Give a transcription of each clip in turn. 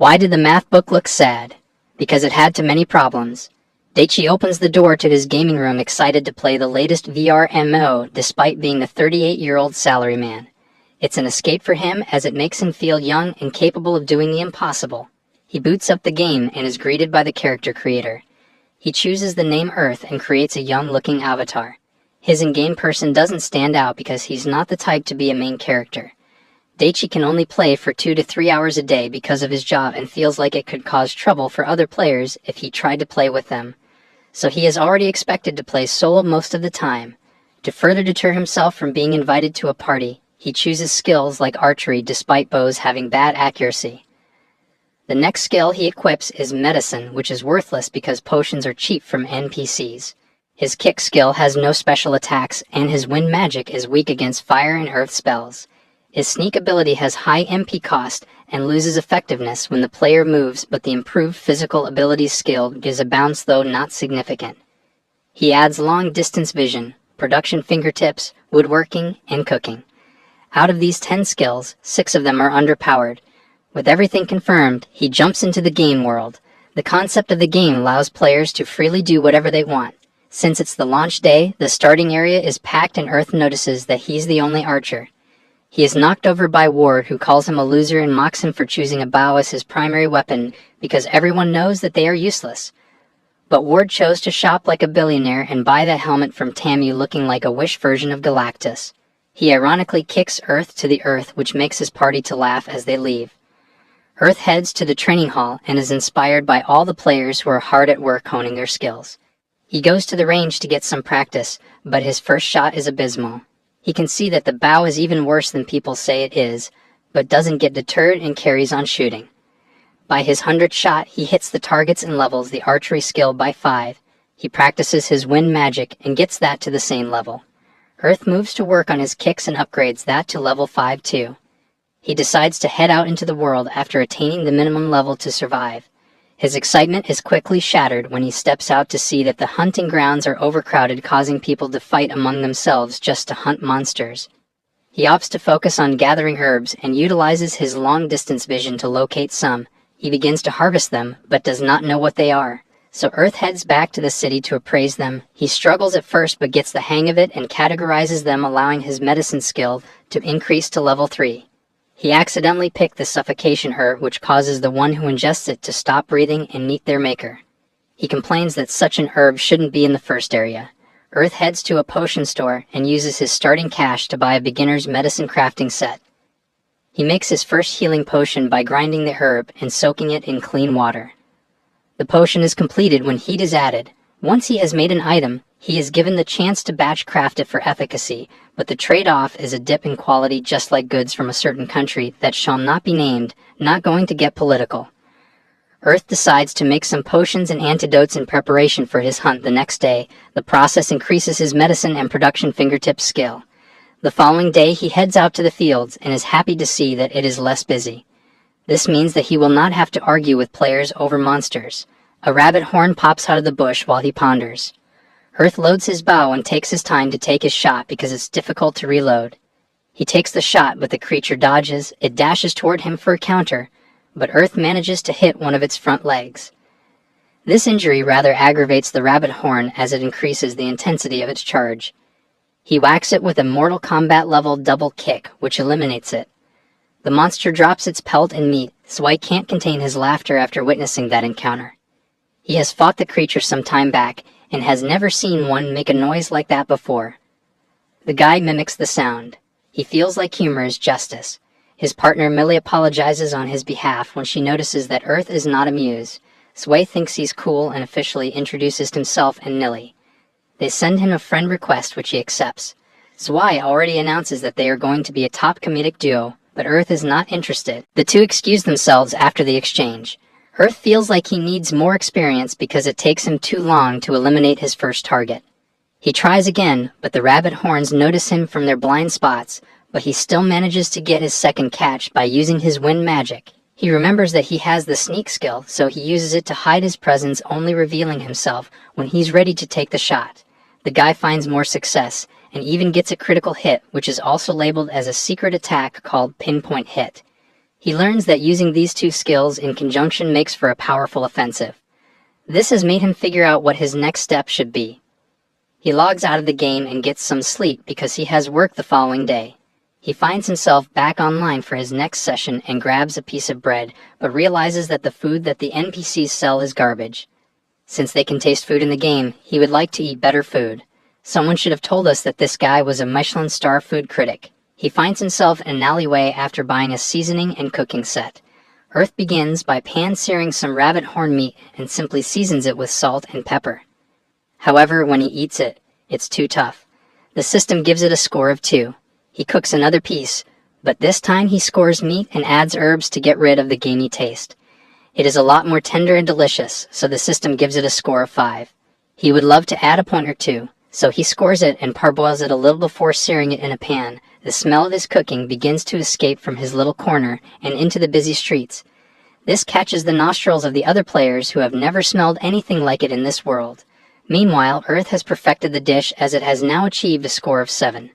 Why did the math book look sad? Because it had too many problems. Daichi opens the door to his gaming room excited to play the latest VR MMO despite being a 38-year-old salaryman. It's an escape for him as it makes him feel young and capable of doing the impossible. He boots up the game and is greeted by the character creator. He chooses the name Earth and creates a young-looking avatar. His in-game person doesn't stand out because he's not the type to be a main character. Daichi can only play for 2 to 3 hours a day because of his job and feels like it could cause trouble for other players if he tried to play with them. So he is already expected to play solo most of the time. To further deter himself from being invited to a party, he chooses skills like archery despite bows having bad accuracy. The next skill he equips is medicine, which is worthless because potions are cheap from NPCs. His kick skill has no special attacks, and his wind magic is weak against fire and earth spells. His sneak ability has high MP cost and loses effectiveness when the player moves, but the improved physical abilities skill gives a bounce, though not significant. He adds long-distance vision, production fingertips, woodworking, and cooking. Out of these 10 skills, 6 of them are underpowered. With everything confirmed, he jumps into the game world. The concept of the game allows players to freely do whatever they want. Since it's the launch day, the starting area is packed and Earth notices that he's the only archer. He is knocked over by Ward, who calls him a loser and mocks him for choosing a bow as his primary weapon because everyone knows that they are useless. But Ward chose to shop like a billionaire and buy the helmet from Tammy looking like a Wish version of Galactus. He ironically kicks Earth to the earth, which makes his party to laugh as they leave. Earth heads to the training hall and is inspired by all the players who are hard at work honing their skills. He goes to the range to get some practice, but his first shot is abysmal. He can see that the bow is even worse than people say it is, but doesn't get deterred and carries on shooting. By his 100th shot, he hits the targets and levels the archery skill by 5. He practices his wind magic and gets that to the same level. Earth moves to work on his kicks and upgrades that to level 5 too. He decides to head out into the world after attaining the minimum level to survive. His excitement is quickly shattered when he steps out to see that the hunting grounds are overcrowded, causing people to fight among themselves just to hunt monsters. He opts to focus on gathering herbs and utilizes his long-distance vision to locate some. He begins to harvest them, but does not know what they are. So Earth heads back to the city to appraise them. He struggles at first but gets the hang of it and categorizes them, allowing his medicine skill to increase to level 3. He accidentally picked the suffocation herb, which causes the one who ingests it to stop breathing and meet their maker. He complains that such an herb shouldn't be in the first area. Earth heads to a potion store and uses his starting cash to buy a beginner's medicine crafting set. He makes his first healing potion by grinding the herb and soaking it in clean water. The potion is completed when heat is added. Once he has made an item, he is given the chance to batch craft it for efficacy, but the trade-off is a dip in quality, just like goods from a certain country that shall not be named, not going to get political. Earth decides to make some potions and antidotes in preparation for his hunt the next day. The process increases his medicine and production fingertip skill. The following day he heads out to the fields and is happy to see that it is less busy. This means that he will not have to argue with players over monsters. A rabbit horn pops out of the bush while he ponders. Earth loads his bow and takes his time to take his shot because it's difficult to reload. He takes the shot, but the creature dodges. It dashes toward him for a counter, but Earth manages to hit one of its front legs. This injury rather aggravates the rabbit horn as it increases the intensity of its charge. He whacks it with a Mortal Kombat level double kick, which eliminates it. The monster drops its pelt and meat, so I can't contain his laughter after witnessing that encounter. He has fought the creature some time back, and has never seen one make a noise like that before. The guy mimics the sound. He feels like humor is justice. His partner Millie apologizes on his behalf when she notices that Earth is not amused. Sway thinks he's cool and officially introduces himself and Millie. They send him a friend request, which he accepts. Sway already announces that they are going to be a top comedic duo, but Earth is not interested. The two excuse themselves after the exchange. Earth feels like he needs more experience because it takes him too long to eliminate his first target. He tries again, but the rabbit horns notice him from their blind spots, but he still manages to get his second catch by using his wind magic. He remembers that he has the sneak skill, so he uses it to hide his presence, only revealing himself when he's ready to take the shot. The guy finds more success, and even gets a critical hit, which is also labeled as a secret attack called Pinpoint Hit. He learns that using these two skills in conjunction makes for a powerful offensive. This has made him figure out what his next step should be. He logs out of the game and gets some sleep because he has work the following day. He finds himself back online for his next session and grabs a piece of bread, but realizes that the food that the NPCs sell is garbage. Since they can taste food in the game, he would like to eat better food. Someone should have told us that this guy was a Michelin star food critic. He finds himself in an alleyway after buying a seasoning and cooking set. Earth begins by pan-searing some rabbit horn meat and simply seasons it with salt and pepper. However, when he eats it, it's too tough. The system gives it a score of 2. He cooks another piece, but this time he scores meat and adds herbs to get rid of the gamey taste. It is a lot more tender and delicious, so the system gives it a score of 5. He would love to add a point or two, so he scores it and parboils it a little before searing it in a pan. The smell of his cooking begins to escape from his little corner and into the busy streets. This catches the nostrils of the other players who have never smelled anything like it in this world. Meanwhile, Earth has perfected the dish as it has now achieved a score of 7.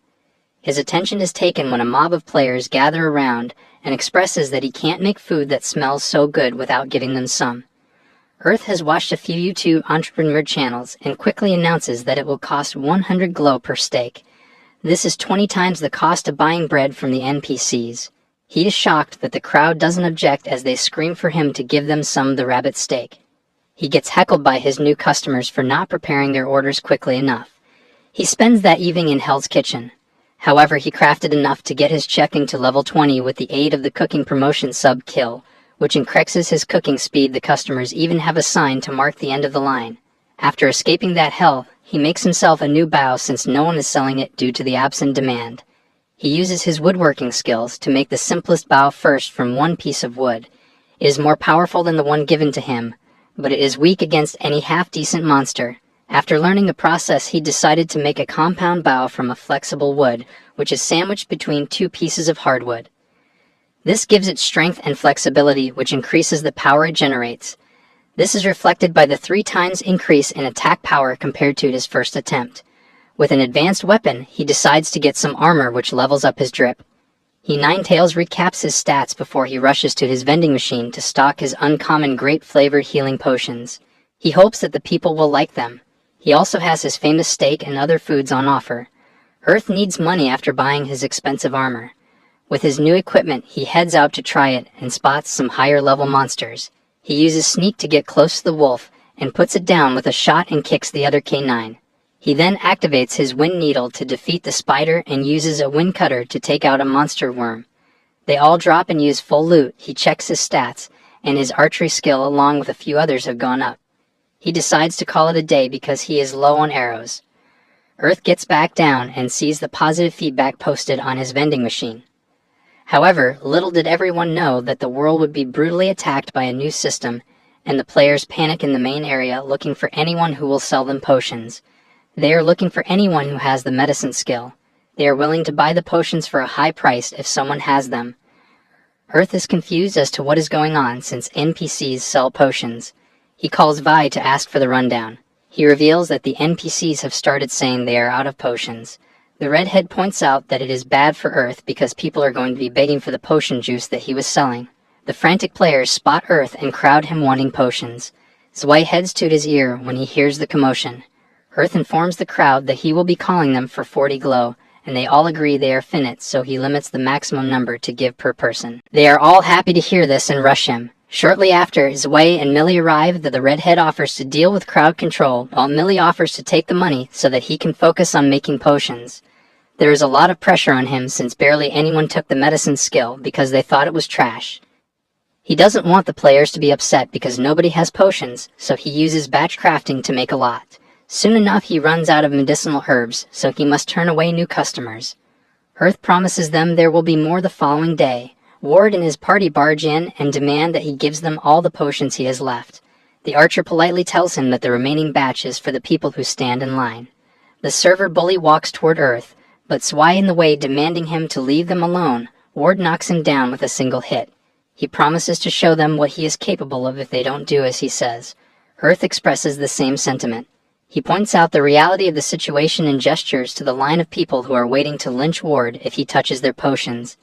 His attention is taken when a mob of players gather around and expresses that he can't make food that smells so good without giving them some. Earth has watched a few YouTube entrepreneur channels and quickly announces that it will cost 100 glow per steak. This is 20 times the cost of buying bread from the NPCs. He is shocked that the crowd doesn't object as they scream for him to give them some of the rabbit steak. He gets heckled by his new customers for not preparing their orders quickly enough. He spends that evening in Hell's Kitchen. However, he crafted enough to get his checking to level 20 with the aid of the cooking promotion sub Kill, which increases his cooking speed. The customers even have a sign to mark the end of the line. After escaping that hell, he makes himself a new bow since no one is selling it due to the absent demand. He uses his woodworking skills to make the simplest bow first from one piece of wood. It is more powerful than the one given to him, but it is weak against any half-decent monster. After learning the process, he decided to make a compound bow from a flexible wood, which is sandwiched between 2 pieces of hardwood. This gives it strength and flexibility, which increases the power it generates. This is reflected by the 3 times increase in attack power compared to his first attempt. With an advanced weapon, he decides to get some armor, which levels up his drip. He Ninetales recaps his stats before he rushes to his vending machine to stock his uncommon great-flavored healing potions. He hopes that the people will like them. He also has his famous steak and other foods on offer. Earth needs money after buying his expensive armor. With his new equipment, he heads out to try it and spots some higher-level monsters. He uses Sneak to get close to the wolf and puts it down with a shot and kicks the other K9. He then activates his Wind Needle to defeat the spider and uses a Wind Cutter to take out a monster worm. They all drop and use full loot. He checks his stats, and his archery skill along with a few others have gone up. He decides to call it a day because he is low on arrows. Earth gets back down and sees the positive feedback posted on his vending machine. However, little did everyone know that the world would be brutally attacked by a new system, and the players panic in the main area looking for anyone who will sell them potions. They are looking for anyone who has the medicine skill. They are willing to buy the potions for a high price if someone has them. Earth is confused as to what is going on since NPCs sell potions. He calls Vi to ask for the rundown. He reveals that the NPCs have started saying they are out of potions. The redhead points out that it is bad for Earth because people are going to be begging for the potion juice that he was selling. The frantic players spot Earth and crowd him wanting potions. Zwei heads to his ear when he hears the commotion. Earth informs the crowd that he will be calling them for 40 glow, and they all agree they are finite, so he limits the maximum number to give per person. They are all happy to hear this and rush him. Shortly after, Zwei and Millie arrive. The redhead offers to deal with crowd control, while Millie offers to take the money so that he can focus on making potions. There is a lot of pressure on him since barely anyone took the medicine skill because they thought it was trash. He doesn't want the players to be upset because nobody has potions, so he uses batch crafting to make a lot. Soon enough, he runs out of medicinal herbs, so he must turn away new customers. Earth promises them there will be more the following day. Ward and his party barge in and demand that he gives them all the potions he has left. The archer politely tells him that the remaining batch is for the people who stand in line. The server bully walks toward Earth, but Zwei in the way demanding him to leave them alone. Ward knocks him down with a single hit. He promises to show them what he is capable of if they don't do as he says. Earth expresses the same sentiment. He points out the reality of the situation and gestures to the line of people who are waiting to lynch Ward if he touches their potions.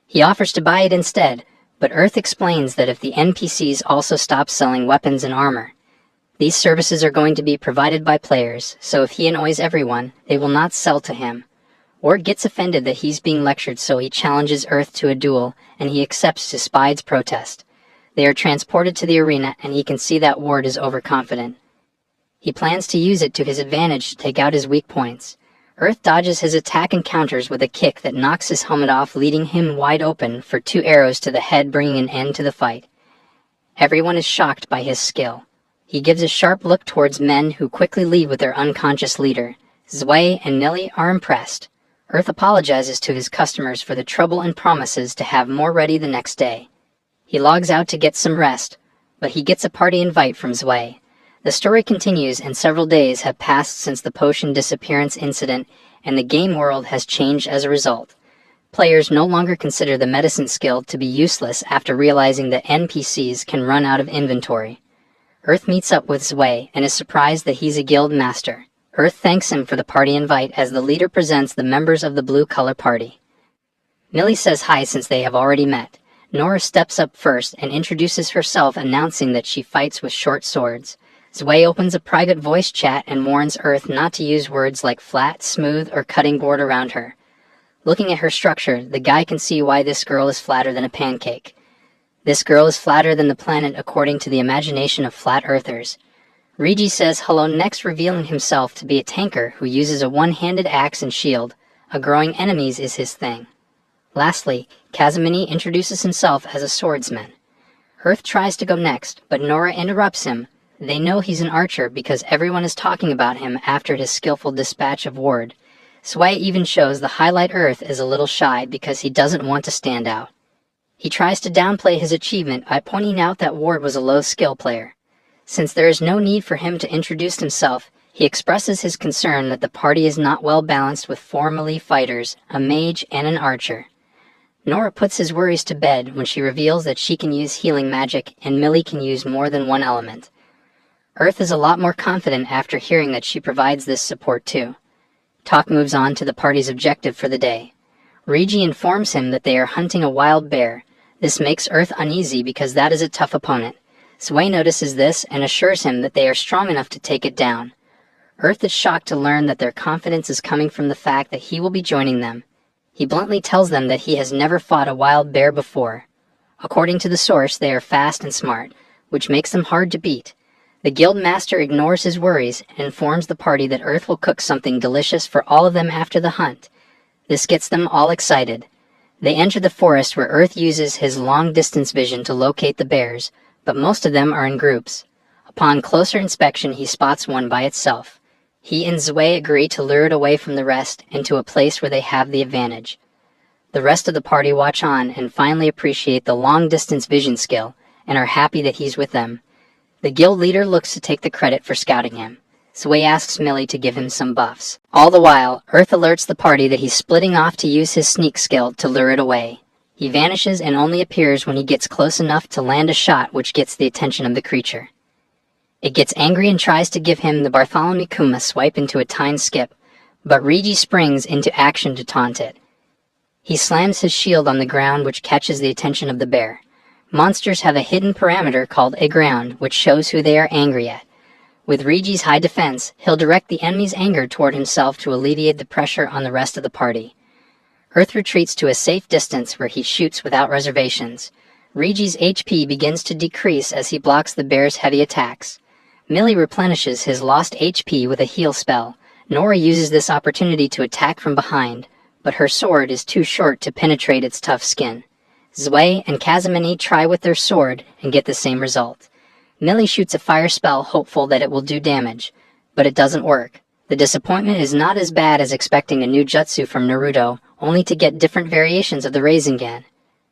He offers to buy it instead, but Earth explains that if the NPCs also stop selling weapons and armor, these services are going to be provided by players, so if he annoys everyone, they will not sell to him. Ward gets offended that he's being lectured, so he challenges Earth to a duel, and he accepts Despide's protest. They are transported to the arena, and he can see that Ward is overconfident. He plans to use it to his advantage to take out his weak points. Earth dodges his attack and counters with a kick that knocks his helmet off, leaving him wide open for 2 arrows to the head, bringing an end to the fight. Everyone is shocked by his skill. He gives a sharp look towards men who quickly leave with their unconscious leader. Zwei and Millie are impressed. Earth apologizes to his customers for the trouble and promises to have more ready the next day. He logs out to get some rest, but he gets a party invite from Zwei. The story continues, and several days have passed since the potion disappearance incident, and the game world has changed as a result. Players no longer consider the medicine skill to be useless after realizing that NPCs can run out of inventory. Earth meets up with Zwei and is surprised that he's a guild master. Earth thanks him for the party invite as the leader presents the members of the blue color party. Millie says hi since they have already met. Nora steps up first and introduces herself, announcing that she fights with short swords. Zwei opens a private voice chat and warns Earth not to use words like flat, smooth, or cutting board around her. Looking at her structure, the guy can see why this girl is flatter than a pancake. This girl is flatter than the planet according to the imagination of flat earthers. Regi says hello next, revealing himself to be a tanker who uses a one-handed axe and shield. Growing enemies is his thing. Lastly, Kazamini introduces himself as a swordsman. Earth tries to go next, but Nora interrupts him. They know he's an archer because everyone is talking about him after his skillful dispatch of Ward. Zwei even shows the highlight Earth is a little shy because he doesn't want to stand out. He tries to downplay his achievement by pointing out that Ward was a low-skill player. Since there is no need for him to introduce himself, he expresses his concern that the party is not well balanced with 4 melee fighters, a mage, and an archer. Nora puts his worries to bed when she reveals that she can use healing magic and Millie can use more than one element. Earth is a lot more confident after hearing that she provides this support too. Talk moves on to the party's objective for the day. Regi informs him that they are hunting a wild bear. This makes Earth uneasy because that is a tough opponent. Zwei notices this and assures him that they are strong enough to take it down. Earth is shocked to learn that their confidence is coming from the fact that he will be joining them. He bluntly tells them that he has never fought a wild bear before. According to the source, they are fast and smart, which makes them hard to beat. The guild master ignores his worries and informs the party that Earth will cook something delicious for all of them after the hunt. This gets them all excited. They enter the forest where Earth uses his long-distance vision to locate the bears, but most of them are in groups. Upon closer inspection, he spots one by itself. He and Zwei agree to lure it away from the rest and to a place where they have the advantage. The rest of the party watch on and finally appreciate the long-distance vision skill and are happy that he's with them. The guild leader looks to take the credit for scouting him. Zwei asks Millie to give him some buffs. All the while, Earth alerts the party that he's splitting off to use his sneak skill to lure it away. He vanishes and only appears when he gets close enough to land a shot which gets the attention of the creature. It gets angry and tries to give him the Bartholomew Kuma swipe into a time skip, but Regi springs into action to taunt it. He slams his shield on the ground, which catches the attention of the bear. Monsters have a hidden parameter called a ground, which shows who they are angry at. With Regi's high defense, he'll direct the enemy's anger toward himself to alleviate the pressure on the rest of the party. Earth retreats to a safe distance where he shoots without reservations. Regi's HP begins to decrease as he blocks the bear's heavy attacks. Millie replenishes his lost HP with a heal spell. Nora uses this opportunity to attack from behind, but her sword is too short to penetrate its tough skin. Zwei and Kazamini try with their sword and get the same result. Millie shoots a fire spell, hopeful that it will do damage, but it doesn't work. The disappointment is not as bad as expecting a new jutsu from Naruto, only to get different variations of the Rasengan.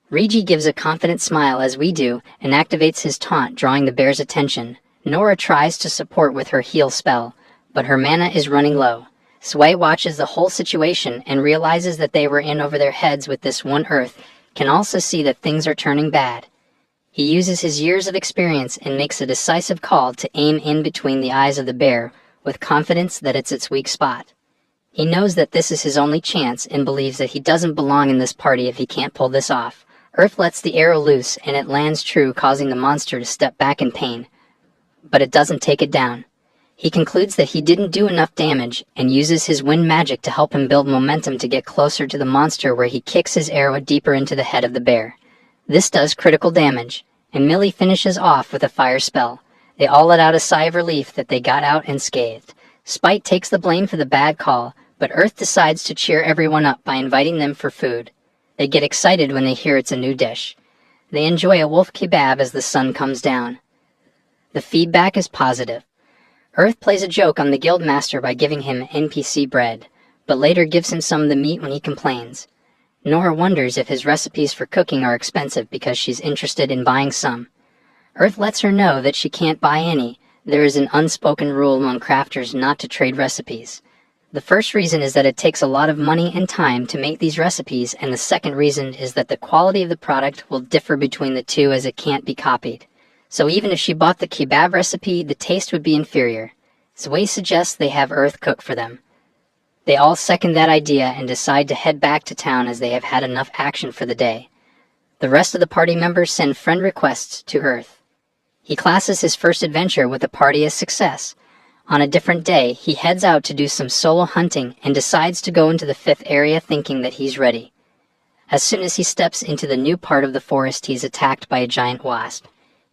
Regi gives a confident smile as we do and activates his taunt, drawing the bear's attention. Nora tries to support with her heal spell, but her mana is running low. Zwei watches the whole situation and realizes that they were in over their heads with this one Earth, can also see that things are turning bad. He uses his years of experience and makes a decisive call to aim in between the eyes of the bear, with confidence that it's its weak spot. He knows that this is his only chance and believes that he doesn't belong in this party if he can't pull this off. Earth lets the arrow loose and it lands true, causing the monster to step back in pain. But it doesn't take it down. He concludes that he didn't do enough damage and uses his wind magic to help him build momentum to get closer to the monster, where he kicks his arrow deeper into the head of the bear. This does critical damage, and Millie finishes off with a fire spell. They all let out a sigh of relief that they got out unscathed. Spite takes the blame for the bad call, but Earth decides to cheer everyone up by inviting them for food. They get excited when they hear it's a new dish. They enjoy a wolf kebab as the sun comes down. The feedback is positive. Earth plays a joke on the guildmaster by giving him NPC bread, but later gives him some of the meat when he complains. Nora wonders if his recipes for cooking are expensive because she's interested in buying some. Earth lets her know that she can't buy any. There is an unspoken rule among crafters not to trade recipes. The first reason is that it takes a lot of money and time to make these recipes, and the second reason is that the quality of the product will differ between the two, as it can't be copied. So even if she bought the kebab recipe, the taste would be inferior. Zwei suggests they have Earth cook for them. They all second that idea and decide to head back to town as they have had enough action for the day. The rest of the party members send friend requests to Earth. He classes his first adventure with the party as success. On a different day, he heads out to do some solo hunting and decides to go into the 5th area, thinking that he's ready. As soon as he steps into the new part of the forest, he's attacked by a giant wasp.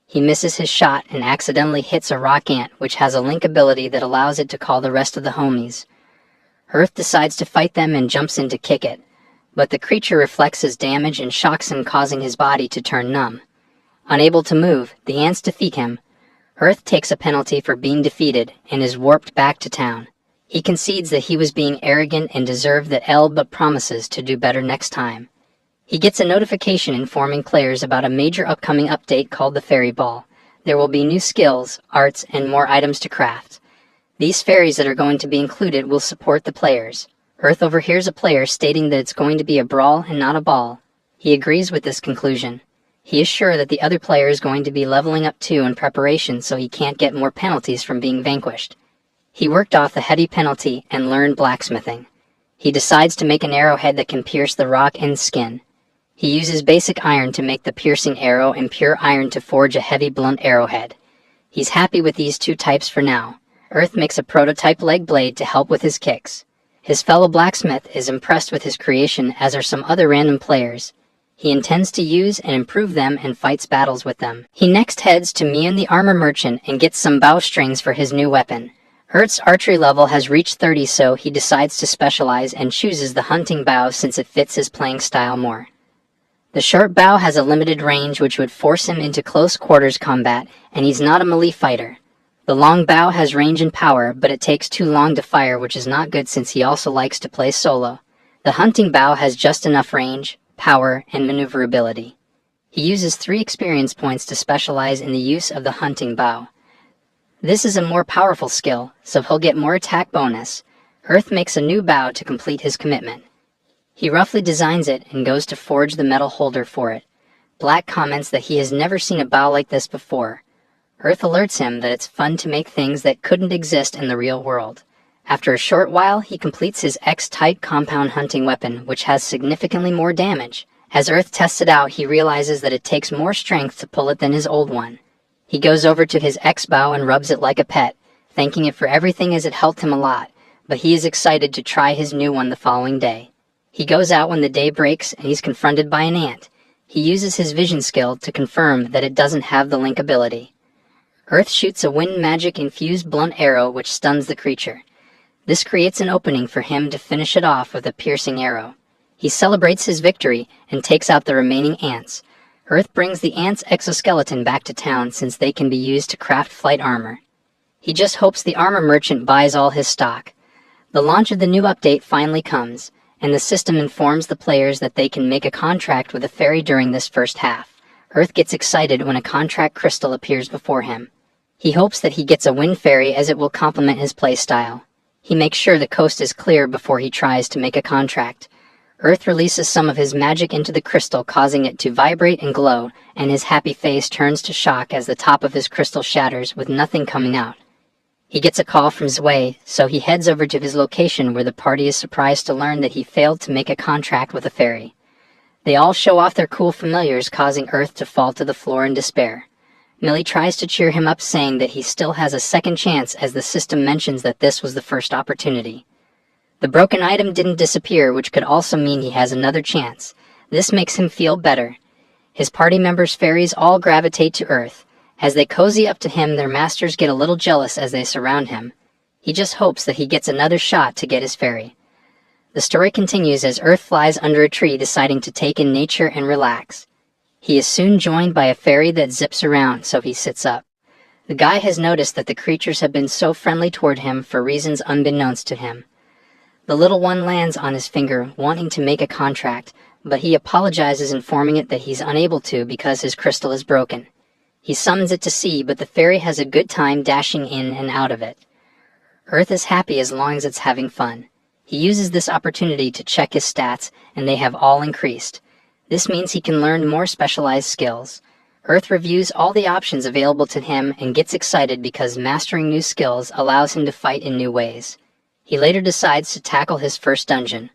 He misses his shot and accidentally hits a rock ant, which has a link ability that allows it to call the rest of the homies. Earth decides to fight them and jumps in to kick it, but the creature reflects his damage and shocks him, causing his body to turn numb. Unable to move, the ants defeat him. Earth takes a penalty for being defeated and is warped back to town. He concedes that he was being arrogant and deserved that L, but promises to do better next time. He gets a notification informing players about a major upcoming update called the Fairy Ball. There will be new skills, arts, and more items to craft. These fairies that are going to be included will support the players. Earth overhears a player stating that it's going to be a brawl and not a ball. He agrees with this conclusion. He is sure that the other player is going to be leveling up too in preparation, so he can't get more penalties from being vanquished. He worked off the heavy penalty and learned blacksmithing. He decides to make an arrowhead that can pierce the rock and skin. He uses basic iron to make the piercing arrow and pure iron to forge a heavy blunt arrowhead. He's happy with these two types for now. Earth makes a prototype leg blade to help with his kicks. His fellow blacksmith is impressed with his creation, as are some other random players. He intends to use and improve them and fights battles with them. He next heads to Mian the armor merchant and gets some bowstrings for his new weapon. Earth's archery level has reached 30, so he decides to specialize and chooses the hunting bow since it fits his playing style more. The short bow has a limited range, which would force him into close quarters combat, and he's not a melee fighter. The long bow has range and power, but it takes too long to fire, which is not good since he also likes to play solo. The hunting bow has just enough range, power, and maneuverability. He uses 3 experience points to specialize in the use of the hunting bow. This is a more powerful skill, so he'll get more attack bonus. Earth makes a new bow to complete his commitment. He roughly designs it and goes to forge the metal holder for it. Black comments that he has never seen a bow like this before. Earth alerts him that it's fun to make things that couldn't exist in the real world. After a short while, he completes his X-type compound hunting weapon, which has significantly more damage. As Earth tests it out, he realizes that it takes more strength to pull it than his old one. He goes over to his X-bow and rubs it like a pet, thanking it for everything as it helped him a lot, but he is excited to try his new one the following day. He goes out when the day breaks and he's confronted by an ant. He uses his vision skill to confirm that it doesn't have the link ability. Earth shoots a wind magic-infused blunt arrow which stuns the creature. This creates an opening for him to finish it off with a piercing arrow. He celebrates his victory and takes out the remaining ants. Earth brings the ants' exoskeleton back to town since they can be used to craft flight armor. He just hopes the armor merchant buys all his stock. The launch of the new update finally comes, and the system informs the players that they can make a contract with a fairy during this first half. Earth gets excited when a contract crystal appears before him. He hopes that he gets a wind fairy, as it will complement his playstyle. He makes sure the coast is clear before he tries to make a contract. Earth releases some of his magic into the crystal, causing it to vibrate and glow, and his happy face turns to shock as the top of his crystal shatters with nothing coming out. He gets a call from Zwei, so he heads over to his location, where the party is surprised to learn that he failed to make a contract with a fairy. They all show off their cool familiars, causing Earth to fall to the floor in despair. Millie tries to cheer him up, saying that he still has a second chance, as the system mentions that this was the first opportunity. The broken item didn't disappear, which could also mean he has another chance. This makes him feel better. His party members' fairies all gravitate to Earth. As they cozy up to him, their masters get a little jealous as they surround him. He just hopes that he gets another shot to get his fairy. The story continues as Earth flies under a tree, deciding to take in nature and relax. He is soon joined by a fairy that zips around, so he sits up. The guy has noticed that the creatures have been so friendly toward him for reasons unbeknownst to him. The little one lands on his finger, wanting to make a contract, but he apologizes, informing it that he's unable to because his crystal is broken. He summons it to sea, but the fairy has a good time dashing in and out of it. Earth is happy as long as it's having fun. He uses this opportunity to check his stats, and they have all increased. This means he can learn more specialized skills. Earth reviews all the options available to him and gets excited because mastering new skills allows him to fight in new ways. He later decides to tackle his first dungeon.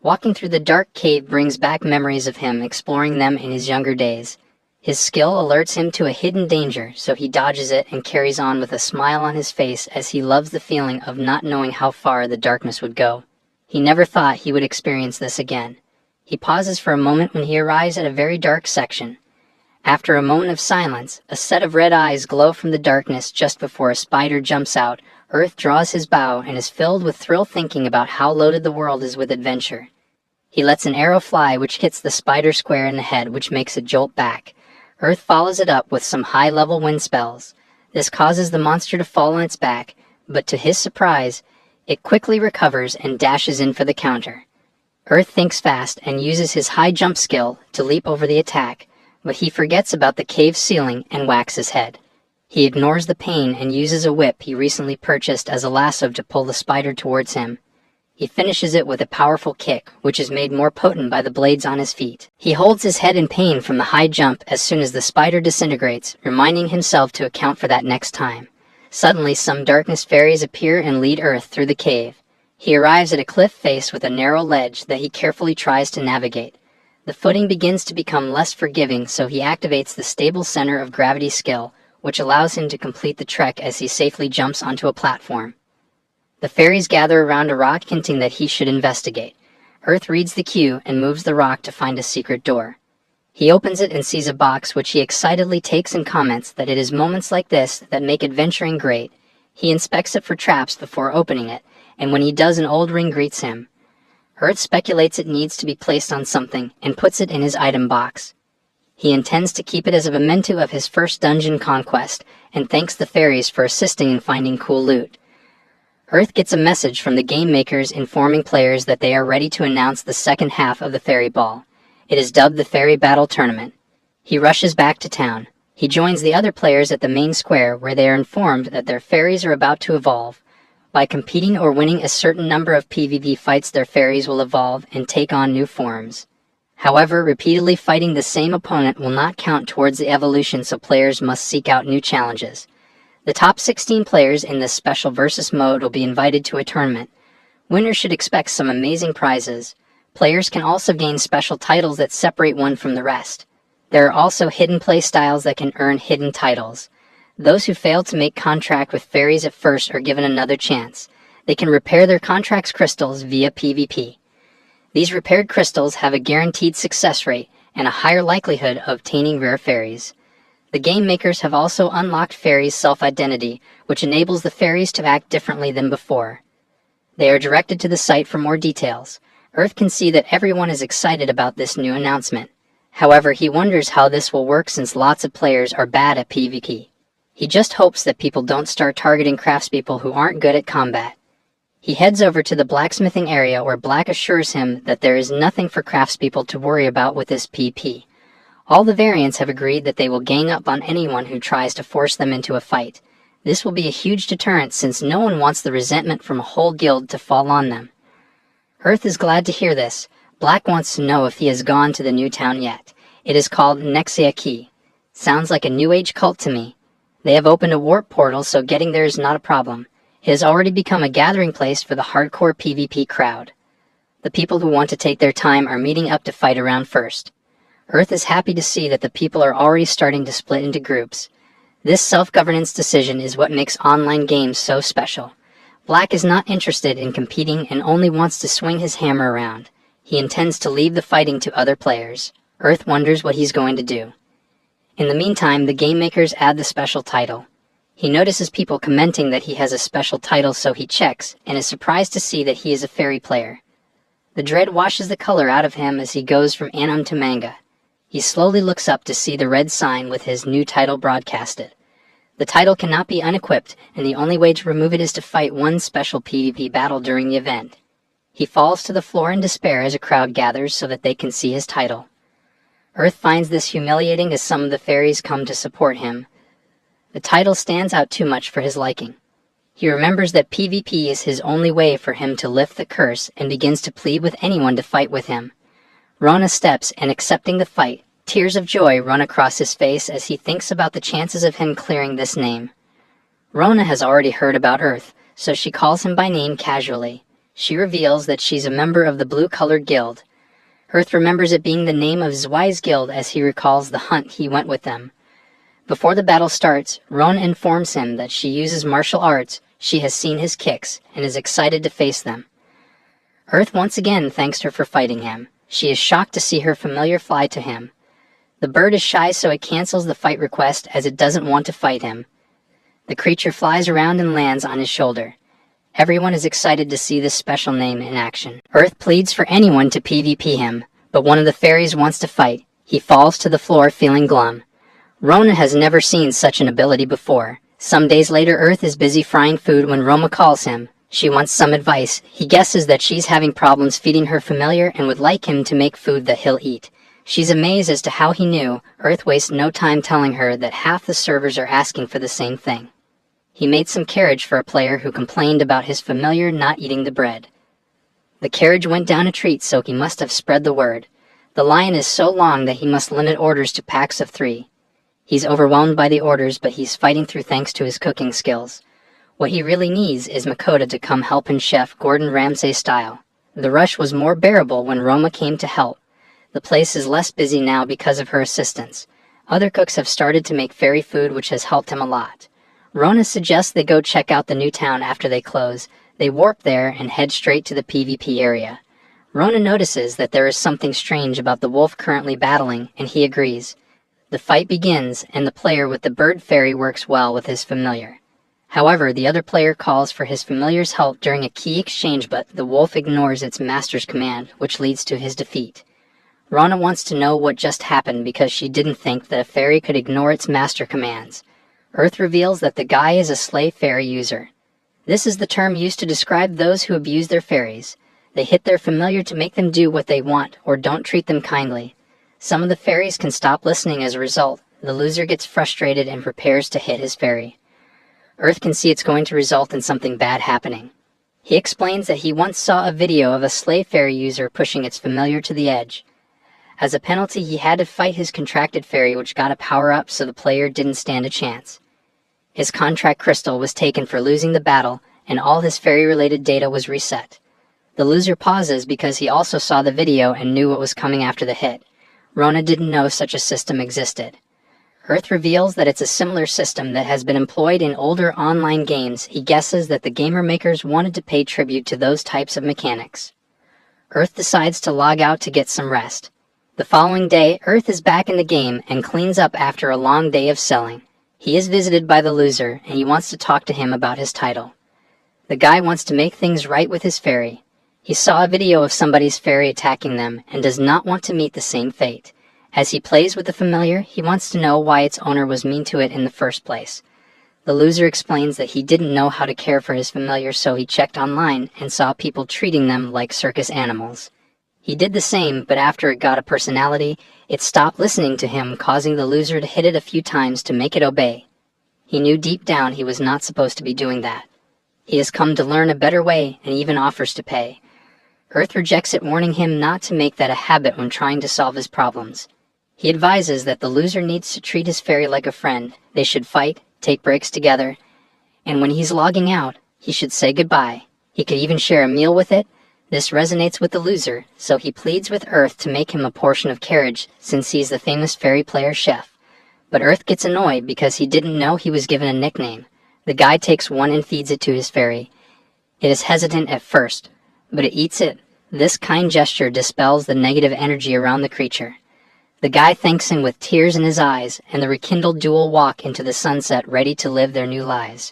Walking through the dark cave brings back memories of him exploring them in his younger days. His skill alerts him to a hidden danger, so he dodges it and carries on with a smile on his face, as he loves the feeling of not knowing how far the darkness would go. He never thought he would experience this again. He pauses for a moment when he arrives at a very dark section. After a moment of silence, a set of red eyes glow from the darkness just before a spider jumps out. Earth draws his bow and is filled with thrill, thinking about how loaded the world is with adventure. He lets an arrow fly, which hits the spider square in the head, which makes it jolt back. Earth follows it up with some high-level wind spells. This causes the monster to fall on its back, but to his surprise, it quickly recovers and dashes in for the counter. Earth thinks fast and uses his high jump skill to leap over the attack, but he forgets about the cave ceiling and whacks his head. He ignores the pain and uses a whip he recently purchased as a lasso to pull the spider towards him. He finishes it with a powerful kick, which is made more potent by the blades on his feet. He holds his head in pain from the high jump as soon as the spider disintegrates, reminding himself to account for that next time. Suddenly, some darkness fairies appear and lead Earth through the cave. He arrives at a cliff face with a narrow ledge that he carefully tries to navigate. The footing begins to become less forgiving, so he activates the stable center of gravity skill, which allows him to complete the trek as he safely jumps onto a platform. The fairies gather around a rock, hinting that he should investigate. Earth reads the cue and moves the rock to find a secret door. He opens it and sees a box, which he excitedly takes and comments that it is moments like this that make adventuring great. He inspects it for traps before opening it, and when he does, an old ring greets him. Earth speculates it needs to be placed on something and puts it in his item box. He intends to keep it as a memento of his first dungeon conquest, and thanks the fairies for assisting in finding cool loot. Earth gets a message from the game makers informing players that they are ready to announce the second half of the Fairy Ball. It is dubbed the Fairy Battle Tournament. He rushes back to town. He joins the other players at the main square, where they are informed that their fairies are about to evolve. By competing or winning a certain number of PvP fights, their fairies will evolve and take on new forms. However, repeatedly fighting the same opponent will not count towards the evolution, so players must seek out new challenges. The top 16 players in this special versus mode will be invited to a tournament. Winners should expect some amazing prizes. Players can also gain special titles that separate one from the rest. There are also hidden play styles that can earn hidden titles. Those who fail to make contract with fairies at first are given another chance. They can repair their contract's crystals via PvP. These repaired crystals have a guaranteed success rate and a higher likelihood of obtaining rare fairies. The game makers have also unlocked fairies' self-identity, which enables the fairies to act differently than before. They are directed to the site for more details. Earth can see that everyone is excited about this new announcement. However, he wonders how this will work since lots of players are bad at PvP. He just hopes that people don't start targeting craftspeople who aren't good at combat. He heads over to the blacksmithing area, where Black assures him that there is nothing for craftspeople to worry about with this PP. All the variants have agreed that they will gang up on anyone who tries to force them into a fight. This will be a huge deterrent, since no one wants the resentment from a whole guild to fall on them. Earth is glad to hear this. Black wants to know if he has gone to the new town yet. It is called Nexiaki. Sounds like a new age cult to me. They have opened a warp portal, so getting there is not a problem. It has already become a gathering place for the hardcore PvP crowd. The people who want to take their time are meeting up to fight around first. Earth is happy to see that the people are already starting to split into groups. This self-governance decision is what makes online games so special. Black is not interested in competing and only wants to swing his hammer around. He intends to leave the fighting to other players. Earth wonders what he's going to do. In the meantime, the game makers add the special title. He notices people commenting that he has a special title, so he checks, and is surprised to see that he is a fairy player. The dread washes the color out of him as he goes from anime to manga. He slowly looks up to see the red sign with his new title broadcasted. The title cannot be unequipped, and the only way to remove it is to fight one special PvP battle during the event. He falls to the floor in despair as a crowd gathers so that they can see his title. Earth finds this humiliating as some of the fairies come to support him. The title stands out too much for his liking. He remembers that PvP is his only way for him to lift the curse and begins to plead with anyone to fight with him. Rona steps and, accepting the fight, tears of joy run across his face as he thinks about the chances of him clearing this name. Rona has already heard about Earth, so she calls him by name casually. She reveals that she's a member of the blue-colored guild. Earth remembers it being the name of Zwei's guild as he recalls the hunt he went with them. Before the battle starts, Rona informs him that she uses martial arts, she has seen his kicks, and is excited to face them. Earth once again thanks her for fighting him. She is shocked to see her familiar fly to him. The bird is shy, so it cancels the fight request as it doesn't want to fight him. The creature flies around and lands on his shoulder. Everyone is excited to see this special name in action. Earth pleads for anyone to PvP him, but one of the fairies wants to fight. He falls to the floor feeling glum. Rona has never seen such an ability before. Some days later, Earth is busy frying food when Roma calls him. She wants some advice. He guesses that she's having problems feeding her familiar and would like him to make food that he'll eat. She's amazed as to how he knew. Earth wastes no time telling her that half the servers are asking for the same thing. He made some carriage for a player who complained about his familiar not eating the bread. The carriage went down a treat, so he must have spread the word. The line is so long that he must limit orders to packs of 3. He's overwhelmed by the orders, but he's fighting through thanks to his cooking skills. What he really needs is Makoto to come help in Chef Gordon Ramsay style. The rush was more bearable when Roma came to help. The place is less busy now because of her assistance. Other cooks have started to make fairy food, which has helped him a lot. Rona suggests they go check out the new town after they close. They warp there and head straight to the PvP area. Rona notices that there is something strange about the wolf currently battling, and he agrees. The fight begins, and the player with the bird fairy works well with his familiar. However, the other player calls for his familiar's help during a key exchange, but the wolf ignores its master's command, which leads to his defeat. Rona wants to know what just happened because she didn't think that a fairy could ignore its master commands. Earth reveals that the guy is a slave fairy user. This is the term used to describe those who abuse their fairies. They hit their familiar to make them do what they want or don't treat them kindly. Some of the fairies can stop listening as a result. The loser gets frustrated and prepares to hit his fairy. Earth can see it's going to result in something bad happening. He explains that he once saw a video of a slave fairy user pushing its familiar to the edge. As a penalty, he had to fight his contracted fairy, which got a power-up so the player didn't stand a chance. His contract crystal was taken for losing the battle, and all his fairy-related data was reset. The loser pauses because he also saw the video and knew what was coming after the hit. Rona didn't know such a system existed. Earth reveals that it's a similar system that has been employed in older online games. He guesses that the gamer makers wanted to pay tribute to those types of mechanics. Earth decides to log out to get some rest. The following day, Earth is back in the game and cleans up after a long day of selling. He is visited by the loser, and he wants to talk to him about his title. The guy wants to make things right with his fairy. He saw a video of somebody's fairy attacking them and does not want to meet the same fate. As he plays with the familiar, he wants to know why its owner was mean to it in the first place. The loser explains that he didn't know how to care for his familiar, so he checked online and saw people treating them like circus animals. He did the same, but after it got a personality, it stopped listening to him, causing the loser to hit it a few times to make it obey. He knew deep down he was not supposed to be doing that. He has come to learn a better way and even offers to pay. Earth rejects it, warning him not to make that a habit when trying to solve his problems. He advises that the loser needs to treat his fairy like a friend. They should fight, take breaks together, and when he's logging out, he should say goodbye. He could even share a meal with it. This resonates with the loser, so he pleads with Earth to make him a portion of carriage since he's the famous fairy player chef. But Earth gets annoyed because he didn't know he was given a nickname. The guy takes one and feeds it to his fairy. It is hesitant at first, but it eats it. This kind gesture dispels the negative energy around the creature. The guy thanks him with tears in his eyes, and the rekindled duo walk into the sunset ready to live their new lives.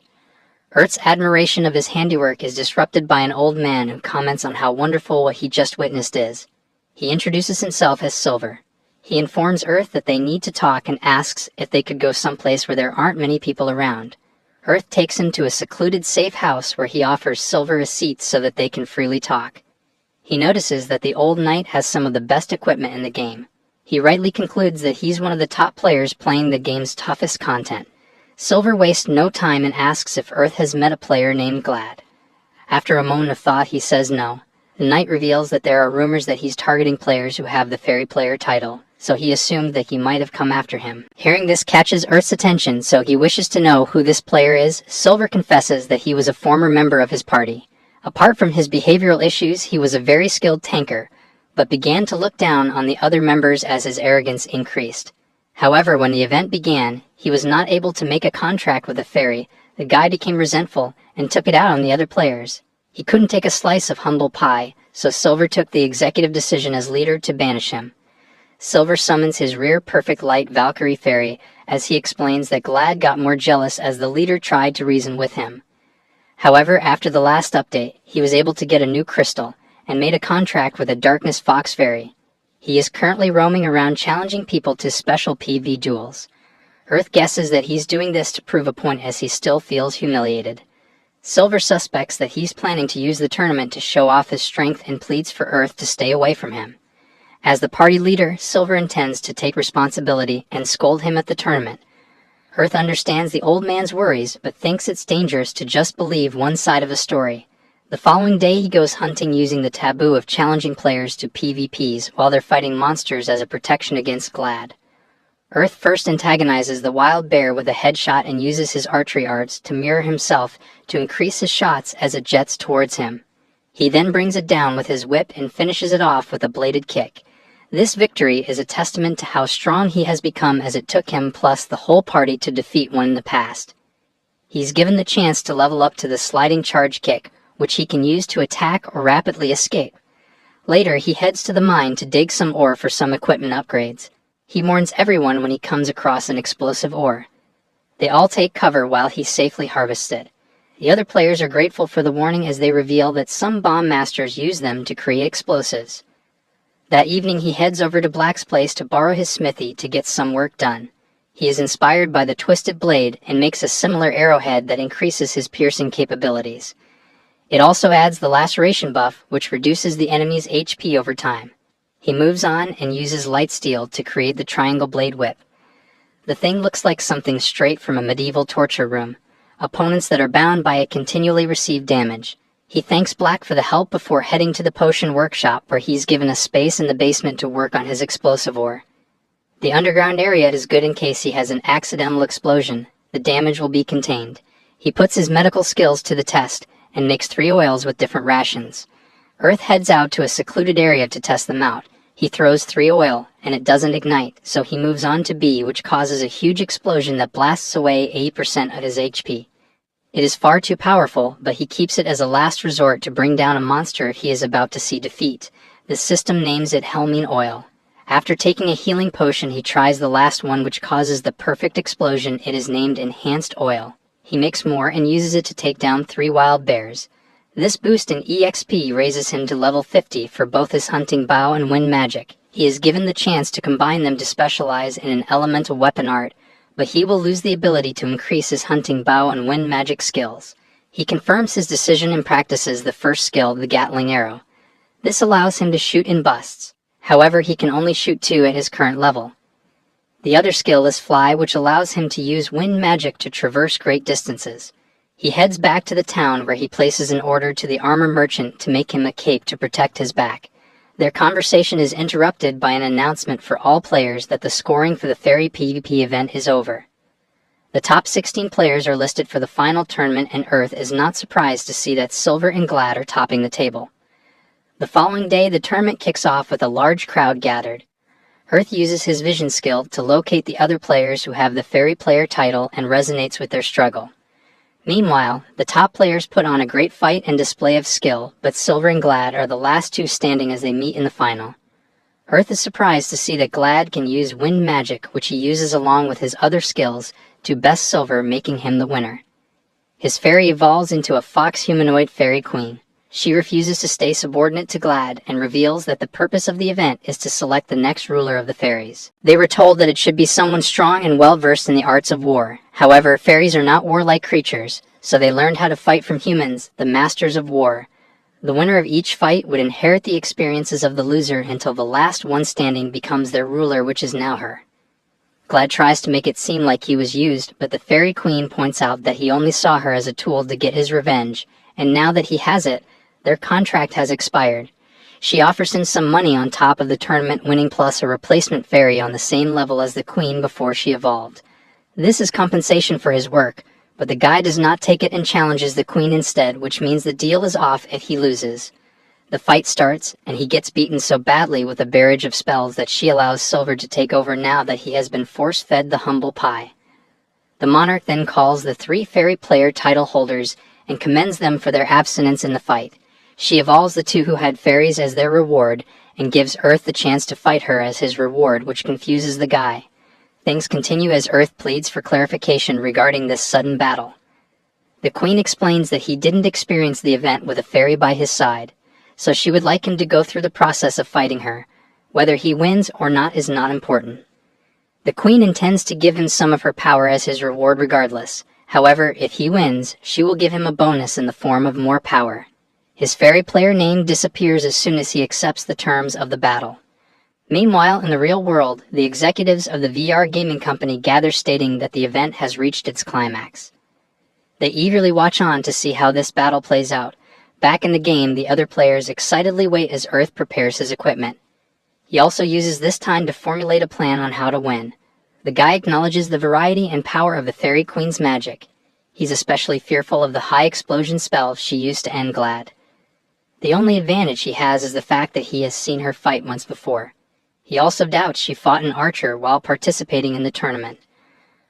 Earth's admiration of his handiwork is disrupted by an old man who comments on how wonderful what he just witnessed is. He introduces himself as Silver. He informs Earth that they need to talk and asks if they could go someplace where there aren't many people around. Earth takes him to a secluded safe house where he offers Silver a seat so that they can freely talk. He notices that the old knight has some of the best equipment in the game. He rightly concludes that he's one of the top players playing the game's toughest content. Silver wastes no time and asks if Earth has met a player named Glad. After a moment of thought, he says no. The knight reveals that there are rumors that he's targeting players who have the fairy player title, so he assumed that he might have come after him. Hearing this catches Earth's attention, so he wishes to know who this player is. Silver confesses that he was a former member of his party. Apart from his behavioral issues, he was a very skilled tanker, but began to look down on the other members as his arrogance increased. However, when the event began, he was not able to make a contract with the fairy. The guy became resentful and took it out on the other players. He couldn't take a slice of humble pie, so Silver took the executive decision as leader to banish him. Silver summons his rear perfect light Valkyrie fairy as he explains that Glad got more jealous as the leader tried to reason with him. However, after the last update, he was able to get a new crystal and made a contract with a Darkness Fox fairy. He is currently roaming around challenging people to special PvP duels. Earth guesses that he's doing this to prove a point as he still feels humiliated. Silver suspects that he's planning to use the tournament to show off his strength and pleads for Earth to stay away from him. As the party leader, Silver intends to take responsibility and scold him at the tournament. Earth understands the old man's worries, but thinks it's dangerous to just believe one side of a story. The following day, he goes hunting using the taboo of challenging players to PvPs while they're fighting monsters as a protection against Glad. Earth first antagonizes the wild bear with a headshot and uses his archery arts to mirror himself to increase his shots as it jets towards him. He then brings it down with his whip and finishes it off with a bladed kick. This victory is a testament to how strong he has become, as it took him plus the whole party to defeat one in the past. He's given the chance to level up to the sliding charge kick, which he can use to attack or rapidly escape. Later, he heads to the mine to dig some ore for some equipment upgrades. He warns everyone when he comes across an explosive ore. They all take cover while he safely harvests it. The other players are grateful for the warning as they reveal that some bomb masters use them to create explosives. That evening, he heads over to Black's place to borrow his smithy to get some work done. He is inspired by the twisted blade and makes a similar arrowhead that increases his piercing capabilities. It also adds the laceration buff, which reduces the enemy's HP over time. He moves on and uses light steel to create the triangle blade whip. The thing looks like something straight from a medieval torture room. Opponents that are bound by it continually receive damage. He thanks Black for the help before heading to the potion workshop, where he's given a space in the basement to work on his explosive ore. The underground area is good in case he has an accidental explosion. The damage will be contained. He puts his medical skills to the test and makes 3 oils with different rations. Earth heads out to a secluded area to test them out. He throws 3 oil, and it doesn't ignite, so he moves on to B, which causes a huge explosion that blasts away 80% of his HP. It is far too powerful, but he keeps it as a last resort to bring down a monster he is about to see defeat. The system names it Helmine Oil. After taking a healing potion, he tries the last one, which causes the perfect explosion. It is named Enhanced Oil. He makes more and uses it to take down 3 wild bears. This boost in EXP raises him to level 50 for both his hunting bow and wind magic. He is given the chance to combine them to specialize in an elemental weapon art, but he will lose the ability to increase his hunting bow and wind magic skills. He confirms his decision and practices the first skill, the Gatling Arrow. This allows him to shoot in busts. However, he can only shoot 2 at his current level. The other skill is Fly, which allows him to use wind magic to traverse great distances. He heads back to the town, where he places an order to the armor merchant to make him a cape to protect his back. Their conversation is interrupted by an announcement for all players that the scoring for the Fairy PvP event is over. The top 16 players are listed for the final tournament, and Earth is not surprised to see that Silver and Glad are topping the table. The following day, the tournament kicks off with a large crowd gathered. Earth uses his vision skill to locate the other players who have the Fairy Player title and resonates with their struggle. Meanwhile, the top players put on a great fight and display of skill, but Silver and Glad are the last two standing as they meet in the final. Earth is surprised to see that Glad can use wind magic, which he uses along with his other skills, to best Silver, making him the winner. His fairy evolves into a fox humanoid fairy queen. She refuses to stay subordinate to Glad and reveals that the purpose of the event is to select the next ruler of the fairies. They were told that it should be someone strong and well-versed in the arts of war. However, fairies are not warlike creatures, so they learned how to fight from humans, the masters of war. The winner of each fight would inherit the experiences of the loser until the last one standing becomes their ruler, which is now her. Glad tries to make it seem like he was used, but the Fairy Queen points out that he only saw her as a tool to get his revenge, and now that he has it, their contract has expired. She offers him some money on top of the tournament winning plus a replacement fairy on the same level as the queen before she evolved. This is compensation for his work, but the guy does not take it and challenges the queen instead, which means the deal is off if he loses. The fight starts, and he gets beaten so badly with a barrage of spells that she allows Silver to take over now that he has been force-fed the humble pie. The monarch then calls the 3 Fairy Player title holders and commends them for their abstinence in the fight. She evolves the 2 who had fairies as their reward, and gives Earth the chance to fight her as his reward, which confuses the guy. Things continue as Earth pleads for clarification regarding this sudden battle. The Queen explains that he didn't experience the event with a fairy by his side, so she would like him to go through the process of fighting her. Whether he wins or not is not important. The Queen intends to give him some of her power as his reward regardless. However, if he wins, she will give him a bonus in the form of more power. His Fairy Player name disappears as soon as he accepts the terms of the battle. Meanwhile, in the real world, the executives of the VR gaming company gather stating that the event has reached its climax. They eagerly watch on to see how this battle plays out. Back in the game, the other players excitedly wait as Earth prepares his equipment. He also uses this time to formulate a plan on how to win. The guy acknowledges the variety and power of the Fairy Queen's magic. He's especially fearful of the high explosion spell she used to end Glad. The only advantage he has is the fact that he has seen her fight once before. He also doubts she fought an archer while participating in the tournament.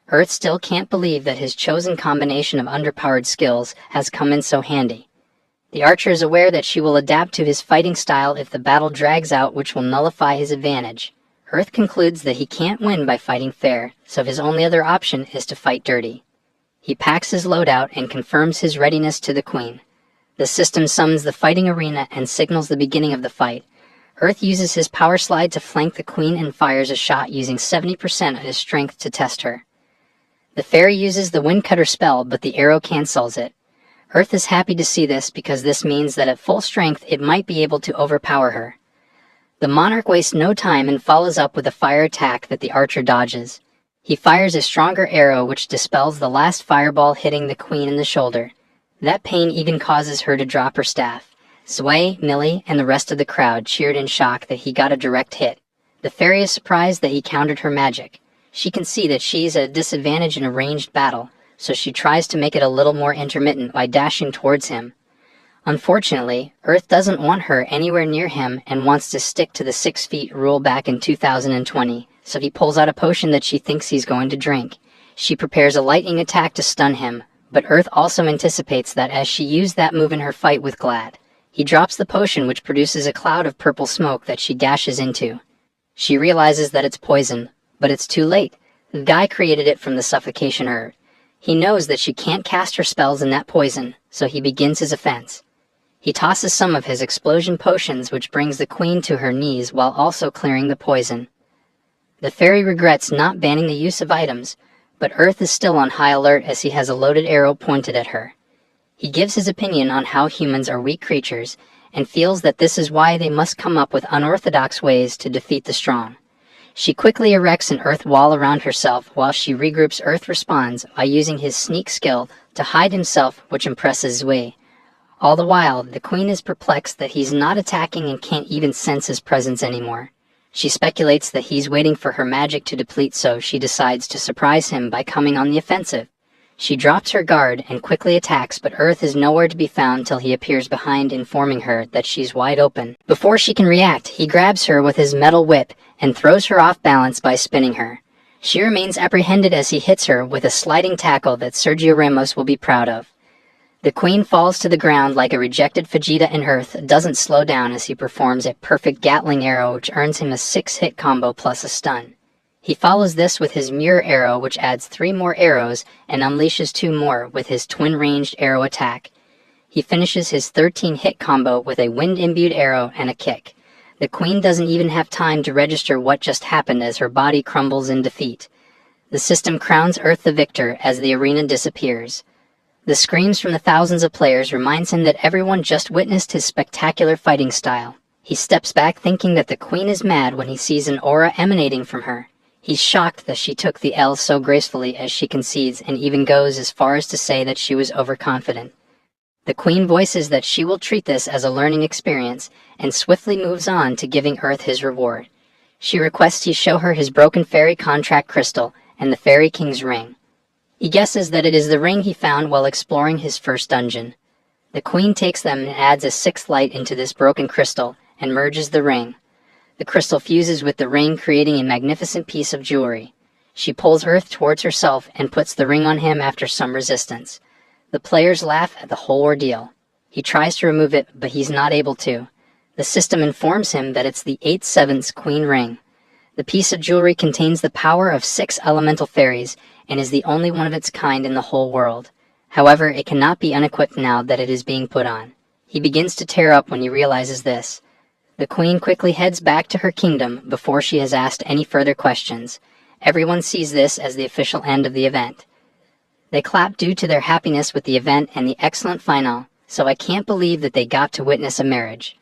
Earth still can't believe that his chosen combination of underpowered skills has come in so handy. The archer is aware that she will adapt to his fighting style if the battle drags out, which will nullify his advantage. Earth concludes that he can't win by fighting fair, so his only other option is to fight dirty. He packs his loadout and confirms his readiness to the Queen. The system summons the fighting arena and signals the beginning of the fight. Earth uses his power slide to flank the Queen and fires a shot using 70% of his strength to test her. The fairy uses the Windcutter spell, but the arrow cancels it. Earth is happy to see this because this means that at full strength it might be able to overpower her. The monarch wastes no time and follows up with a fire attack that the archer dodges. He fires a stronger arrow which dispels the last fireball, hitting the Queen in the shoulder. That pain even causes her to drop her staff. Sway, Millie, and the rest of the crowd cheered in shock that he got a direct hit. The fairy is surprised that he countered her magic. She can see that she's at a disadvantage in a ranged battle, so she tries to make it a little more intermittent by dashing towards him. Unfortunately, Earth doesn't want her anywhere near him and wants to stick to the 6 feet rule back in 2020, so he pulls out a potion that she thinks he's going to drink. She prepares a lightning attack to stun him, but Earth also anticipates that as she used that move in her fight with Glad. He drops the potion, which produces a cloud of purple smoke that she dashes into. She realizes that it's poison, but it's too late. The guy created it from the suffocation herb. He knows that she can't cast her spells in that poison, so he begins his offense. He tosses some of his explosion potions, which brings the Queen to her knees while also clearing the poison. The fairy regrets not banning the use of items, but Earth is still on high alert as he has a loaded arrow pointed at her. He gives his opinion on how humans are weak creatures and feels that this is why they must come up with unorthodox ways to defeat the strong. She quickly erects an earth wall around herself while she regroups. Earth responds by using his sneak skill to hide himself, which impresses Zui. All the while, the Queen is perplexed that he's not attacking and can't even sense his presence anymore. She speculates that he's waiting for her magic to deplete, so she decides to surprise him by coming on the offensive. She drops her guard and quickly attacks, but Earth is nowhere to be found till he appears behind, informing her that she's wide open. Before she can react, he grabs her with his metal whip and throws her off balance by spinning her. She remains apprehended as he hits her with a sliding tackle that Sergio Ramos will be proud of. The queen falls to the ground like a rejected Vegeta, and Earth doesn't slow down as he performs a perfect Gatling arrow which earns him a 6-hit combo plus a stun. He follows this with his mirror arrow, which adds 3 more arrows and unleashes 2 more with his twin-ranged arrow attack. He finishes his 13-hit combo with a wind-imbued arrow and a kick. The queen doesn't even have time to register what just happened as her body crumbles in defeat. The system crowns Earth the victor as the arena disappears. The screams from the thousands of players reminds him that everyone just witnessed his spectacular fighting style. He steps back thinking that the queen is mad when he sees an aura emanating from her. He's shocked that she took the L so gracefully as she concedes, and even goes as far as to say that she was overconfident. The queen voices that she will treat this as a learning experience and swiftly moves on to giving Earth his reward. She requests he show her his broken fairy contract crystal and the fairy king's ring. He guesses that it is the ring he found while exploring his first dungeon. The queen takes them and adds a 6th light into this broken crystal and merges the ring. The crystal fuses with the ring, creating a magnificent piece of jewelry. She pulls Earth towards herself and puts the ring on him after some resistance. The players laugh at the whole ordeal. He tries to remove it, but he's not able to. The system informs him that it's the 8/7 queen ring. The piece of jewelry contains the power of 6 elemental fairies and is the only one of its kind in the whole world. However, it cannot be unequipped now that it is being put on. He begins to tear up when he realizes this. The queen quickly heads back to her kingdom before she has asked any further questions. Everyone sees this as the official end of the event. They clap due to their happiness with the event and the excellent final, so I can't believe that they got to witness a marriage.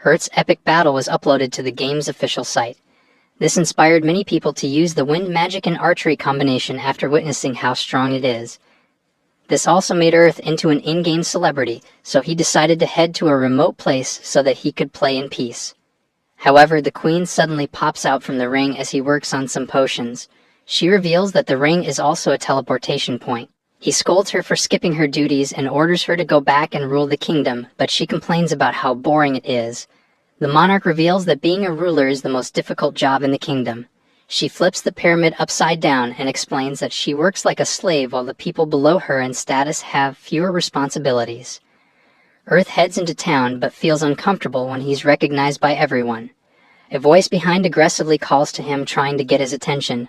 Earth's epic battle was uploaded to the game's official site. This inspired many people to use the wind magic and archery combination after witnessing how strong it is. This also made Earth into an in-game celebrity, so he decided to head to a remote place so that he could play in peace. However, the queen suddenly pops out from the ring as he works on some potions. She reveals that the ring is also a teleportation point. He scolds her for skipping her duties and orders her to go back and rule the kingdom, but she complains about how boring it is. The monarch reveals that being a ruler is the most difficult job in the kingdom. She flips the pyramid upside down and explains that she works like a slave while the people below her in status have fewer responsibilities. Earth heads into town but feels uncomfortable when he's recognized by everyone. A voice behind aggressively calls to him, trying to get his attention,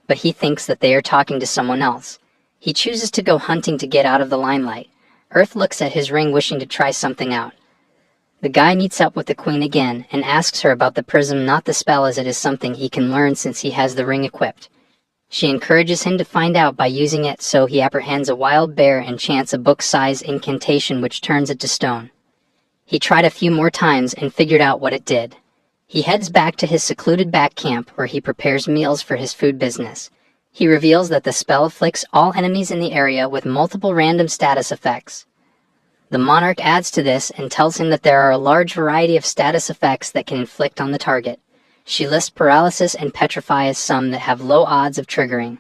but he thinks that they are talking to someone else. He chooses to go hunting to get out of the limelight. Earth looks at his ring, wishing to try something out. The guy meets up with the queen again and asks her about the prism, not the spell, as it is something he can learn since he has the ring equipped. She encourages him to find out by using it, so he apprehends a wild bear and chants a book-sized incantation which turns it to stone. He tried a few more times and figured out what it did. He heads back to his secluded back camp where he prepares meals for his food business. He reveals that the spell afflicts all enemies in the area with multiple random status effects. The monarch adds to this and tells him that there are a large variety of status effects that can inflict on the target. She lists paralysis and petrify as some that have low odds of triggering.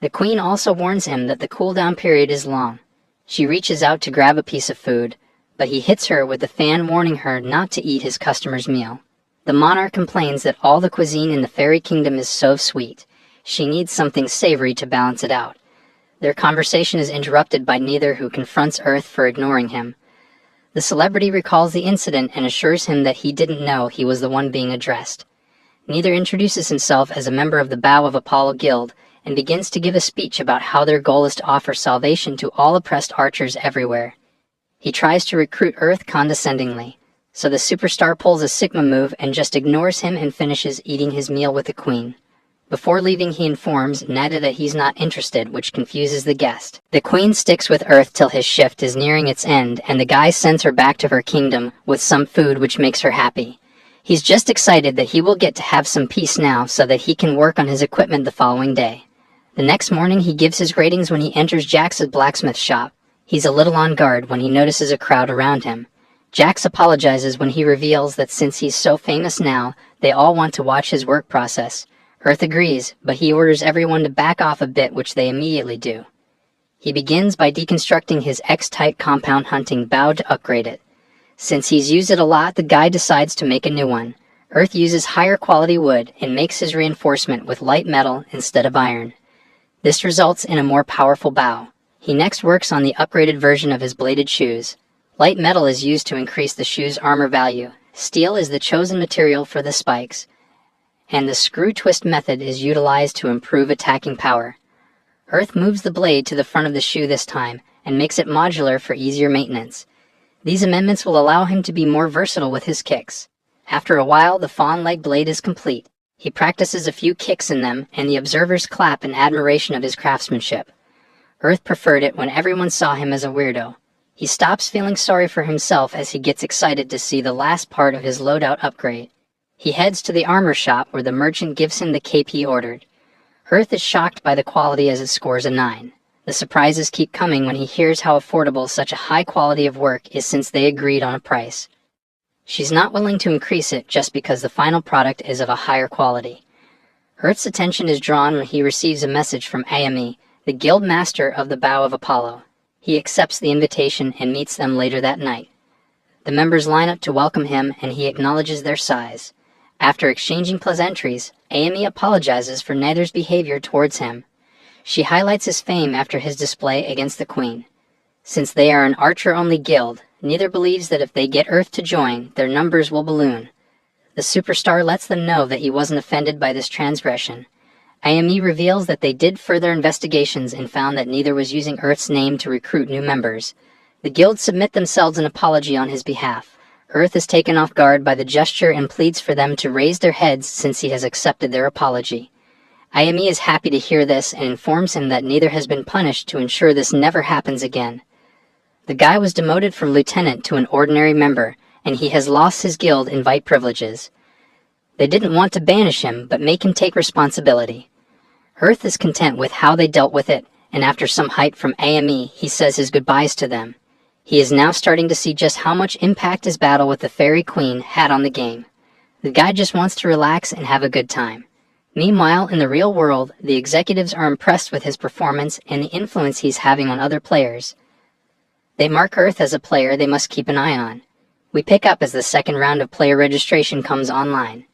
The queen also warns him that the cooldown period is long. She reaches out to grab a piece of food, but he hits her with the fan, warning her not to eat his customer's meal. The monarch complains that all the cuisine in the fairy kingdom is so sweet. She needs something savory to balance it out. Their conversation is interrupted by Neither, who confronts Earth for ignoring him. The celebrity recalls the incident and assures him that he didn't know he was the one being addressed. Neither introduces himself as a member of the Bow of Apollo Guild and begins to give a speech about how their goal is to offer salvation to all oppressed archers everywhere. He tries to recruit Earth condescendingly, so the superstar pulls a Sigma move and just ignores him and finishes eating his meal with the queen. Before leaving, he informs Nada that he's not interested, which confuses the guest. The queen sticks with Earth till his shift is nearing its end, and the guy sends her back to her kingdom with some food which makes her happy. He's just excited that he will get to have some peace now so that he can work on his equipment the following day. The next morning, he gives his greetings when he enters Jax's blacksmith shop. He's a little on guard when he notices a crowd around him. Jax apologizes when he reveals that since he's so famous now, they all want to watch his work process. Earth agrees, but he orders everyone to back off a bit, which they immediately do. He begins by deconstructing his X-type compound hunting bow to upgrade it. Since he's used it a lot, the guy decides to make a new one. Earth uses higher quality wood and makes his reinforcement with light metal instead of iron. This results in a more powerful bow. He next works on the upgraded version of his bladed shoes. Light metal is used to increase the shoe's armor value. Steel is the chosen material for the spikes. And the screw twist method is utilized to improve attacking power. Earth moves the blade to the front of the shoe this time and makes it modular for easier maintenance. These amendments will allow him to be more versatile with his kicks. After a while, the fawn leg blade is complete. He practices a few kicks in them, and the observers clap in admiration of his craftsmanship. Earth preferred it when everyone saw him as a weirdo. He stops feeling sorry for himself as he gets excited to see the last part of his loadout upgrade. He heads to the armor shop where the merchant gives him the cape he ordered. Earth is shocked by the quality as it scores a 9. The surprises keep coming when he hears how affordable such a high quality of work is since they agreed on a price. She's not willing to increase it just because the final product is of a higher quality. Earth's attention is drawn when he receives a message from AME, the guild master of the Bow of Apollo. He accepts the invitation and meets them later that night. The members line up to welcome him and he acknowledges their size. After exchanging pleasantries, AME apologizes for Nether's behavior towards him. She highlights his fame after his display against the Queen. Since they are an archer-only guild, neither believes that if they get Earth to join, their numbers will balloon. The superstar lets them know that he wasn't offended by this transgression. AME reveals that they did further investigations and found that neither was using Earth's name to recruit new members. The guild submit themselves an apology on his behalf. Earth is taken off guard by the gesture and pleads for them to raise their heads since he has accepted their apology. AME is happy to hear this and informs him that neither has been punished to ensure this never happens again. The guy was demoted from lieutenant to an ordinary member, and he has lost his guild invite privileges. They didn't want to banish him, but make him take responsibility. Earth is content with how they dealt with it, and after some hype from AME, he says his goodbyes to them. He is now starting to see just how much impact his battle with the Fairy Queen had on the game. The guy just wants to relax and have a good time. Meanwhile, in the real world, the executives are impressed with his performance and the influence he's having on other players. They mark Earth as a player they must keep an eye on. We pick up as the second round of player registration comes online.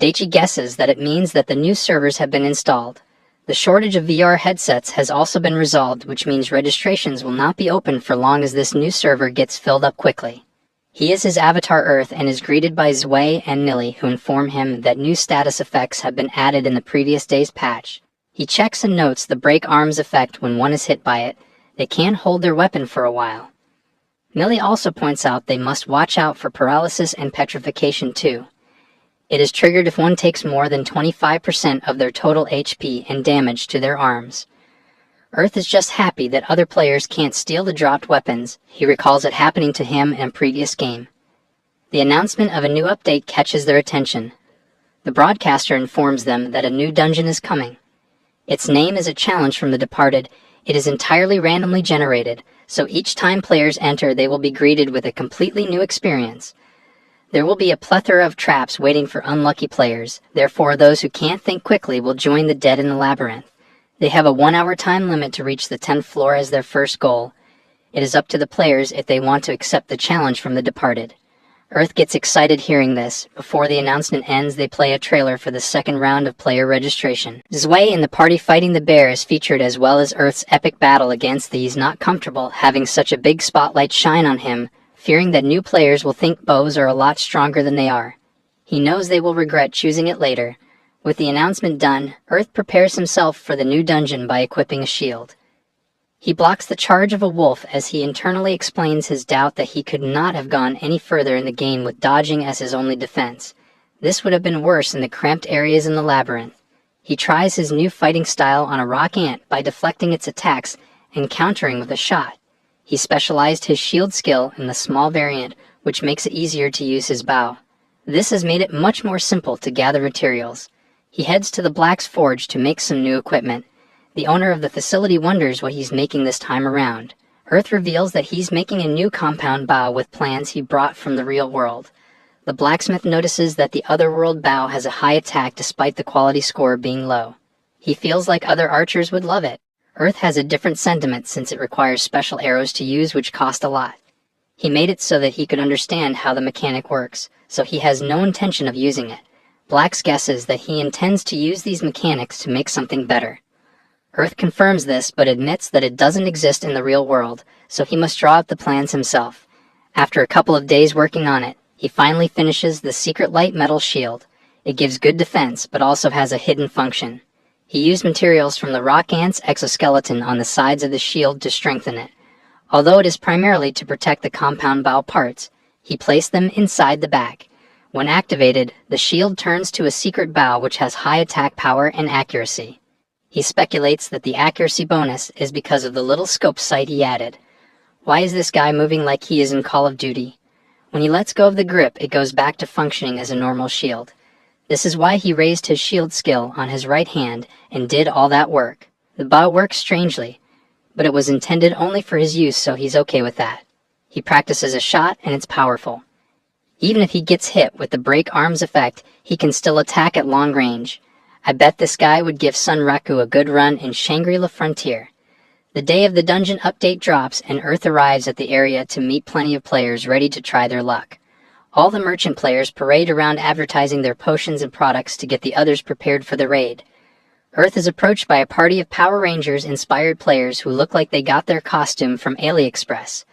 Daichi guesses that it means that the new servers have been installed. The shortage of VR headsets has also been resolved, which means registrations will not be open for long as this new server gets filled up quickly. He is his avatar Earth and is greeted by Zwei and Millie, who inform him that new status effects have been added in the previous day's patch. He checks and notes the break arms effect when one is hit by it. They can't hold their weapon for a while. Millie also points out they must watch out for paralysis and petrification too. It is triggered if one takes more than 25% of their total HP and damage to their arms. Earth is just happy that other players can't steal the dropped weapons. He recalls it happening to him in a previous game. The announcement of a new update catches their attention. The broadcaster informs them that a new dungeon is coming. Its name is a challenge from the departed. It is entirely randomly generated, so each time players enter they will be greeted with a completely new experience. There will be a plethora of traps waiting for unlucky players, therefore those who can't think quickly will join the dead in the labyrinth. They have a 1-hour time limit to reach the 10th floor as their first goal. It is up to the players if they want to accept the challenge from the departed. Earth gets excited hearing this. Before the announcement ends, they play a trailer for the second round of player registration. Zwei in the party fighting the bear is featured as well as Earth's epic battle against these not comfortable having such a big spotlight shine on him, fearing that new players will think bows are a lot stronger than they are. He knows they will regret choosing it later. With the announcement done, Earth prepares himself for the new dungeon by equipping a shield. He blocks the charge of a wolf as he internally explains his doubt that he could not have gone any further in the game with dodging as his only defense. This would have been worse in the cramped areas in the labyrinth. He tries his new fighting style on a rock ant by deflecting its attacks and countering with a shot. He specialized his shield skill in the small variant, which makes it easier to use his bow. This has made it much more simple to gather materials. He heads to the Black's Forge to make some new equipment. The owner of the facility wonders what he's making this time around. Earth reveals that he's making a new compound bow with plans he brought from the real world. The blacksmith notices that the otherworld bow has a high attack despite the quality score being low. He feels like other archers would love it. Earth has a different sentiment since it requires special arrows to use which cost a lot. He made it so that he could understand how the mechanic works, so he has no intention of using it. Black's guesses that he intends to use these mechanics to make something better. Earth confirms this but admits that it doesn't exist in the real world, so he must draw up the plans himself. After a couple of days working on it, he finally finishes the secret light metal shield. It gives good defense but also has a hidden function. He used materials from the rock ant's exoskeleton on the sides of the shield to strengthen it. Although it is primarily to protect the compound bow parts, he placed them inside the back. When activated, the shield turns to a secret bow which has high attack power and accuracy. He speculates that the accuracy bonus is because of the little scope sight he added. Why is this guy moving like he is in Call of Duty? When he lets go of the grip, it goes back to functioning as a normal shield. This is why he raised his shield skill on his right hand and did all that work. The bow works strangely, but it was intended only for his use, so he's okay with that. He practices a shot and it's powerful. Even if he gets hit with the break arms effect, he can still attack at long range. I bet this guy would give Sunraku a good run in Shangri-La Frontier. The day of the dungeon update drops and Earth arrives at the area to meet plenty of players ready to try their luck. All the merchant players parade around advertising their potions and products to get the others prepared for the raid. Earth is approached by a party of Power Rangers-inspired players who look like they got their costume from AliExpress.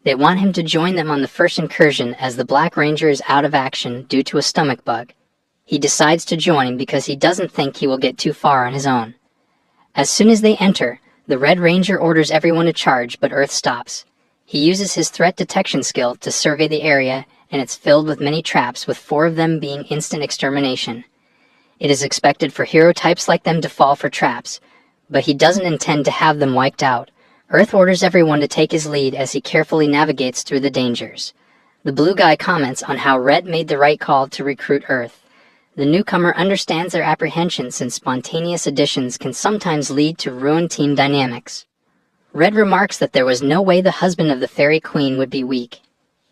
They want him to join them on the first incursion as the Black Ranger is out of action due to a stomach bug. He decides to join because he doesn't think he will get too far on his own. As soon as they enter, the Red Ranger orders everyone to charge, but Earth stops. He uses his threat detection skill to survey the area, and it's filled with many traps, with 4 of them being instant extermination. It is expected for hero types like them to fall for traps, but he doesn't intend to have them wiped out. Earth orders everyone to take his lead as he carefully navigates through the dangers. The blue guy comments on how Red made the right call to recruit Earth. The newcomer understands their apprehension since spontaneous additions can sometimes lead to ruined team dynamics. Red remarks that there was no way the husband of the Fairy Queen would be weak.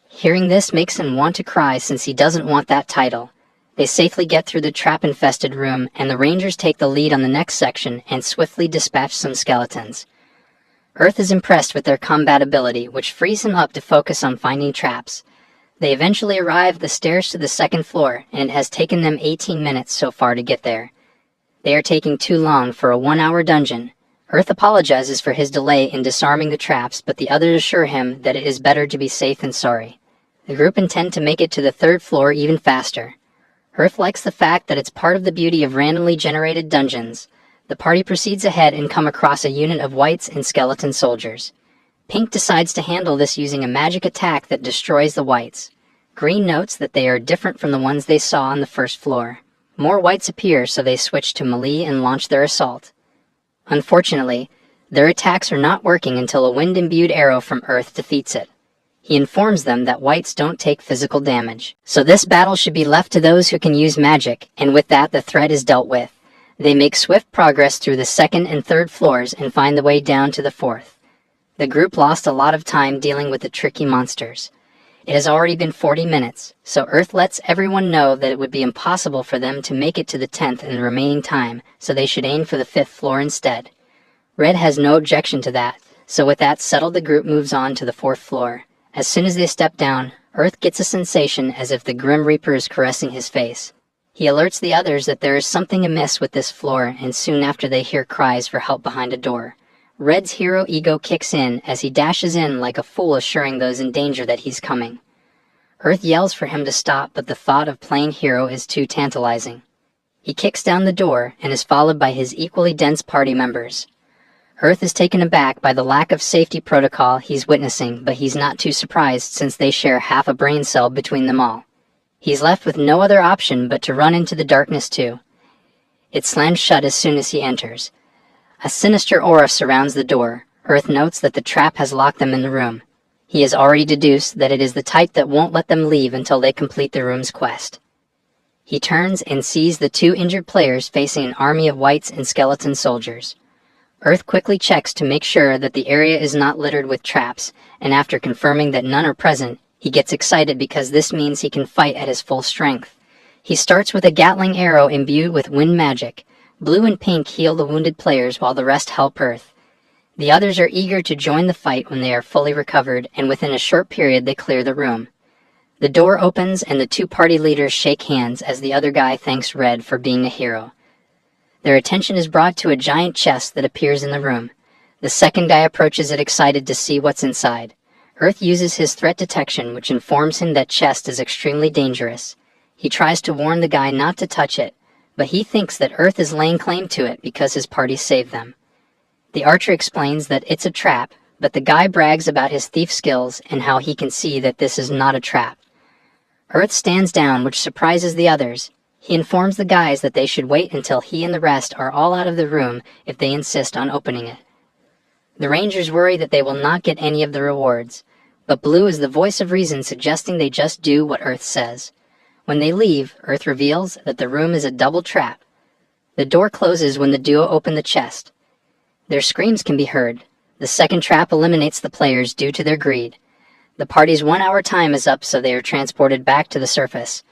Hearing this makes him want to cry since he doesn't want that title. They safely get through the trap-infested room, and the Rangers take the lead on the next section and swiftly dispatch some skeletons. Earth is impressed with their combat ability, which frees him up to focus on finding traps. They eventually arrive at the stairs to the second floor, and it has taken them 18 minutes so far to get there. They are taking too long for a 1-hour dungeon. Earth apologizes for his delay in disarming the traps, but the others assure him that it is better to be safe than sorry. The group intend to make it to the 3rd floor even faster. Earth likes the fact that it's part of the beauty of randomly generated dungeons. The party proceeds ahead and come across a unit of whites and skeleton soldiers. Pink decides to handle this using a magic attack that destroys the whites. Green notes that they are different from the ones they saw on the 1st floor. More whites appear, so they switch to melee and launch their assault. Unfortunately, their attacks are not working until a wind-imbued arrow from Earth defeats it. He informs them that whites don't take physical damage, so this battle should be left to those who can use magic, and with that the threat is dealt with. They make swift progress through the 2nd and 3rd floors and find the way down to the 4th. The group lost a lot of time dealing with the tricky monsters. It has already been 40 minutes, so Earth lets everyone know that it would be impossible for them to make it to the 10th in the remaining time, so they should aim for the 5th floor instead. Red has no objection to that, so with that settled the group moves on to the 4th floor. As soon as they step down, Earth gets a sensation as if the Grim Reaper is caressing his face. He alerts the others that there is something amiss with this floor, and soon after they hear cries for help behind a door. Red's hero ego kicks in as he dashes in like a fool, assuring those in danger that he's coming. Earth yells for him to stop, but the thought of playing hero is too tantalizing. He kicks down the door and is followed by his equally dense party members. Earth is taken aback by the lack of safety protocol he's witnessing, but he's not too surprised since they share half a brain cell between them all. He's left with no other option but to run into the darkness too. It slams shut as soon as he enters. A sinister aura surrounds the door. Earth notes that the trap has locked them in the room. He has already deduced that it is the type that won't let them leave until they complete the room's quest. He turns and sees the 2 injured players facing an army of whites and skeleton soldiers. Earth quickly checks to make sure that the area is not littered with traps, and after confirming that none are present, he gets excited because this means he can fight at his full strength. He starts with a Gatling arrow imbued with wind magic, Blue and Pink heal the wounded players while the rest help Earth. The others are eager to join the fight when they are fully recovered, and within a short period they clear the room. The door opens and the two party leaders shake hands as the other guy thanks Red for being a hero. Their attention is brought to a giant chest that appears in the room. The second guy approaches it excited to see what's inside. Earth uses his threat detection, which informs him that chest is extremely dangerous. He tries to warn the guy not to touch it, but he thinks that Earth is laying claim to it because his party saved them. The archer explains that it's a trap, but the guy brags about his thief skills and how he can see that this is not a trap. Earth stands down, which surprises the others. He informs the guys that they should wait until he and the rest are all out of the room if they insist on opening it. The Rangers worry that they will not get any of the rewards, but Blue is the voice of reason, suggesting they just do what Earth says. When they leave, Earth reveals that the room is a double trap. The door closes when the duo open the chest. Their screams can be heard. The second trap eliminates the players due to their greed. The party's 1 hour time is up, so they are transported back to the surface.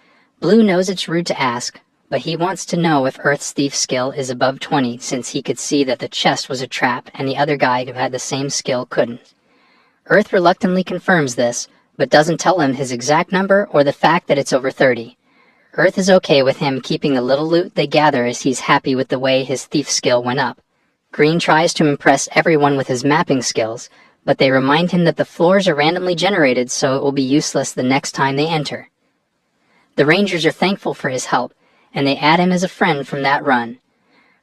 Blue knows it's rude to ask, but he wants to know if Earth's thief skill is above 20, since he could see that the chest was a trap and the other guy who had the same skill couldn't. Earth reluctantly confirms this, but doesn't tell him his exact number or the fact that it's over 30. Earth is okay with him keeping the little loot they gather, as he's happy with the way his thief skill went up. Green tries to impress everyone with his mapping skills, but they remind him that the floors are randomly generated, so it will be useless the next time they enter. The Rangers are thankful for his help, and they add him as a friend from that run.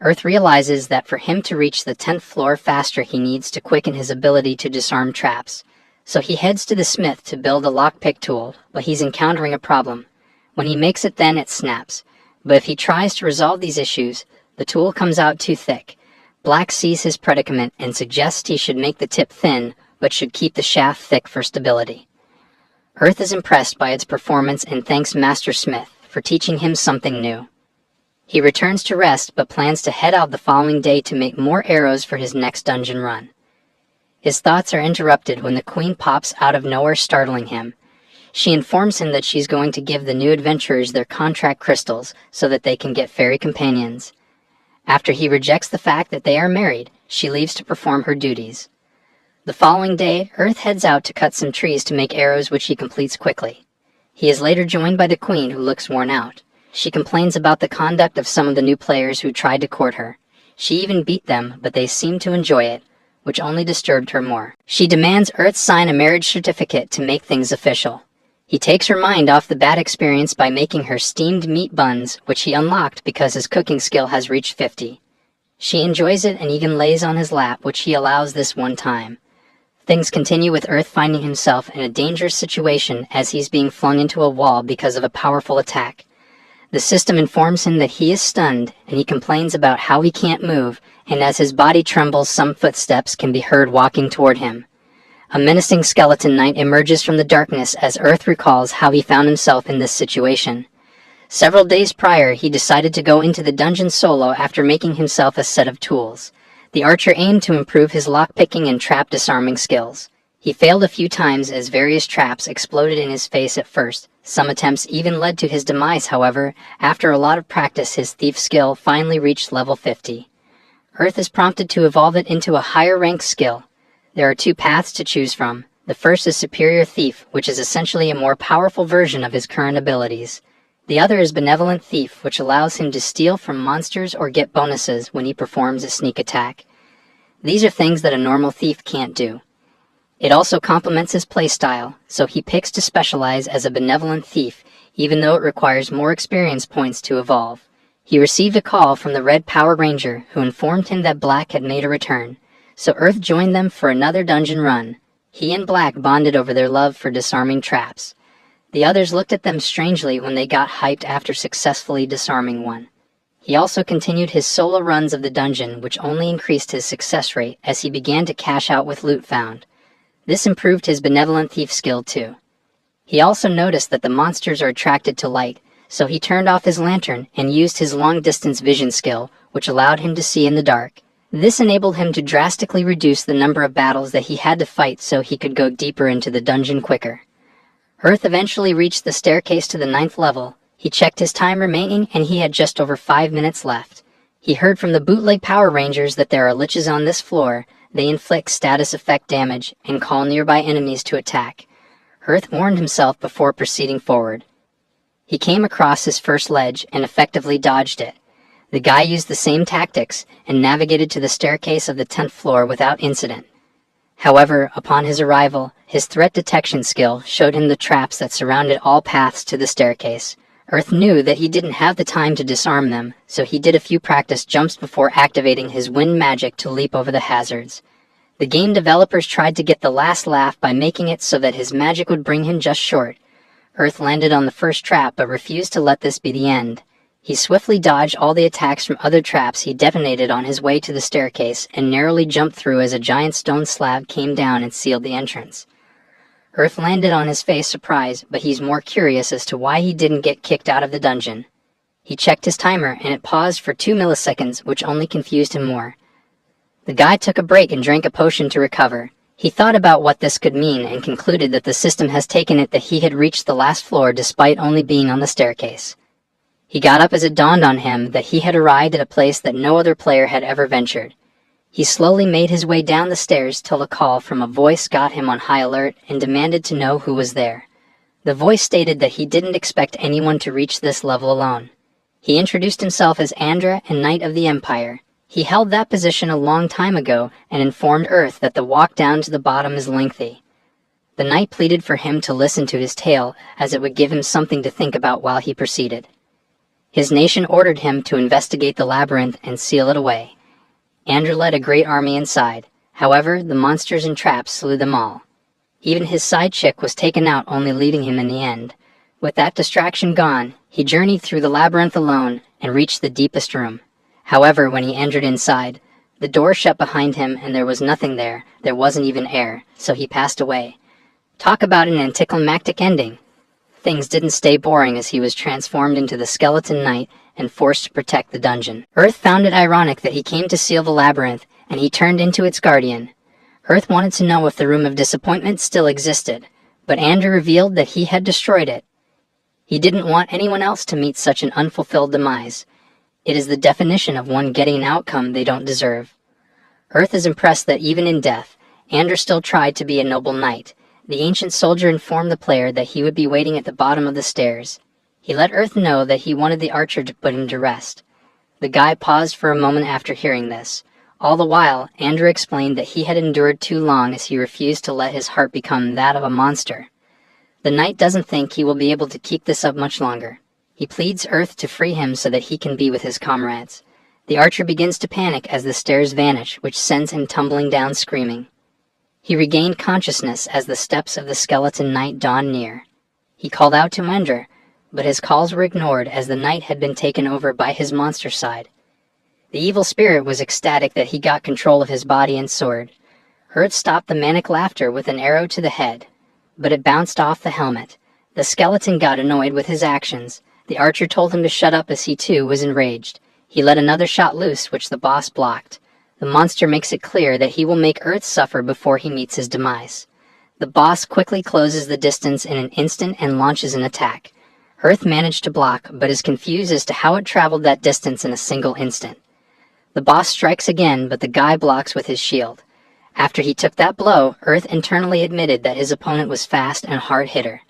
Earth realizes that for him to reach the 10th floor faster, he needs to quicken his ability to disarm traps. So he heads to the smith to build a lockpick tool, but he's encountering a problem. When he makes it, then it snaps. But if he tries to resolve these issues, the tool comes out too thick. Black sees his predicament and suggests he should make the tip thin, but should keep the shaft thick for stability. Earth is impressed by its performance and thanks Master Smith for teaching him something new. He returns to rest, but plans to head out the following day to make more arrows for his next dungeon run. His thoughts are interrupted when the Queen pops out of nowhere, startling him. She informs him that she's going to give the new adventurers their contract crystals so that they can get fairy companions. After he rejects the fact that they are married, she leaves to perform her duties. The following day, Earth heads out to cut some trees to make arrows, which he completes quickly. He is later joined by the Queen, who looks worn out. She complains about the conduct of some of the new players who tried to court her. She even beat them, but they seemed to enjoy it, which only disturbed her more. She demands Earth sign a marriage certificate to make things official. He takes her mind off the bad experience by making her steamed meat buns, which he unlocked because his cooking skill has reached 50. She enjoys it and even lays on his lap, which he allows this one time. Things continue with Earth finding himself in a dangerous situation as he's being flung into a wall because of a powerful attack. The system informs him that he is stunned, and he complains about how he can't move, and as his body trembles, some footsteps can be heard walking toward him. A menacing skeleton knight emerges from the darkness as Earth recalls how he found himself in this situation. Several days prior, he decided to go into the dungeon solo after making himself a set of tools. The archer aimed to improve his lockpicking and trap disarming skills. He failed a few times as various traps exploded in his face at first. Some attempts even led to his demise, however. After a lot of practice, his thief skill finally reached level 50. Earth is prompted to evolve it into a higher ranked skill. There are two paths to choose from. The first is Superior Thief, which is essentially a more powerful version of his current abilities. The other is Benevolent Thief, which allows him to steal from monsters or get bonuses when he performs a sneak attack. These are things that a normal thief can't do. It also complements his playstyle, so he picks to specialize as a Benevolent Thief, even though it requires more experience points to evolve. He received a call from the Red Power Ranger, who informed him that Black had made a return. So Earth joined them for another dungeon run. He and Black bonded over their love for disarming traps. The others looked at them strangely when they got hyped after successfully disarming one. He also continued his solo runs of the dungeon, which only increased his success rate as he began to cash out with loot found. This improved his Benevolent Thief skill too. He also noticed that the monsters are attracted to light, so he turned off his lantern and used his long-distance vision skill, which allowed him to see in the dark. This enabled him to drastically reduce the number of battles that he had to fight so he could go deeper into the dungeon quicker. Earth eventually reached the staircase to the 9th level. He checked his time remaining and he had just over 5 minutes left. He heard from the bootleg Power Rangers that there are liches on this floor. They inflict status effect damage and call nearby enemies to attack. Earth warned himself before proceeding forward. He came across his first ledge and effectively dodged it. The guy used the same tactics and navigated to the staircase of the 10th floor without incident. However, upon his arrival, his threat detection skill showed him the traps that surrounded all paths to the staircase. Earth knew that he didn't have the time to disarm them, so he did a few practice jumps before activating his wind magic to leap over the hazards. The game developers tried to get the last laugh by making it so that his magic would bring him just short. Earth landed on the first trap but refused to let this be the end. He swiftly dodged all the attacks from other traps he detonated on his way to the staircase and narrowly jumped through as a giant stone slab came down and sealed the entrance. Earth landed on his face surprised, but he's more curious as to why he didn't get kicked out of the dungeon. He checked his timer and it paused for 2 milliseconds, which only confused him more. The guy took a break and drank a potion to recover. He thought about what this could mean and concluded that the system has taken it that he had reached the last floor despite only being on the staircase. He got up as it dawned on him that he had arrived at a place that no other player had ever ventured. He slowly made his way down the stairs till a call from a voice got him on high alert and demanded to know who was there. The voice stated that he didn't expect anyone to reach this level alone. He introduced himself as Andra and Knight of the Empire. He held that position a long time ago and informed Earth that the walk down to the bottom is lengthy. The Knight pleaded for him to listen to his tale, as it would give him something to think about while he proceeded. His nation ordered him to investigate the labyrinth and seal it away. Andrew led a great army inside. However, the monsters and traps slew them all. Even his side chick was taken out, only leaving him in the end. With that distraction gone, he journeyed through the labyrinth alone and reached the deepest room. However, when he entered inside, the door shut behind him and there was nothing there. There wasn't even air, so he passed away. Talk about an anticlimactic ending. Things didn't stay boring as he was transformed into the Skeleton Knight and forced to protect the dungeon. Earth found it ironic that he came to seal the labyrinth, and he turned into its guardian. Earth wanted to know if the Room of Disappointment still existed, but Andrew revealed that he had destroyed it. He didn't want anyone else to meet such an unfulfilled demise. It is the definition of one getting an outcome they don't deserve. Earth is impressed that even in death, Andrew still tried to be a noble knight. The ancient soldier informed the player that he would be waiting at the bottom of the stairs. He let Earth know that he wanted the archer to put him to rest. The guy paused for a moment after hearing this. All the while, Andrew explained that he had endured too long as he refused to let his heart become that of a monster. The knight doesn't think he will be able to keep this up much longer. He pleads Earth to free him so that he can be with his comrades. The archer begins to panic as the stairs vanish, which sends him tumbling down screaming. He regained consciousness as the steps of the Skeleton Knight dawned near. He called out to Mender, but his calls were ignored as the knight had been taken over by his monster side. The evil spirit was ecstatic that he got control of his body and sword. Earth stopped the manic laughter with an arrow to the head, but it bounced off the helmet. The skeleton got annoyed with his actions. The archer told him to shut up as he too was enraged. He let another shot loose, which the boss blocked. The monster makes it clear that he will make Earth suffer before he meets his demise. The boss quickly closes the distance in an instant and launches an attack. Earth managed to block, but is confused as to how it traveled that distance in a single instant. The boss strikes again, but the guy blocks with his shield. After he took that blow, Earth internally admitted that his opponent was fast and hard hitter.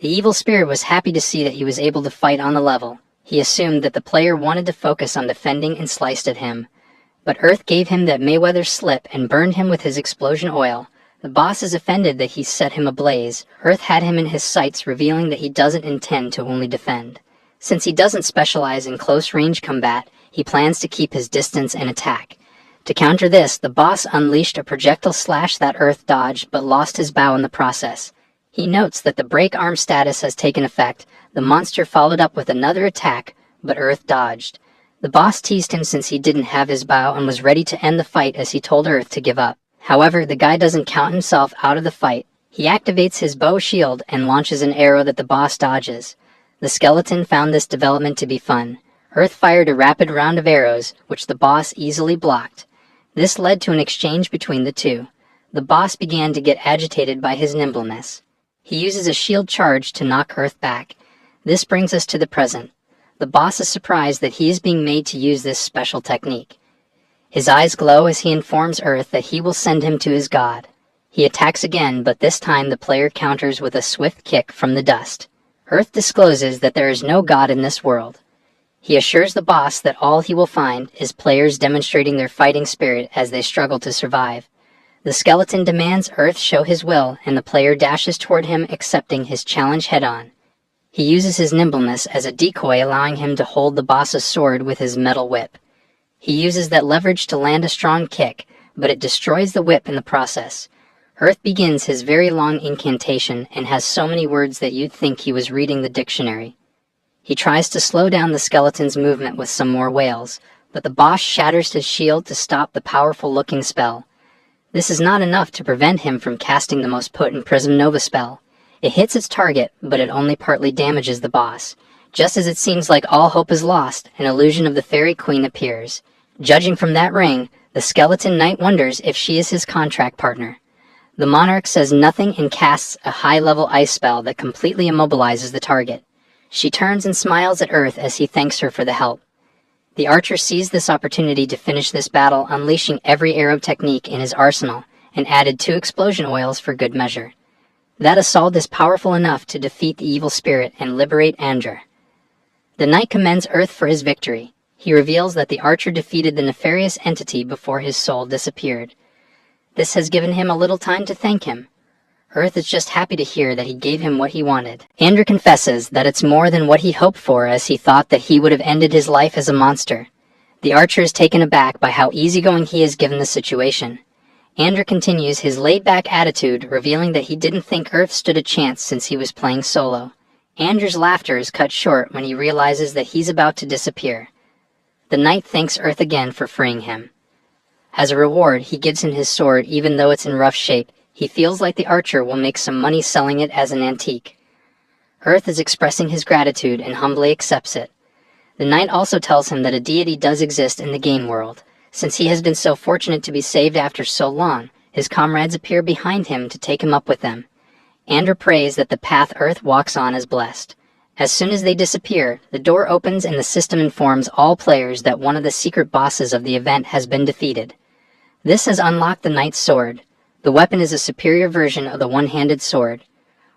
The evil spirit was happy to see that he was able to fight on the level. He assumed that the player wanted to focus on defending and sliced at him. But Earth gave him that Mayweather slip and burned him with his explosion oil. The boss is offended that he set him ablaze. Earth had him in his sights, revealing that he doesn't intend to only defend. Since he doesn't specialize in close-range combat, he plans to keep his distance and attack. To counter this, the boss unleashed a projectile slash that Earth dodged but lost his bow in the process. He notes that the break arm status has taken effect. The monster followed up with another attack, but Earth dodged. The boss teased him since he didn't have his bow and was ready to end the fight as he told Earth to give up. However, the guy doesn't count himself out of the fight. He activates his bow shield and launches an arrow that the boss dodges. The skeleton found this development to be fun. Earth fired a rapid round of arrows, which the boss easily blocked. This led to an exchange between the two. The boss began to get agitated by his nimbleness. He uses a shield charge to knock Earth back. This brings us to the present. The boss is surprised that he is being made to use this special technique. His eyes glow as he informs Earth that he will send him to his god. He attacks again, but this time the player counters with a swift kick from the dust. Earth discloses that there is no god in this world. He assures the boss that all he will find is players demonstrating their fighting spirit as they struggle to survive. The skeleton demands Earth show his will, and the player dashes toward him, accepting his challenge head-on. He uses his nimbleness as a decoy, allowing him to hold the boss's sword with his metal whip. He uses that leverage to land a strong kick, but it destroys the whip in the process. Earth begins his very long incantation and has so many words that you'd think he was reading the dictionary. He tries to slow down the skeleton's movement with some more wails, but the boss shatters his shield to stop the powerful-looking spell. This is not enough to prevent him from casting the most potent Prism Nova spell. It hits its target, but it only partly damages the boss. Just as it seems like all hope is lost, an illusion of the Fairy Queen appears. Judging from that ring, the skeleton knight wonders if she is his contract partner. The monarch says nothing and casts a high-level ice spell that completely immobilizes the target. She turns and smiles at Earth as he thanks her for the help. The archer sees this opportunity to finish this battle, unleashing every arrow technique in his arsenal, and added 2 explosion oils for good measure. That assault is powerful enough to defeat the evil spirit and liberate Andra. The knight commends Earth for his victory. He reveals that the archer defeated the nefarious entity before his soul disappeared. This has given him a little time to thank him. Earth is just happy to hear that he gave him what he wanted. Andra confesses that it's more than what he hoped for, as he thought that he would have ended his life as a monster. The archer is taken aback by how easygoing he is given the situation. Andra continues his laid-back attitude, revealing that he didn't think Earth stood a chance since he was playing solo. Andra's laughter is cut short when he realizes that he's about to disappear. The knight thanks Earth again for freeing him. As a reward, he gives him his sword even though it's in rough shape. He feels like the archer will make some money selling it as an antique. Earth is expressing his gratitude and humbly accepts it. The knight also tells him that a deity does exist in the game world. Since he has been so fortunate to be saved after so long, his comrades appear behind him to take him up with them. Andra prays that the path Earth walks on is blessed. As soon as they disappear, the door opens and the system informs all players that one of the secret bosses of the event has been defeated. This has unlocked the knight's sword. The weapon is a superior version of the one-handed sword.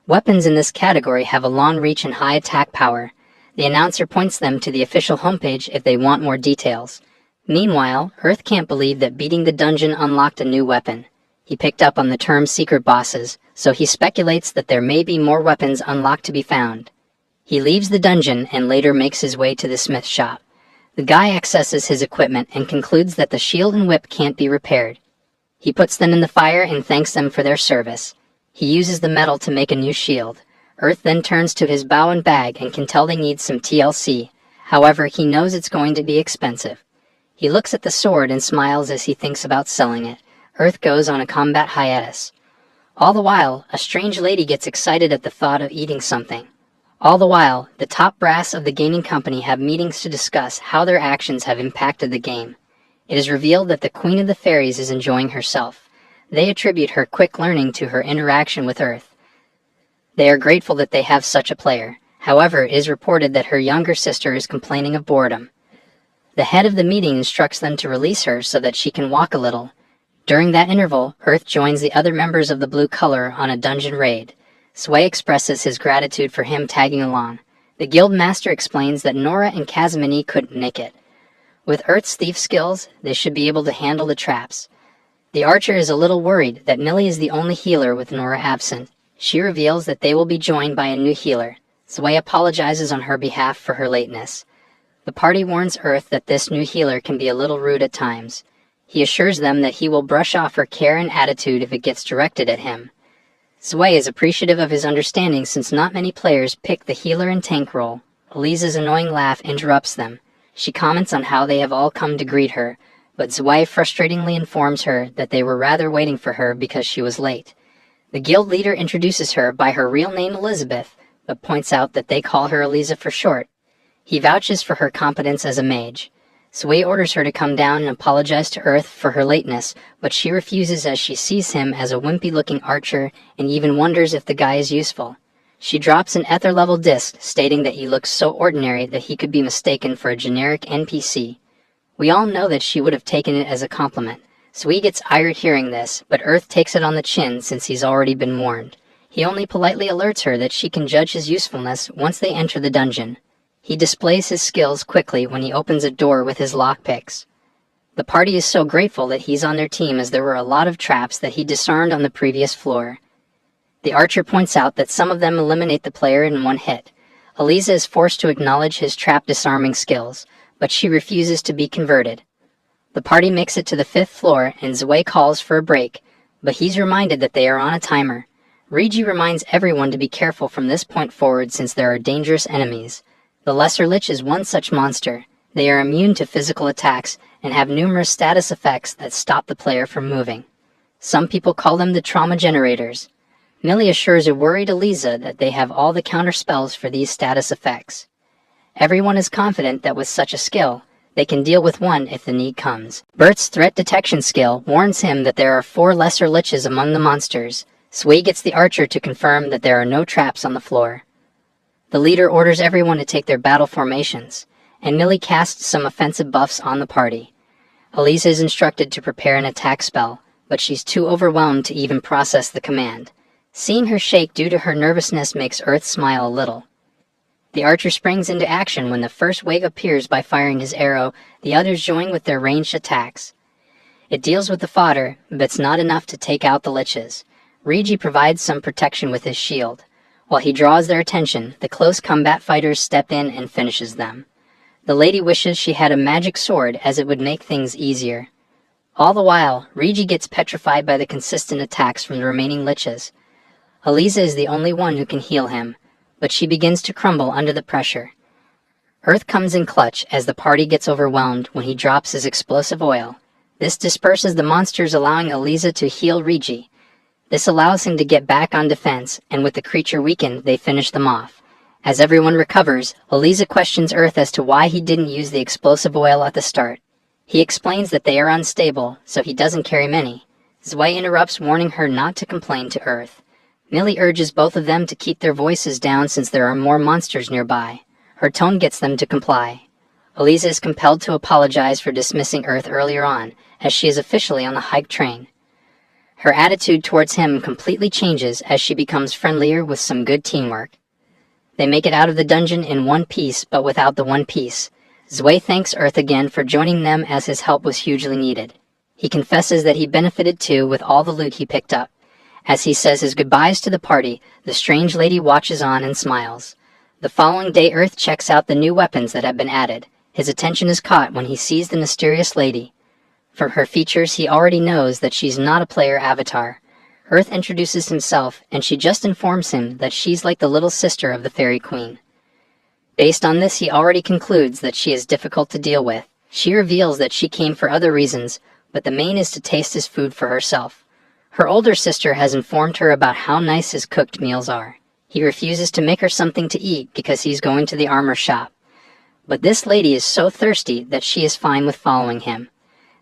Weapons in this category have a long reach and high attack power. The announcer points them to the official homepage if they want more details. Meanwhile, Earth can't believe that beating the dungeon unlocked a new weapon. He picked up on the term secret bosses, so he speculates that there may be more weapons unlocked to be found. He leaves the dungeon and later makes his way to the smith shop. The guy accesses his equipment and concludes that the shield and whip can't be repaired. He puts them in the fire and thanks them for their service. He uses the metal to make a new shield. Earth then turns to his bow and bag and can tell they need some TLC. However, he knows it's going to be expensive. He looks at the sword and smiles as he thinks about selling it. Earth goes on a combat hiatus. All the while, a strange lady gets excited at the thought of eating something. All the while, the top brass of the gaming company have meetings to discuss how their actions have impacted the game. It is revealed that the Queen of the Fairies is enjoying herself. They attribute her quick learning to her interaction with Earth. They are grateful that they have such a player. However, it is reported that her younger sister is complaining of boredom. The head of the meeting instructs them to release her so that she can walk a little. During that interval, Earth joins the other members of the blue color on a dungeon raid. Sway expresses his gratitude for him tagging along. The guild master explains that Nora and Kazimini couldn't make it. With Earth's thief skills, they should be able to handle the traps. The archer is a little worried that Millie is the only healer with Nora absent. She reveals that they will be joined by a new healer. Sway apologizes on her behalf for her lateness. The party warns Earth that this new healer can be a little rude at times. He assures them that he will brush off her care and attitude if it gets directed at him. Sway is appreciative of his understanding since not many players pick the healer and tank role. Eliza's annoying laugh interrupts them. She comments on how they have all come to greet her, but Zwei frustratingly informs her that they were rather waiting for her because she was late. The guild leader introduces her by her real name Elizabeth, but points out that they call her Eliza for short. He vouches for her competence as a mage. Zwei orders her to come down and apologize to Earth for her lateness, but she refuses as she sees him as a wimpy-looking archer and even wonders if the guy is useful. She drops an ether-level disc stating that he looks so ordinary that he could be mistaken for a generic NPC. We all know that she would have taken it as a compliment. Sui gets irate hearing this, but Earth takes it on the chin since he's already been warned. He only politely alerts her that she can judge his usefulness once they enter the dungeon. He displays his skills quickly when he opens a door with his lockpicks. The party is so grateful that he's on their team as there were a lot of traps that he disarmed on the previous floor. The archer points out that some of them eliminate the player in one hit. Eliza is forced to acknowledge his trap disarming skills, but she refuses to be converted. The party makes it to the 5th floor and Zwei calls for a break, but he's reminded that they are on a timer. Rigi reminds everyone to be careful from this point forward since there are dangerous enemies. The Lesser Lich is one such monster. They are immune to physical attacks and have numerous status effects that stop the player from moving. Some people call them the trauma generators. Millie assures a worried Eliza that they have all the counter spells for these status effects. Everyone is confident that with such a skill, they can deal with one if the need comes. Bert's threat detection skill warns him that there are 4 lesser liches among the monsters. Sui gets the archer to confirm that there are no traps on the floor. The leader orders everyone to take their battle formations, and Millie casts some offensive buffs on the party. Eliza is instructed to prepare an attack spell, but she's too overwhelmed to even process the command. Seeing her shake due to her nervousness makes Earth smile a little. The archer springs into action when the first wave appears by firing his arrow, the others join with their ranged attacks. It deals with the fodder, but it's not enough to take out the liches. Rigi provides some protection with his shield. While he draws their attention, the close combat fighters step in and finishes them. The lady wishes she had a magic sword as it would make things easier. All the while, Rigi gets petrified by the consistent attacks from the remaining liches. Eliza is the only one who can heal him, but she begins to crumble under the pressure. Earth comes in clutch as the party gets overwhelmed when he drops his explosive oil. This disperses the monsters, allowing Eliza to heal Rigi. This allows him to get back on defense, and with the creature weakened, they finish them off. As everyone recovers, Eliza questions Earth as to why he didn't use the explosive oil at the start. He explains that they are unstable, so he doesn't carry many. Zwei interrupts, warning her not to complain to Earth. Millie urges both of them to keep their voices down since there are more monsters nearby. Her tone gets them to comply. Eliza is compelled to apologize for dismissing Earth earlier on, as she is officially on the hype train. Her attitude towards him completely changes as she becomes friendlier with some good teamwork. They make it out of the dungeon in one piece, but without the one piece. Zwei thanks Earth again for joining them as his help was hugely needed. He confesses that he benefited too with all the loot he picked up. As he says his goodbyes to the party, the strange lady watches on and smiles. The following day, Earth checks out the new weapons that have been added. His attention is caught when he sees the mysterious lady. From her features, he already knows that she's not a player avatar. Earth introduces himself, and she just informs him that she's like the little sister of the Fairy Queen. Based on this, he already concludes that she is difficult to deal with. She reveals that she came for other reasons, but the main is to taste his food for herself. Her older sister has informed her about how nice his cooked meals are. He refuses to make her something to eat because he's going to the armor shop. But this lady is so thirsty that she is fine with following him.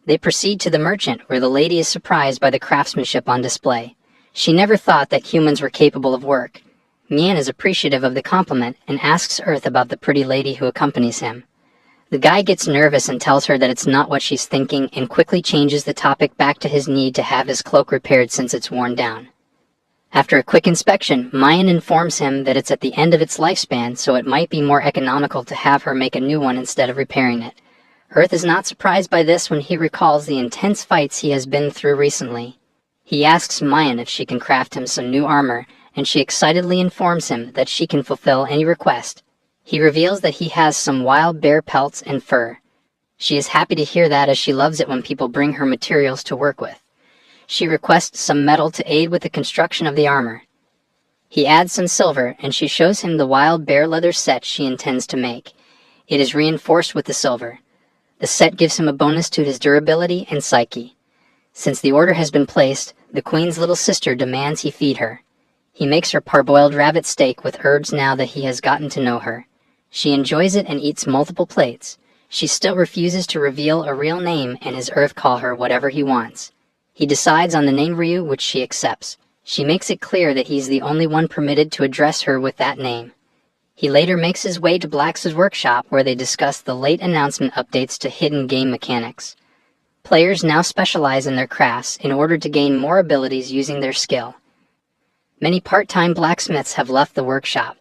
They proceed to the merchant, where the lady is surprised by the craftsmanship on display. She never thought that humans were capable of work. Mian is appreciative of the compliment and asks Earth about the pretty lady who accompanies him. The guy gets nervous and tells her that it's not what she's thinking and quickly changes the topic back to his need to have his cloak repaired since it's worn down. After a quick inspection, Mayan informs him that it's at the end of its lifespan, so it might be more economical to have her make a new one instead of repairing it. Earth is not surprised by this when he recalls the intense fights he has been through recently. He asks Mayan if she can craft him some new armor, and she excitedly informs him that she can fulfill any request. He reveals that he has some wild bear pelts and fur. She is happy to hear that, as she loves it when people bring her materials to work with. She requests some metal to aid with the construction of the armor. He adds some silver, and she shows him the wild bear leather set she intends to make. It is reinforced with the silver. The set gives him a bonus to his durability and psyche. Since the order has been placed, the queen's little sister demands he feed her. He makes her parboiled rabbit steak with herbs now that he has gotten to know her. She enjoys it and eats multiple plates. She still refuses to reveal a real name, and his Earth call her whatever he wants. He decides on the name Ryu, which she accepts. She makes it clear that he's the only one permitted to address her with that name. He later makes his way to Black's workshop where they discuss the late announcement updates to hidden game mechanics. Players now specialize in their crafts in order to gain more abilities using their skill. Many part-time blacksmiths have left the workshop.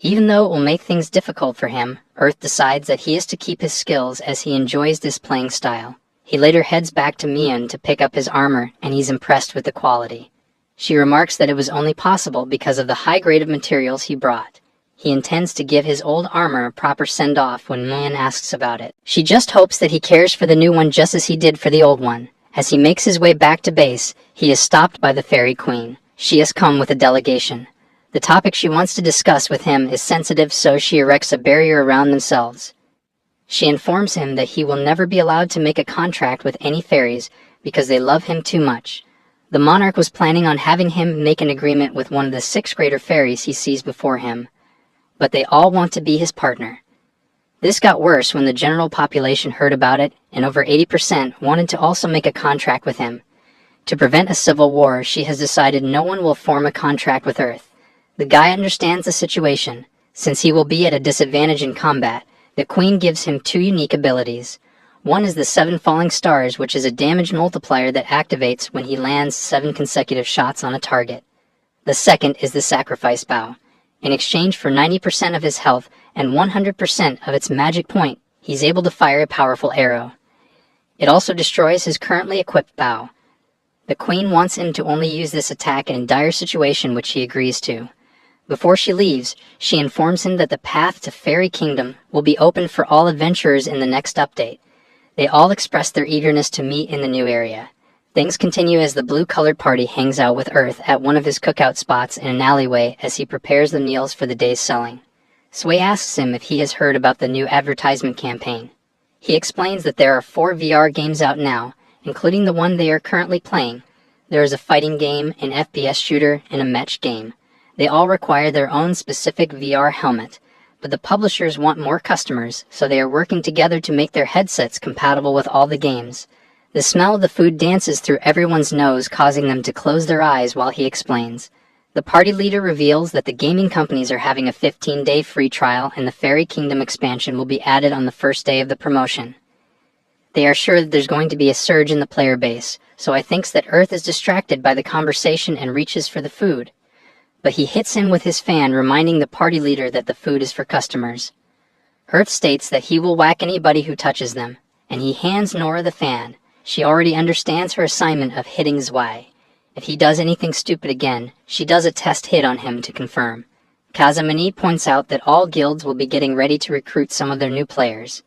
Even though it will make things difficult for him, Earth decides that he is to keep his skills as he enjoys this playing style. He later heads back to Mian to pick up his armor, and he's impressed with the quality. She remarks that it was only possible because of the high grade of materials he brought. He intends to give his old armor a proper send-off when Mian asks about it. She just hopes that he cares for the new one just as he did for the old one. As he makes his way back to base, he is stopped by the Fairy Queen. She has come with a delegation. The topic she wants to discuss with him is sensitive, so she erects a barrier around themselves. She informs him that he will never be allowed to make a contract with any fairies because they love him too much. The monarch was planning on having him make an agreement with one of the 6th grader fairies he sees before him, but they all want to be his partner. This got worse when the general population heard about it, and over 80% wanted to also make a contract with him. To prevent a civil war, she has decided no one will form a contract with Earth. The guy understands the situation. Since he will be at a disadvantage in combat, the Queen gives him 2 unique abilities. One is the 7 Falling Stars, which is a damage multiplier that activates when he lands 7 consecutive shots on a target. The second is the Sacrifice Bow. In exchange for 90% of his health and 100% of its magic point, he's able to fire a powerful arrow. It also destroys his currently equipped bow. The Queen wants him to only use this attack in a dire situation, which he agrees to. Before she leaves, she informs him that the path to Fairy Kingdom will be open for all adventurers in the next update. They all express their eagerness to meet in the new area. Things continue as the blue-colored party hangs out with Earth at one of his cookout spots in an alleyway as he prepares the meals for the day's selling. Sway asks him if he has heard about the new advertisement campaign. He explains that there are 4 VR games out now, including the one they are currently playing. There is a fighting game, an FPS shooter, and a mech game. They all require their own specific VR helmet, but the publishers want more customers, so they are working together to make their headsets compatible with all the games. The smell of the food dances through everyone's nose, causing them to close their eyes while he explains. The party leader reveals that the gaming companies are having a 15-day free trial, and the Fairy Kingdom expansion will be added on the first day of the promotion. They are sure that there's going to be a surge in the player base, so I thinks that Earth is distracted by the conversation and reaches for the food. But he hits him with his fan, reminding the party leader that the food is for customers. Earth states that he will whack anybody who touches them, and he hands Nora the fan. She already understands her assignment of hitting Zwei. If he does anything stupid again, she does a test hit on him to confirm. Kazamani points out that all guilds will be getting ready to recruit some of their new players.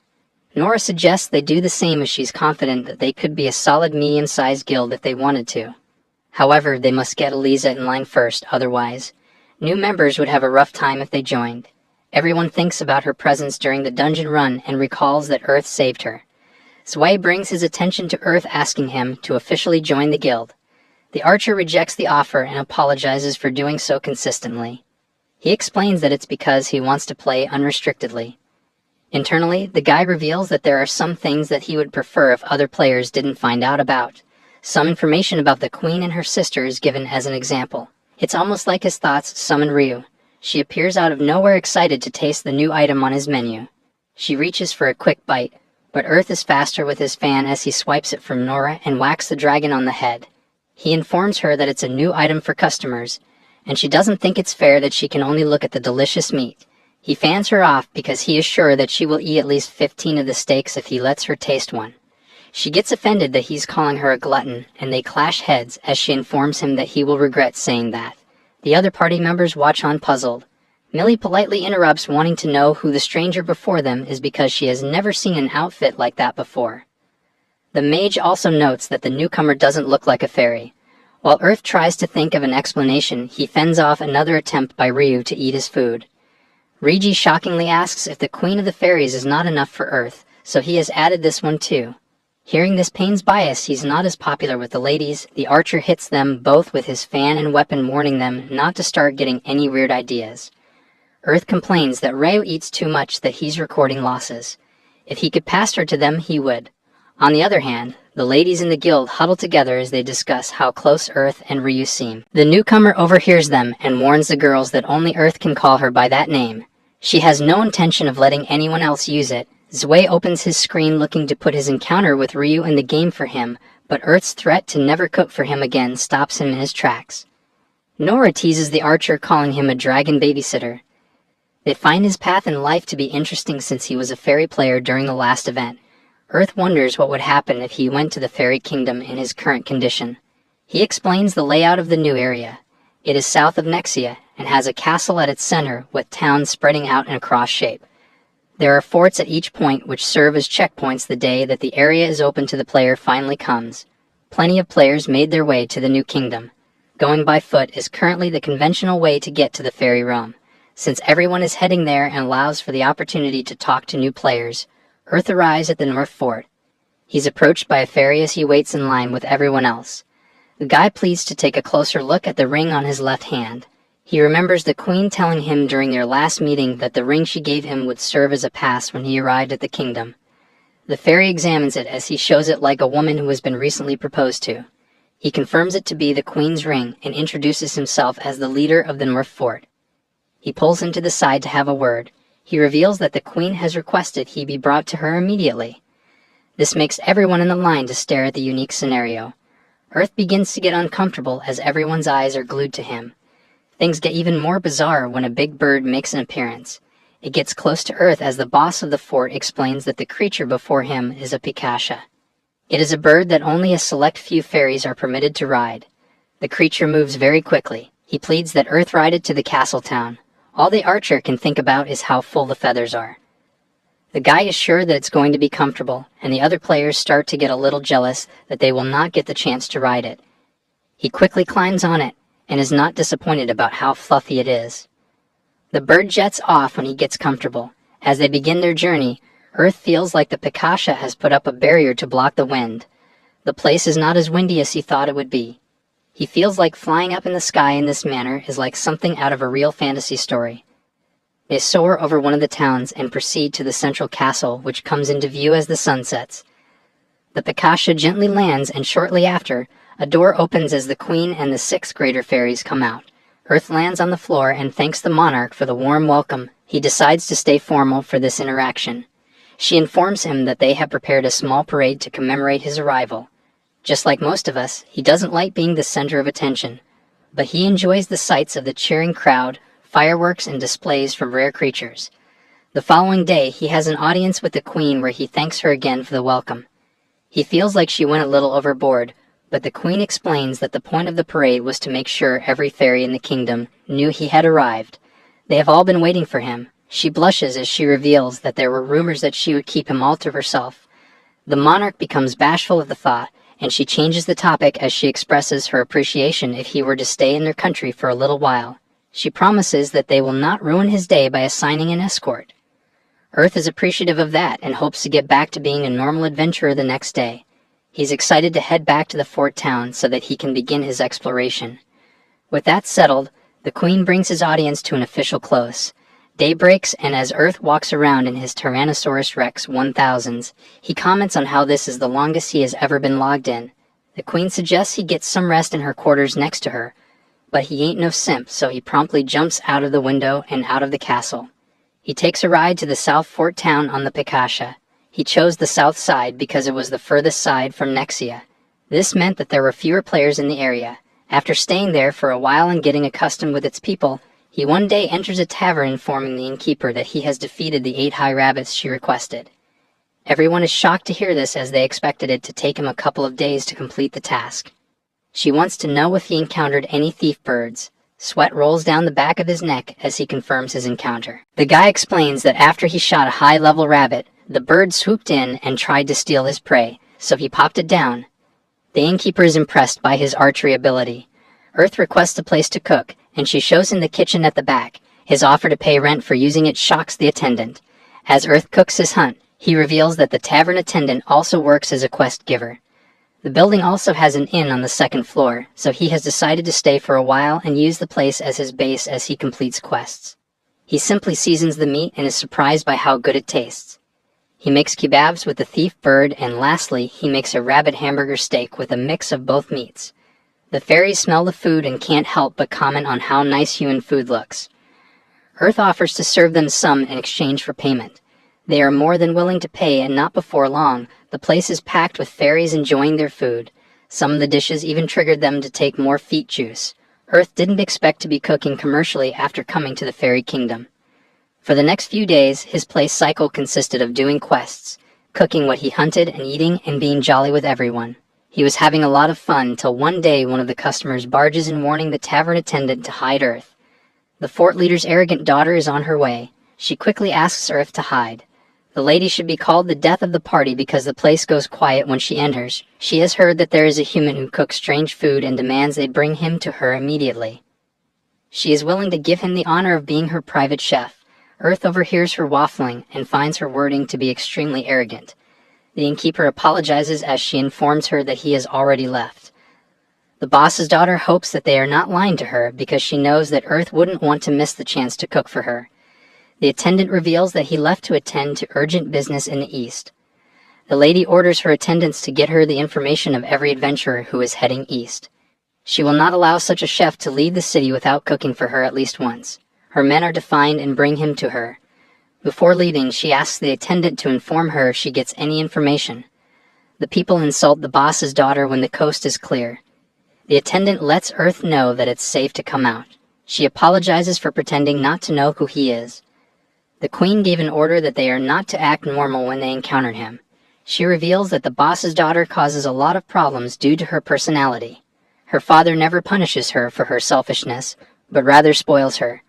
Nora suggests they do the same as she's confident that they could be a solid medium-sized guild if they wanted to. However, they must get Eliza in line first, otherwise, new members would have a rough time if they joined. Everyone thinks about her presence during the dungeon run and recalls that Earth saved her. Zwei brings his attention to Earth, asking him to officially join the guild. The archer rejects the offer and apologizes for doing so consistently. He explains that it's because he wants to play unrestrictedly. Internally, the guy reveals that there are some things that he would prefer if other players didn't find out about. Some information about the Queen and her sister is given as an example. It's almost like his thoughts summon Ryu. She appears out of nowhere, excited to taste the new item on his menu. She reaches for a quick bite, but Earth is faster with his fan as he swipes it from Nora and whacks the dragon on the head. He informs her that it's a new item for customers, and she doesn't think it's fair that she can only look at the delicious meat. He fans her off because he is sure that she will eat at least 15 of the steaks if he lets her taste one. She gets offended that he's calling her a glutton, and they clash heads as she informs him that he will regret saying that. The other party members watch on, puzzled. Millie politely interrupts, wanting to know who the stranger before them is because she has never seen an outfit like that before. The mage also notes that the newcomer doesn't look like a fairy. While Earth tries to think of an explanation, he fends off another attempt by Ryu to eat his food. Rigi shockingly asks if the Queen of the Fairies is not enough for Earth, so he has added this one too. Hearing this pain's bias, he's not as popular with the ladies. The archer hits them both with his fan and weapon, warning them not to start getting any weird ideas. Earth complains that Ryu eats too much, that he's recording losses. If he could pass her to them, he would. On the other hand, The ladies in the guild huddle together as they discuss how close Earth and Ryu seem. The newcomer overhears them and warns the girls that only Earth can call her by that name. She has no intention of letting anyone else use it. Zwei opens his screen looking to put his encounter with Ryu in the game for him, but Earth's threat to never cook for him again stops him in his tracks. Nora teases the archer, calling him a dragon babysitter. They find his path in life to be interesting since he was a fairy player during the last event. Earth wonders what would happen if he went to the fairy kingdom in his current condition. He explains the layout of the new area. It is south of Nexia and has a castle at its center with towns spreading out in a cross shape. There are forts at each point which serve as checkpoints the day that the area is open to the player finally comes. Plenty of players made their way to the new kingdom. Going by foot is currently the conventional way to get to the fairy realm. Since everyone is heading there and allows for the opportunity to talk to new players, Earth arrives at the North Fort. He's approached by a fairy as he waits in line with everyone else. The guy pleads to take a closer look at the ring on his left hand. He remembers the queen telling him during their last meeting that the ring she gave him would serve as a pass when he arrived at the kingdom. The fairy examines it as he shows it like a woman who has been recently proposed to. He confirms it to be the queen's ring and introduces himself as the leader of the North Fort. He pulls him to the side to have a word. He reveals that the queen has requested he be brought to her immediately. This makes everyone in the line to stare at the unique scenario. Earth begins to get uncomfortable as everyone's eyes are glued to him. Things get even more bizarre when a big bird makes an appearance. It gets close to Earth as the boss of the fort explains that the creature before him is a Pikasha. It is a bird that only a select few fairies are permitted to ride. The creature moves very quickly. He pleads that Earth ride it to the castle town. All the archer can think about is how full the feathers are. The guy is sure that it's going to be comfortable, and the other players start to get a little jealous that they will not get the chance to ride it. He quickly climbs on it, and is not disappointed about how fluffy it is. The bird jets off when he gets comfortable. As they begin their journey, Earth feels like the Pikasha has put up a barrier to block the wind. The place is not as windy as he thought it would be. He feels like flying up in the sky in this manner is like something out of a real fantasy story. They soar over one of the towns and proceed to the central castle, which comes into view as the sun sets. The Pikasha gently lands, and shortly after, a door opens as the queen and the 6 greater fairies come out. Earth lands on the floor and thanks the monarch for the warm welcome. He decides to stay formal for this interaction. She informs him that they have prepared a small parade to commemorate his arrival. Just like most of us, he doesn't like being the center of attention, but he enjoys the sights of the cheering crowd, fireworks, and displays from rare creatures. The following day, he has an audience with the queen where he thanks her again for the welcome. He feels like she went a little overboard, but the queen explains that the point of the parade was to make sure every fairy in the kingdom knew he had arrived. They have all been waiting for him. She blushes as she reveals that there were rumors that she would keep him all to herself. The monarch becomes bashful at the thought, and she changes the topic as she expresses her appreciation if he were to stay in their country for a little while. She promises that they will not ruin his day by assigning an escort. Earth is appreciative of that and hopes to get back to being a normal adventurer the next day. He's excited to head back to the fort town so that he can begin his exploration. With that settled, the queen brings his audience to an official close. Day breaks, and as Earth walks around in his Tyrannosaurus Rex 1000s, he comments on how this is the longest he has ever been logged in. The queen suggests he gets some rest in her quarters next to her, but he ain't no simp, so he promptly jumps out of the window and out of the castle. He takes a ride to the South Fort town on the Pikasha. He chose the south side because it was the furthest side from Nexia. This meant that there were fewer players in the area. After staying there for a while and getting accustomed with its people, he one day enters a tavern informing the innkeeper that he has defeated the 8 high rabbits she requested. Everyone is shocked to hear this as they expected it to take him a couple of days to complete the task. She wants to know if he encountered any thief birds. Sweat rolls down the back of his neck as he confirms his encounter. The guy explains that after he shot a high-level rabbit, the bird swooped in and tried to steal his prey, so he popped it down. The innkeeper is impressed by his archery ability. Earth requests a place to cook, and she shows him the kitchen at the back. His offer to pay rent for using it shocks the attendant. As Earth cooks his hunt, he reveals that the tavern attendant also works as a quest giver. The building also has an inn on the 2nd floor, so he has decided to stay for a while and use the place as his base as he completes quests. He simply seasons the meat and is surprised by how good it tastes. He makes kebabs with the thief bird, and lastly, he makes a rabbit hamburger steak with a mix of both meats. The fairies smell the food and can't help but comment on how nice human food looks. Earth offers to serve them some in exchange for payment. They are more than willing to pay, and not before long, the place is packed with fairies enjoying their food. Some of the dishes even triggered them to take more feet juice. Earth didn't expect to be cooking commercially after coming to the fairy kingdom. For the next few days, his play's cycle consisted of doing quests, cooking what he hunted and eating, and being jolly with everyone. He was having a lot of fun till one day one of the customers barges in warning the tavern attendant to hide Earth. The fort leader's arrogant daughter is on her way. She quickly asks Earth to hide. The lady should be called the death of the party because the place goes quiet when she enters. She has heard that there is a human who cooks strange food and demands they bring him to her immediately. She is willing to give him the honor of being her private chef. Earth overhears her waffling and finds her wording to be extremely arrogant. The innkeeper apologizes as she informs her that he has already left. The boss's daughter hopes that they are not lying to her because she knows that Earth wouldn't want to miss the chance to cook for her. The attendant reveals that he left to attend to urgent business in the east. The lady orders her attendants to get her the information of every adventurer who is heading east. She will not allow such a chef to leave the city without cooking for her at least once. Her men are to find and bring him to her. Before leaving, she asks the attendant to inform her if she gets any information. The people insult the boss's daughter when the coast is clear. The attendant lets Earth know that it's safe to come out. She apologizes for pretending not to know who he is. The queen gave an order that they are not to act normal when they encountered him. She reveals that the boss's daughter causes a lot of problems due to her personality. Her father never punishes her for her selfishness, but rather spoils her.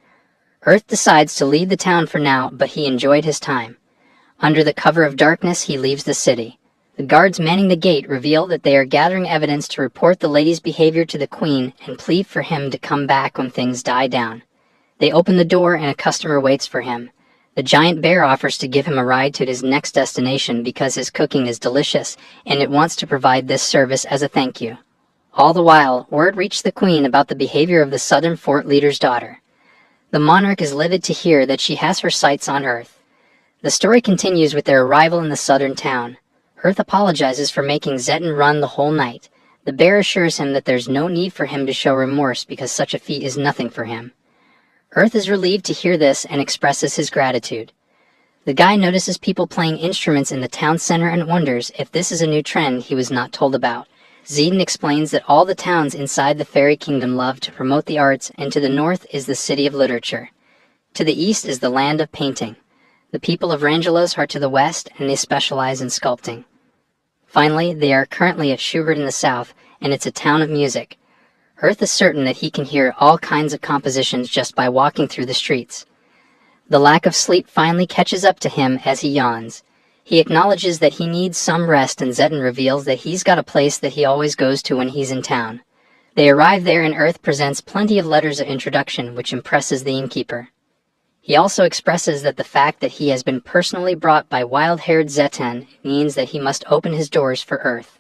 Earth decides to leave the town for now, but he enjoyed his time. Under the cover of darkness, he leaves the city. The guards manning the gate reveal that they are gathering evidence to report the lady's behavior to the queen and plead for him to come back when things die down. They open the door and a customer waits for him. The giant bear offers to give him a ride to his next destination because his cooking is delicious and it wants to provide this service as a thank you. All the while, word reached the queen about the behavior of the southern fort leader's daughter. The monarch is livid to hear that she has her sights on Earth. The story continues with their arrival in the southern town. Earth apologizes for making Zeton run the whole night. The bear assures him that there's no need for him to show remorse because such a feat is nothing for him. Earth is relieved to hear this and expresses his gratitude. The guy notices people playing instruments in the town center and wonders if this is a new trend he was not told about. Zeton explains that all the towns inside the fairy kingdom love to promote the arts, and to the north is the city of literature. To the east is the land of painting. The people of Rangelos are to the west, and they specialize in sculpting. Finally, they are currently at Schubert in the south, and it's a town of music. Earth is certain that he can hear all kinds of compositions just by walking through the streets. The lack of sleep finally catches up to him as he yawns. He acknowledges that he needs some rest, and Zeton reveals that he's got a place that he always goes to when he's in town. They arrive there and Earth presents plenty of letters of introduction, which impresses the innkeeper. He also expresses that the fact that he has been personally brought by wild-haired Zeton means that he must open his doors for Earth.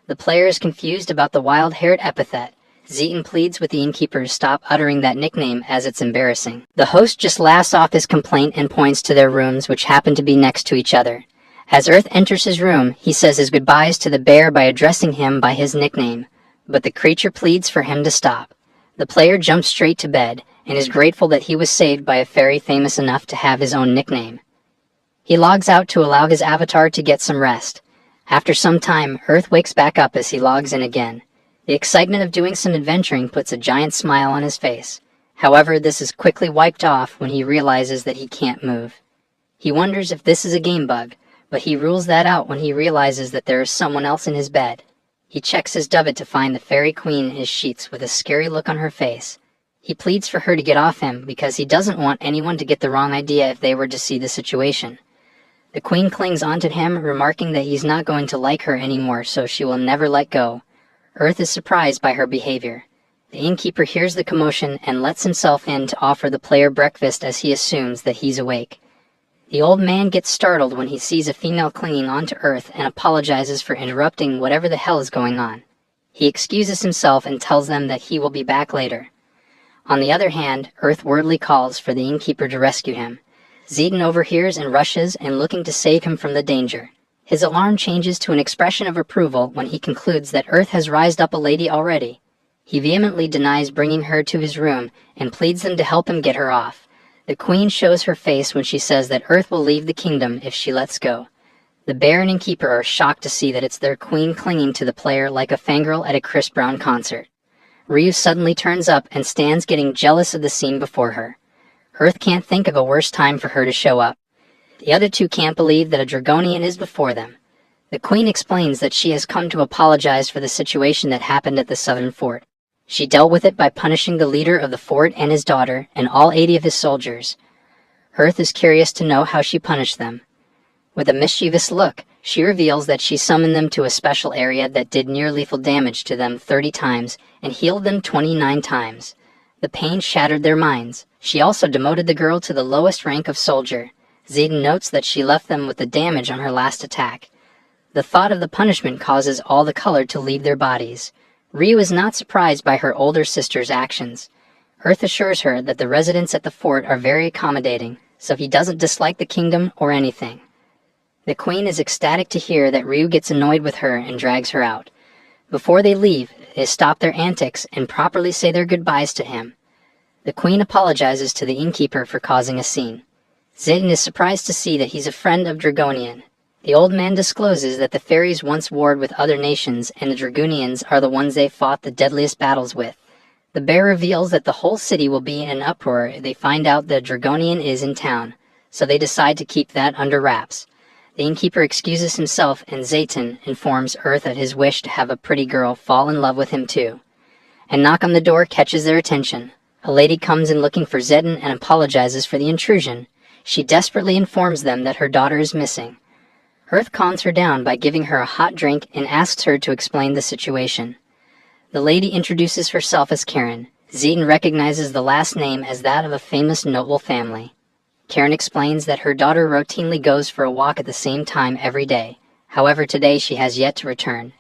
The player is confused about the wild-haired epithet. Zeton pleads with the innkeeper to stop uttering that nickname as it's embarrassing. The host just laughs off his complaint and points to their rooms, which happen to be next to each other. As Earth enters his room, he says his goodbyes to the bear by addressing him by his nickname, but the creature pleads for him to stop. The player jumps straight to bed, and is grateful that he was saved by a fairy famous enough to have his own nickname. He logs out to allow his avatar to get some rest. After some time, Earth wakes back up as he logs in again. The excitement of doing some adventuring puts a giant smile on his face. However, this is quickly wiped off when he realizes that he can't move. He wonders if this is a game bug, but he rules that out when he realizes that there is someone else in his bed. He checks his doublet to find the fairy queen in his sheets with a scary look on her face. He pleads for her to get off him because he doesn't want anyone to get the wrong idea if they were to see the situation. The queen clings onto him, remarking that he's not going to like her anymore, so she will never let go. Earth is surprised by her behavior. The innkeeper hears the commotion and lets himself in to offer the player breakfast as he assumes that he's awake. The old man gets startled when he sees a female clinging onto Earth and apologizes for interrupting whatever the hell is going on. He excuses himself and tells them that he will be back later. On the other hand, Earth wordly calls for the innkeeper to rescue him. Zedin overhears and rushes and looking to save him from the danger. His alarm changes to an expression of approval when he concludes that Earth has rised up a lady already. He vehemently denies bringing her to his room and pleads them to help him get her off. The queen shows her face when she says that Earth will leave the kingdom if she lets go. The bear and innkeeper are shocked to see that it's their queen clinging to the player like a fangirl at a Chris Brown concert. Ryu suddenly turns up and stands getting jealous of the scene before her. Earth can't think of a worse time for her to show up. The other two can't believe that a Dragonian is before them. The queen explains that she has come to apologize for the situation that happened at the southern fort. She dealt with it by punishing the leader of the fort and his daughter and all 80 of his soldiers. Earth is curious to know how she punished them. With a mischievous look, she reveals that she summoned them to a special area that did near-lethal damage to them 30 times and healed them 29 times. The pain shattered their minds. She also demoted the girl to the lowest rank of soldier. Zedin notes that she left them with the damage on her last attack. The thought of the punishment causes all the color to leave their bodies. Ryu is not surprised by her older sister's actions. Earth assures her that the residents at the fort are very accommodating, so he doesn't dislike the kingdom or anything. The queen is ecstatic to hear that Ryu gets annoyed with her and drags her out. Before they leave, they stop their antics and properly say their goodbyes to him. The queen apologizes to the innkeeper for causing a scene. Zedin is surprised to see that he's a friend of Dragonian. The old man discloses that the fairies once warred with other nations and the Dragonians are the ones they fought the deadliest battles with. The bear reveals that the whole city will be in an uproar if they find out that Dragonian is in town, so they decide to keep that under wraps. The innkeeper excuses himself and Zayton informs Earth of his wish to have a pretty girl fall in love with him too. A knock on the door catches their attention. A lady comes in looking for Zedin and apologizes for the intrusion. She desperately informs them that her daughter is missing. Earth calms her down by giving her a hot drink and asks her to explain the situation. The lady introduces herself as Karen. Zedin recognizes the last name as that of a famous noble family. Karen explains that her daughter routinely goes for a walk at the same time every day. However, today she has yet to return.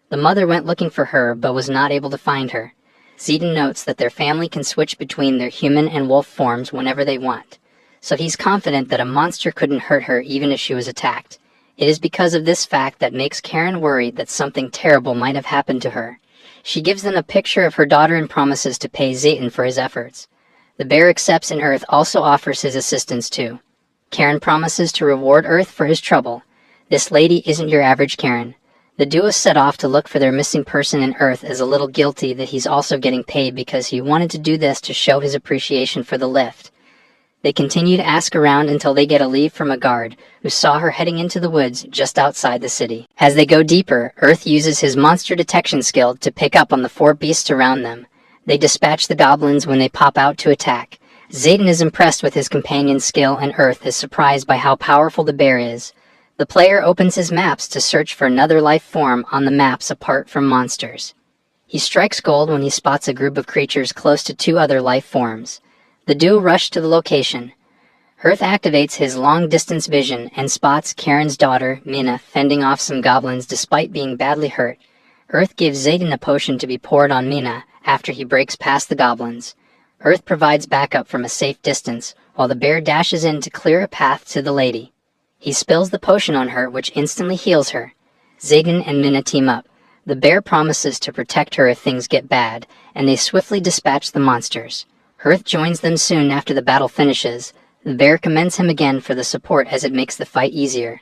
The mother went looking for her but was not able to find her. Zedin notes that their family can switch between their human and wolf forms whenever they want, so he's confident that a monster couldn't hurt her even if she was attacked. It is because of this fact that makes Karen worried that something terrible might have happened to her. She gives them a picture of her daughter and promises to pay Zayton for his efforts. The bear accepts and Earth also offers his assistance too. Karen promises to reward Earth for his trouble. This lady isn't your average Karen. The duo set off to look for their missing person, and Earth is a little guilty that he's also getting paid because he wanted to do this to show his appreciation for the lift. They continue to ask around until they get a lead from a guard, who saw her heading into the woods just outside the city. As they go deeper, Earth uses his monster detection skill to pick up on the 4 beasts around them. They dispatch the goblins when they pop out to attack. Zayton is impressed with his companion's skill, and Earth is surprised by how powerful the bear is. The player opens his maps to search for another life form on the maps apart from monsters. He strikes gold when he spots a group of creatures close to 2 other life forms. The duo rush to the location. Earth activates his long-distance vision and spots Karen's daughter, Mina, fending off some goblins despite being badly hurt. Earth gives Zayden a potion to be poured on Mina after he breaks past the goblins. Earth provides backup from a safe distance, while the bear dashes in to clear a path to the lady. He spills the potion on her, which instantly heals her. Zayden and Mina team up. The bear promises to protect her if things get bad, and they swiftly dispatch the monsters. Earth joins them soon after the battle finishes. The bear commends him again for the support as it makes the fight easier.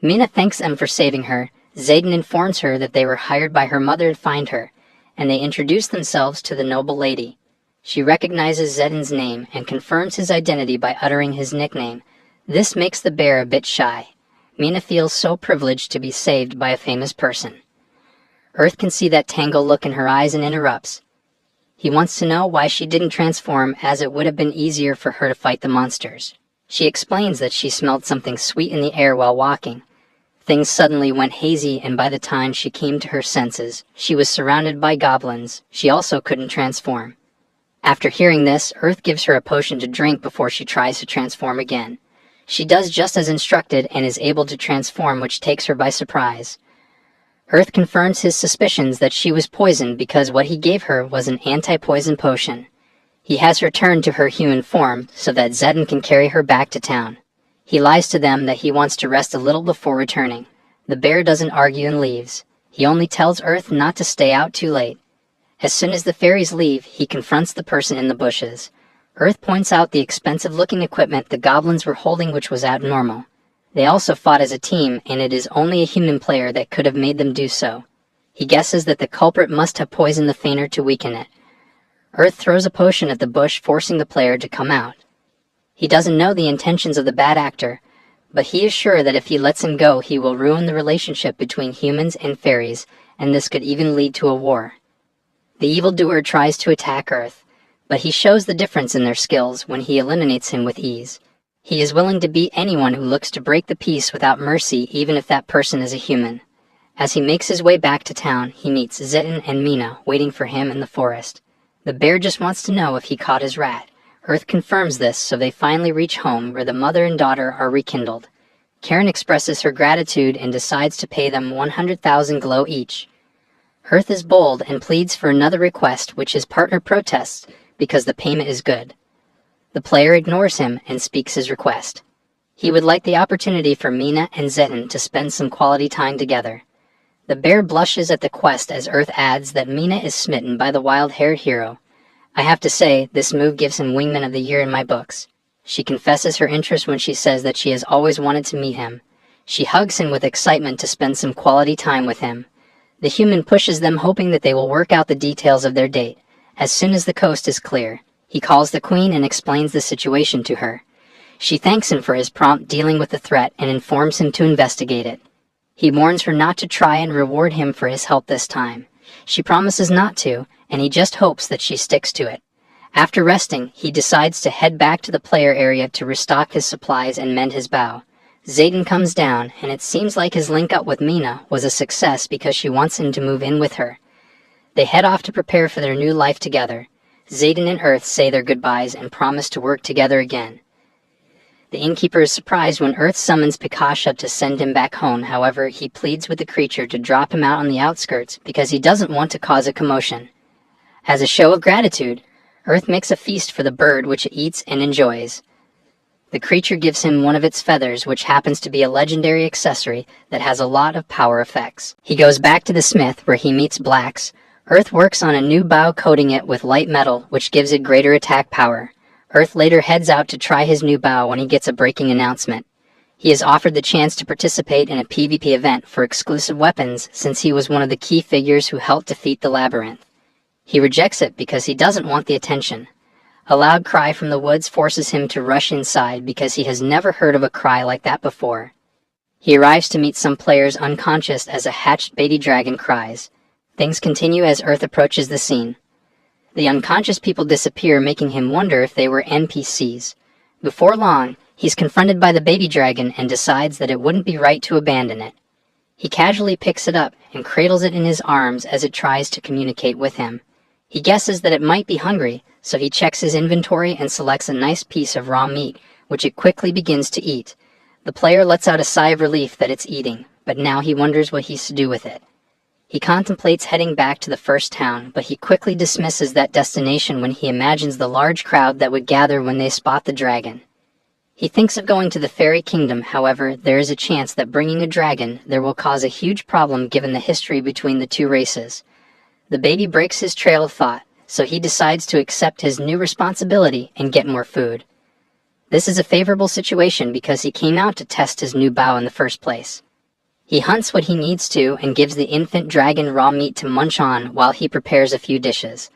Mina thanks them for saving her. Zayden informs her that they were hired by her mother to find her, and they introduce themselves to the noble lady. She recognizes Zayden's name and confirms his identity by uttering his nickname. This makes the bear a bit shy. Mina feels so privileged to be saved by a famous person. Earth can see that tangled look in her eyes and interrupts. He wants to know why she didn't transform, as it would have been easier for her to fight the monsters. She explains that she smelled something sweet in the air while walking. Things suddenly went hazy, and by the time she came to her senses, she was surrounded by goblins. She also couldn't transform. After hearing this, Earth gives her a potion to drink before she tries to transform again. She does just as instructed and is able to transform, which takes her by surprise. Earth confirms his suspicions that she was poisoned because what he gave her was an anti-poison potion. He has her turn to her human form so that Zedden can carry her back to town. He lies to them that he wants to rest a little before returning. The bear doesn't argue and leaves. He only tells Earth not to stay out too late. As soon as the fairies leave, he confronts the person in the bushes. Earth points out the expensive-looking equipment the goblins were holding, which was abnormal. They also fought as a team, and it is only a human player that could have made them do so. He guesses that the culprit must have poisoned the feigner to weaken it. Earth throws a potion at the bush, forcing the player to come out. He doesn't know the intentions of the bad actor, but he is sure that if he lets him go, he will ruin the relationship between humans and fairies, and this could even lead to a war. The evildoer tries to attack Earth, but he shows the difference in their skills when he eliminates him with ease. He is willing to beat anyone who looks to break the peace without mercy, even if that person is a human. As he makes his way back to town, he meets Zeytin and Mina waiting for him in the forest. The bear just wants to know if he caught his rat. Earth confirms this, so they finally reach home, where the mother and daughter are rekindled. Karen expresses her gratitude and decides to pay them 100,000 glow each. Earth is bold and pleads for another request, which his partner protests because the payment is good. The player ignores him and speaks his request. He would like the opportunity for Mina and Zeytin to spend some quality time together. The bear blushes at the quest as Earth adds that Mina is smitten by the wild-haired hero. I have to say, this move gives him Wingman of the Year in my books. She confesses her interest when she says that she has always wanted to meet him. She hugs him with excitement to spend some quality time with him. The human pushes them, hoping that they will work out the details of their date. As soon as the coast is clear, he calls the queen and explains the situation to her. She thanks him for his prompt dealing with the threat and informs him to investigate it. He warns her not to try and reward him for his help this time. She promises not to, and he just hopes that she sticks to it. After resting, he decides to head back to the player area to restock his supplies and mend his bow. Zeytin comes down, and it seems like his link-up with Mina was a success because she wants him to move in with her. They head off to prepare for their new life together. Zeytin and Earth say their goodbyes and promise to work together again. The innkeeper is surprised when Earth summons Pikasha to send him back home. However, he pleads with the creature to drop him out on the outskirts because he doesn't want to cause a commotion. As a show of gratitude, Earth makes a feast for the bird, which it eats and enjoys. The creature gives him one of its feathers, which happens to be a legendary accessory that has a lot of power effects. He goes back to the smith, where he meets Blacks. Earth works on a new bow, coating it with light metal, which gives it greater attack power. Earth later heads out to try his new bow when he gets a breaking announcement. He is offered the chance to participate in a PvP event for exclusive weapons, since he was one of the key figures who helped defeat the labyrinth. He rejects it because he doesn't want the attention. A loud cry from the woods forces him to rush inside because he has never heard of a cry like that before. He arrives to meet some players unconscious as a hatched baby dragon cries. Things continue as Earth approaches the scene. The unconscious people disappear, making him wonder if they were NPCs. Before long, he's confronted by the baby dragon and decides that it wouldn't be right to abandon it. He casually picks it up and cradles it in his arms as it tries to communicate with him. He guesses that it might be hungry, so he checks his inventory and selects a nice piece of raw meat, which it quickly begins to eat. The player lets out a sigh of relief that it's eating, but now he wonders what he's to do with it. He contemplates heading back to the first town, but he quickly dismisses that destination when he imagines the large crowd that would gather when they spot the dragon. He thinks of going to the fairy kingdom. However, there is a chance that bringing a dragon there will cause a huge problem given the history between the two races. The baby breaks his trail of thought, so he decides to accept his new responsibility and get more food. This is a favorable situation because he came out to test his new bow in the first place. He hunts what he needs to and gives the infant dragon raw meat to munch on while he prepares a few dishes.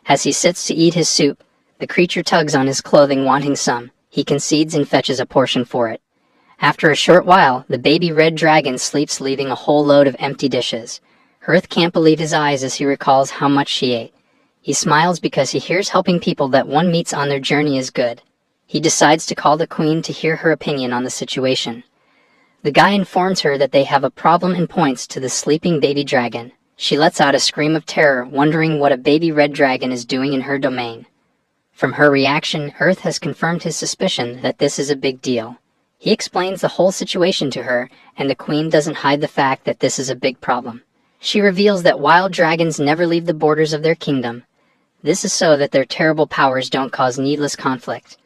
As he sits to eat his soup, the creature tugs on his clothing, wanting some. He concedes and fetches a portion for it. After a short while, the baby red dragon sleeps, leaving a whole load of empty dishes. Earth can't believe his eyes as he recalls how much she ate. He smiles because he hears helping people that one meets on their journey is good. He decides to call the queen to hear her opinion on the situation. The guy informs her that they have a problem and points to the sleeping baby dragon. She lets out a scream of terror, wondering what a baby red dragon is doing in her domain. From her reaction, Earth has confirmed his suspicion that this is a big deal. He explains the whole situation to her, and the queen doesn't hide the fact that this is a big problem. She reveals that wild dragons never leave the borders of their kingdom. This is so that their terrible powers don't cause needless conflict.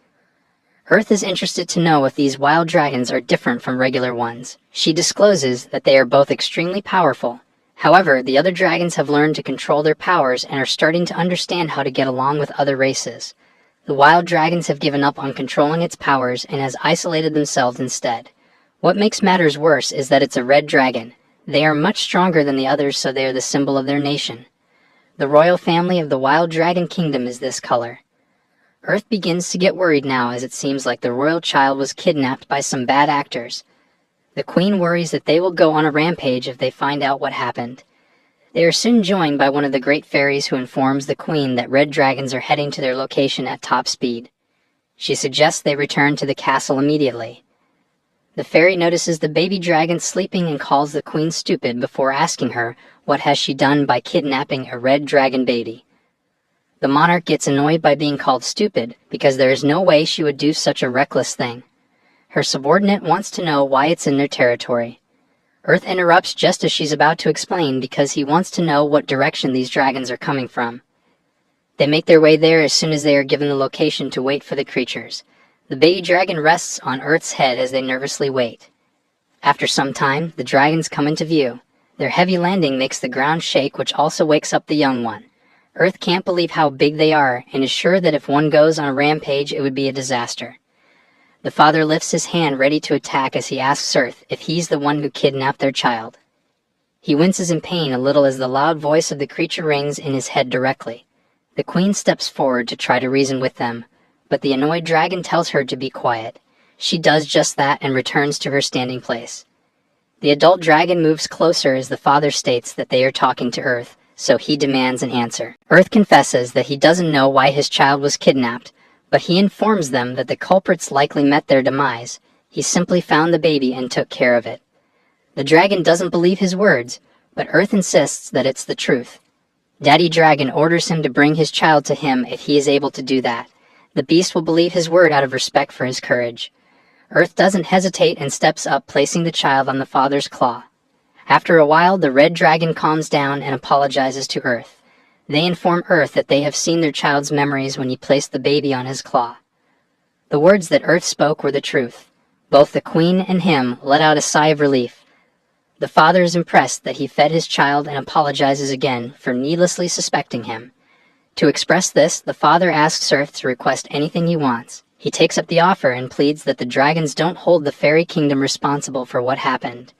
Earth is interested to know if these wild dragons are different from regular ones. She discloses that they are both extremely powerful. However, the other dragons have learned to control their powers and are starting to understand how to get along with other races. The wild dragons have given up on controlling its powers and has isolated themselves instead. What makes matters worse is that it's a red dragon. They are much stronger than the others, so they are the symbol of their nation. The royal family of the Wild Dragon Kingdom is this color. Earth begins to get worried now, as it seems like the royal child was kidnapped by some bad actors. The queen worries that they will go on a rampage if they find out what happened. They are soon joined by one of the great fairies who informs the queen that red dragons are heading to their location at top speed. She suggests they return to the castle immediately. The fairy notices the baby dragon sleeping and calls the queen stupid before asking her what has she done by kidnapping a red dragon baby. The monarch gets annoyed by being called stupid because there is no way she would do such a reckless thing. Her subordinate wants to know why it's in their territory. Earth interrupts just as she's about to explain because he wants to know what direction these dragons are coming from. They make their way there as soon as they are given the location to wait for the creatures. The baby dragon rests on Earth's head as they nervously wait. After some time, the dragons come into view. Their heavy landing makes the ground shake, which also wakes up the young one. Earth can't believe how big they are and is sure that if one goes on a rampage, it would be a disaster. The father lifts his hand ready to attack as he asks Earth if he's the one who kidnapped their child. He winces in pain a little as the loud voice of the creature rings in his head directly. The queen steps forward to try to reason with them, but the annoyed dragon tells her to be quiet. She does just that and returns to her standing place. The adult dragon moves closer as the father states that they are talking to Earth, so he demands an answer. Earth confesses that he doesn't know why his child was kidnapped, but he informs them that the culprits likely met their demise. He simply found the baby and took care of it. The dragon doesn't believe his words, but Earth insists that it's the truth. Daddy Dragon orders him to bring his child to him if he is able to do that. The beast will believe his word out of respect for his courage. Earth doesn't hesitate and steps up, placing the child on the father's claw. After a while, the red dragon calms down and apologizes to Earth. They inform Earth that they have seen their child's memories when he placed the baby on his claw. The words that Earth spoke were the truth. Both the queen and him let out a sigh of relief. The father is impressed that he fed his child and apologizes again for needlessly suspecting him. To express this, the father asks Earth to request anything he wants. He takes up the offer and pleads that the dragons don't hold the fairy kingdom responsible for what happened.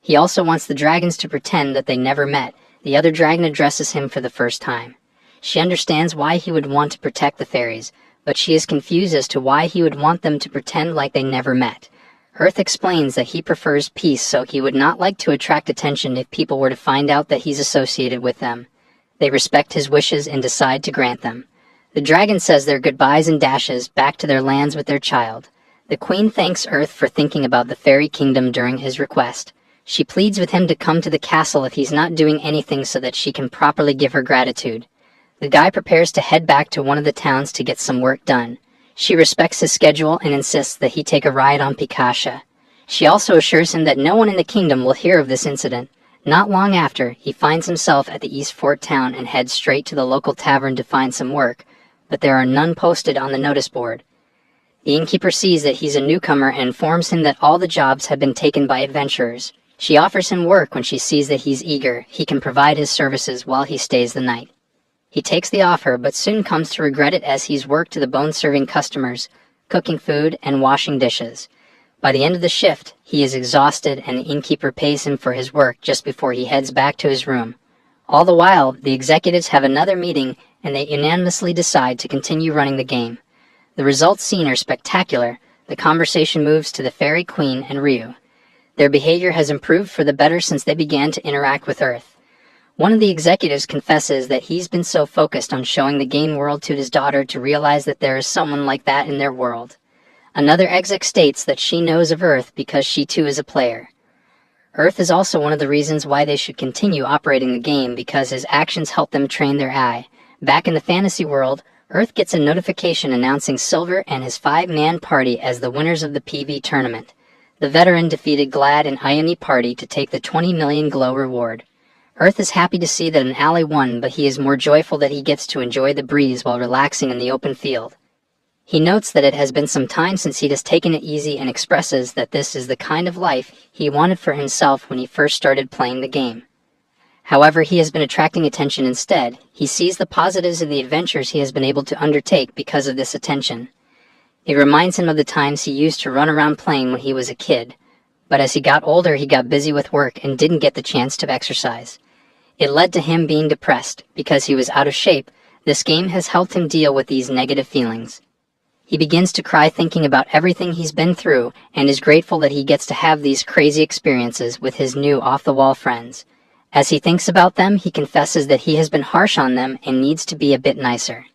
He also wants the dragons to pretend that they never met. The other dragon addresses him for the first time. She understands why he would want to protect the fairies, but she is confused as to why he would want them to pretend like they never met. Earth explains that he prefers peace, so he would not like to attract attention if people were to find out that he's associated with them. They respect his wishes and decide to grant them. The dragon says their goodbyes and dashes back to their lands with their child. The queen thanks Earth for thinking about the fairy kingdom during his request. She pleads with him to come to the castle if he's not doing anything so that she can properly give her gratitude. The guy prepares to head back to one of the towns to get some work done. She respects his schedule and insists that he take a ride on Picasha. She also assures him that no one in the kingdom will hear of this incident. Not long after, he finds himself at the East Fort town and heads straight to the local tavern to find some work, but there are none posted on the notice board. The innkeeper sees that he's a newcomer and informs him that all the jobs have been taken by adventurers. She offers him work when she sees that he's eager. He can provide his services while he stays the night. He takes the offer, but soon comes to regret it as he's worked to the bone serving customers, cooking food and washing dishes. By the end of the shift, he is exhausted and the innkeeper pays him for his work just before he heads back to his room. All the while, the executives have another meeting and they unanimously decide to continue running the game. The results seen are spectacular. The conversation moves to the fairy queen and Ryu. Their behavior has improved for the better since they began to interact with Earth. One of the executives confesses that he's been so focused on showing the game world to his daughter to realize that there is someone like that in their world. Another exec states that she knows of Earth because she too is a player. Earth is also one of the reasons why they should continue operating the game because his actions help them train their eye. Back in the fantasy world, Earth gets a notification announcing Silver and his 5-man party as the winners of the PV tournament. The veteran defeated Glad and Ione party to take the 20 million glow reward. Earth is happy to see that an ally won, but he is more joyful that he gets to enjoy the breeze while relaxing in the open field. He notes that it has been some time since he has taken it easy and expresses that this is the kind of life he wanted for himself when he first started playing the game. However, he has been attracting attention instead. He sees the positives of the adventures he has been able to undertake because of this attention. It reminds him of the times he used to run around playing when he was a kid, but as he got older he got busy with work and didn't get the chance to exercise. It led to him being depressed because he was out of shape. This game has helped him deal with these negative feelings. He begins to cry thinking about everything he's been through and is grateful that he gets to have these crazy experiences with his new off-the-wall friends. As he thinks about them, he confesses that he has been harsh on them and needs to be a bit nicer.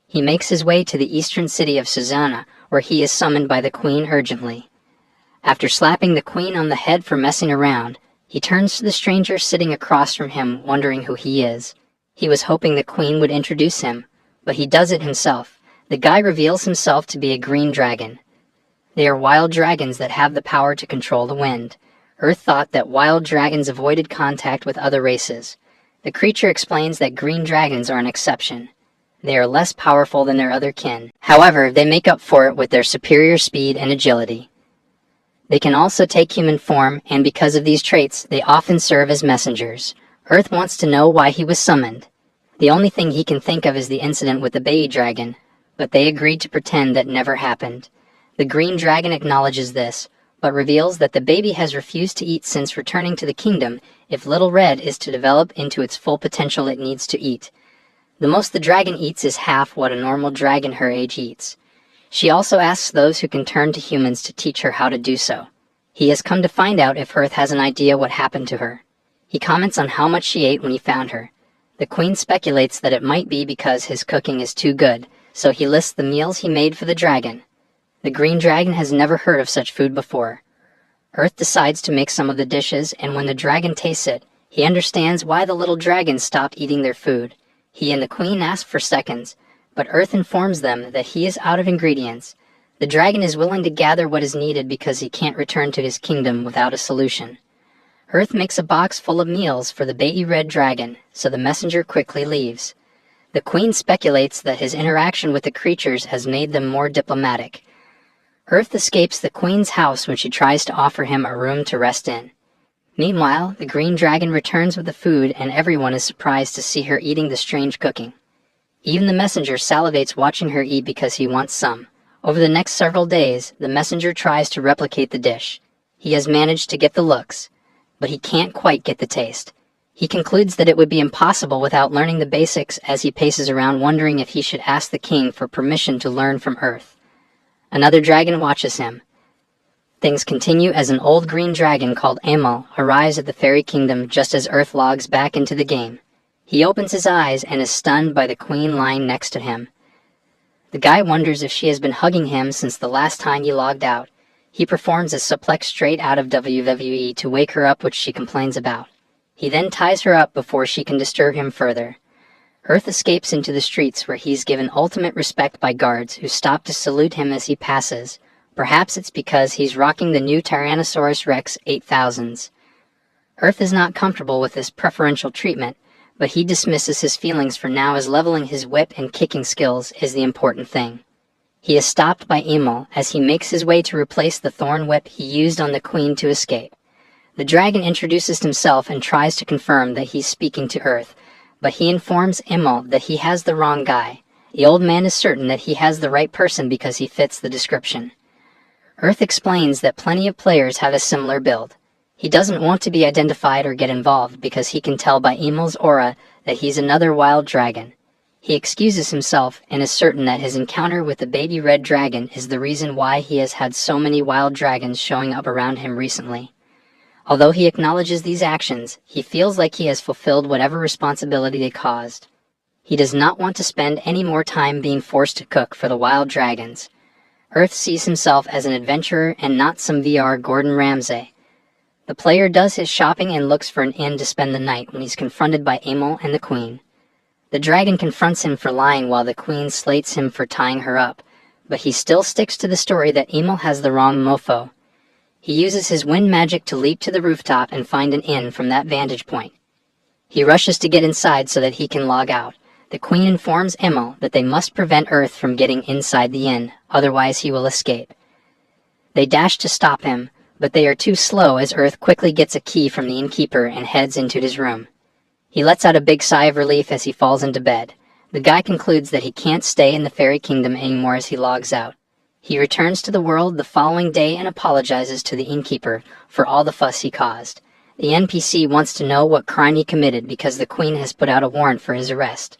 He makes his way to the eastern city of Susanna, where he is summoned by the Queen urgently. After slapping the Queen on the head for messing around, he turns to the stranger sitting across from him, wondering who he is. He was hoping the Queen would introduce him, but he does it himself. The guy reveals himself to be a green dragon. They are wild dragons that have the power to control the wind. Earth thought that wild dragons avoided contact with other races. The creature explains that green dragons are an exception. They are less powerful than their other kin. However, they make up for it with their superior speed and agility. They can also take human form, and because of these traits, they often serve as messengers. Earth wants to know why he was summoned. The only thing he can think of is the incident with the baby dragon, but they agreed to pretend that never happened. The green dragon acknowledges this, but reveals that the baby has refused to eat since returning to the kingdom. If Little Red is to develop into its full potential, it needs to eat. The most the dragon eats is half what a normal dragon her age eats. She also asks those who can turn to humans to teach her how to do so. He has come to find out if Earth has an idea what happened to her. He comments on how much she ate when he found her. The Queen speculates that it might be because his cooking is too good, so he lists the meals he made for the dragon. The green dragon has never heard of such food before. Earth decides to make some of the dishes, and when the dragon tastes it, he understands why the little dragons stopped eating their food. He and the Queen ask for seconds, but Earth informs them that he is out of ingredients. The dragon is willing to gather what is needed because he can't return to his kingdom without a solution. Earth makes a box full of meals for the baby red dragon, so the messenger quickly leaves. The Queen speculates that his interaction with the creatures has made them more diplomatic. Earth escapes the Queen's house when she tries to offer him a room to rest in. Meanwhile, the green dragon returns with the food, and everyone is surprised to see her eating the strange cooking. Even the messenger salivates watching her eat because he wants some. Over the next several days, the messenger tries to replicate the dish. He has managed to get the looks, but he can't quite get the taste. He concludes that it would be impossible without learning the basics as he paces around wondering if he should ask the king for permission to learn from Earth. Another dragon watches him. Things continue as an old green dragon called Amel arrives at the fairy kingdom just as Earth logs back into the game. He opens his eyes and is stunned by the Queen lying next to him. The guy wonders if she has been hugging him since the last time he logged out. He performs a suplex straight out of WWE to wake her up, which she complains about. He then ties her up before she can disturb him further. Earth escapes into the streets where he's given ultimate respect by guards who stop to salute him as he passes. Perhaps it's because he's rocking the new Tyrannosaurus Rex 8000s. Earth is not comfortable with this preferential treatment, but he dismisses his feelings for now as leveling his whip and kicking skills is the important thing. He is stopped by Emil as he makes his way to replace the thorn whip he used on the Queen to escape. The dragon introduces himself and tries to confirm that he's speaking to Earth, but he informs Emil that he has the wrong guy. The old man is certain that he has the right person because he fits the description. Earth explains that plenty of players have a similar build. He doesn't want to be identified or get involved because he can tell by Emil's aura that he's another wild dragon. He excuses himself and is certain that his encounter with the baby red dragon is the reason why he has had so many wild dragons showing up around him recently. Although he acknowledges these actions, he feels like he has fulfilled whatever responsibility they caused. He does not want to spend any more time being forced to cook for the wild dragons. Earth sees himself as an adventurer and not some VR Gordon Ramsay. The player does his shopping and looks for an inn to spend the night when he's confronted by Emil and the Queen. The dragon confronts him for lying while the Queen slates him for tying her up, but he still sticks to the story that Emil has the wrong mofo. He uses his wind magic to leap to the rooftop and find an inn from that vantage point. He rushes to get inside so that he can log out. The Queen informs Emil that they must prevent Earth from getting inside the inn, otherwise he will escape. They dash to stop him, but they are too slow as Earth quickly gets a key from the innkeeper and heads into his room. He lets out a big sigh of relief as he falls into bed. The guy concludes that he can't stay in the fairy kingdom anymore as he logs out. He returns to the world the following day and apologizes to the innkeeper for all the fuss he caused. The NPC wants to know what crime he committed because the Queen has put out a warrant for his arrest.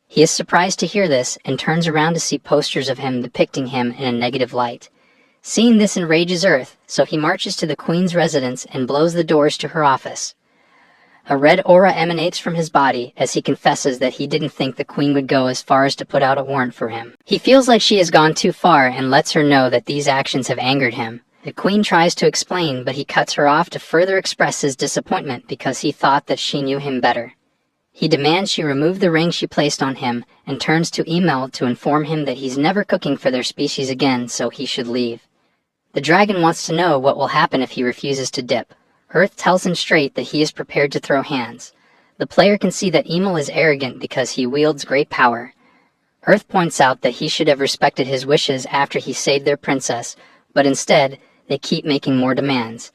He is surprised to hear this and turns around to see posters of him depicting him in a negative light. Seeing this enrages Earth, so he marches to the Queen's residence and blows the doors to her office. A red aura emanates from his body as he confesses that he didn't think the Queen would go as far as to put out a warrant for him. He feels like she has gone too far and lets her know that these actions have angered him. The Queen tries to explain, but he cuts her off to further express his disappointment because he thought that she knew him better. He demands she remove the ring she placed on him and turns to Emil to inform him that he's never cooking for their species again, so he should leave. The dragon wants to know what will happen if he refuses to dip. Earth tells him straight that he is prepared to throw hands. The player can see that Emil is arrogant because he wields great power. Earth points out that he should have respected his wishes after he saved their princess, but instead, they keep making more demands.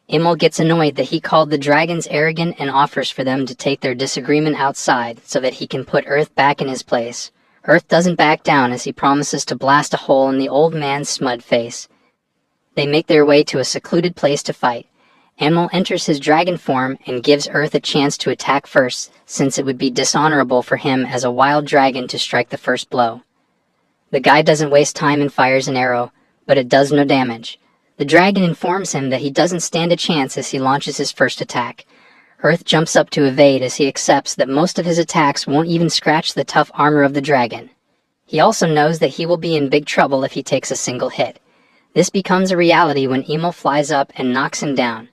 Emil gets annoyed that he called the dragons arrogant and offers for them to take their disagreement outside so that he can put Earth back in his place. Earth doesn't back down as he promises to blast a hole in the old man's smud face. They make their way to a secluded place to fight. Emil enters his dragon form and gives Earth a chance to attack first, since it would be dishonorable for him as a wild dragon to strike the first blow. The guy doesn't waste time and fires an arrow, but it does no damage. The dragon informs him that he doesn't stand a chance as he launches his first attack. Earth jumps up to evade as he accepts that most of his attacks won't even scratch the tough armor of the dragon. He also knows that he will be in big trouble if he takes a single hit. This becomes a reality when Emil flies up and knocks him down.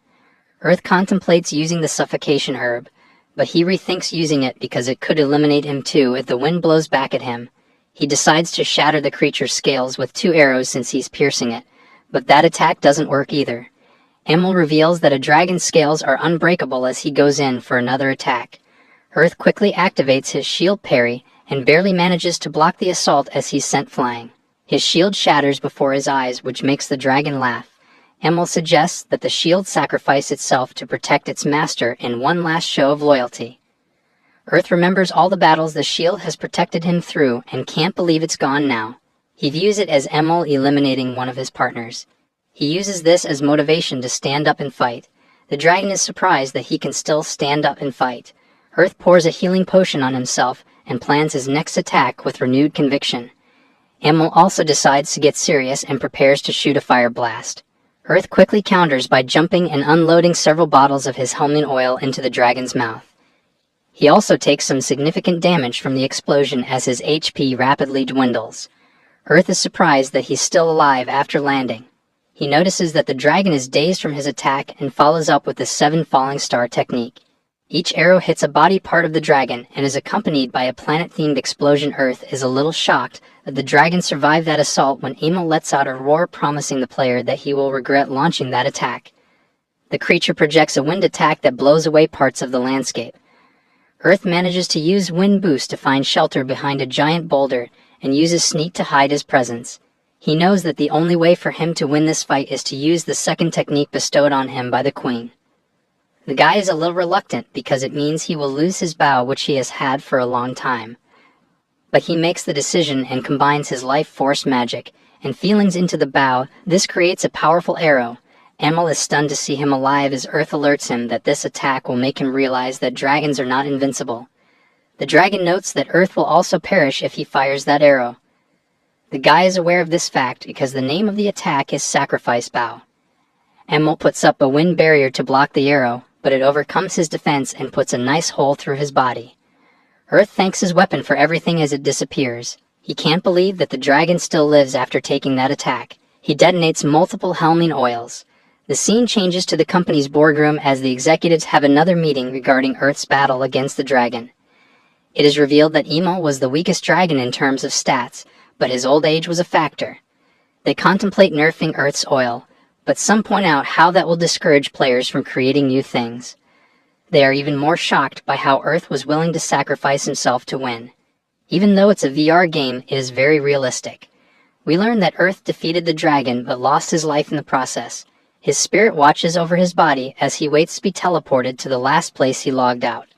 Earth contemplates using the suffocation herb, but he rethinks using it because it could eliminate him too if the wind blows back at him. He decides to shatter the creature's scales with 2 arrows since he's piercing it, but that attack doesn't work either. Emil reveals that a dragon's scales are unbreakable as he goes in for another attack. Earth quickly activates his shield parry and barely manages to block the assault as he's sent flying. His shield shatters before his eyes, which makes the dragon laugh. Emil suggests that the shield sacrifice itself to protect its master in one last show of loyalty. Earth remembers all the battles the shield has protected him through and can't believe it's gone now. He views it as Emil eliminating one of his partners. He uses this as motivation to stand up and fight. The dragon is surprised that he can still stand up and fight. Earth pours a healing potion on himself and plans his next attack with renewed conviction. Emil also decides to get serious and prepares to shoot a fire blast. Earth quickly counters by jumping and unloading several bottles of his helming oil into the dragon's mouth. He also takes some significant damage from the explosion as his HP rapidly dwindles. Earth is surprised that he's still alive after landing. He notices that the dragon is dazed from his attack and follows up with the 7 falling star technique. Each arrow hits a body part of the dragon and is accompanied by a planet-themed explosion. Earth is a little shocked that the dragon survived that assault when Emil lets out a roar promising the player that he will regret launching that attack. The creature projects a wind attack that blows away parts of the landscape. Earth manages to use wind boost to find shelter behind a giant boulder and uses sneak to hide his presence. He knows that the only way for him to win this fight is to use the second technique bestowed on him by the Queen. The guy is a little reluctant because it means he will lose his bow, which he has had for a long time. But he makes the decision and combines his life force magic and feelings into the bow. This creates a powerful arrow. Emil is stunned to see him alive as Earth alerts him that this attack will make him realize that dragons are not invincible. The dragon notes that Earth will also perish if he fires that arrow. The guy is aware of this fact because the name of the attack is Sacrifice Bow. Emil puts up a wind barrier to block the arrow, but it overcomes his defense and puts a nice hole through his body. Earth thanks his weapon for everything as it disappears. He can't believe that the dragon still lives after taking that attack. He detonates multiple helming oils. The scene changes to the company's boardroom as the executives have another meeting regarding Earth's battle against the dragon. It is revealed that Emil was the weakest dragon in terms of stats, but his old age was a factor. They contemplate nerfing Earth's oil, but some point out how that will discourage players from creating new things. They are even more shocked by how Earth was willing to sacrifice himself to win. Even though it's a VR game, it is very realistic. We learn that Earth defeated the dragon but lost his life in the process. His spirit watches over his body as he waits to be teleported to the last place he logged out.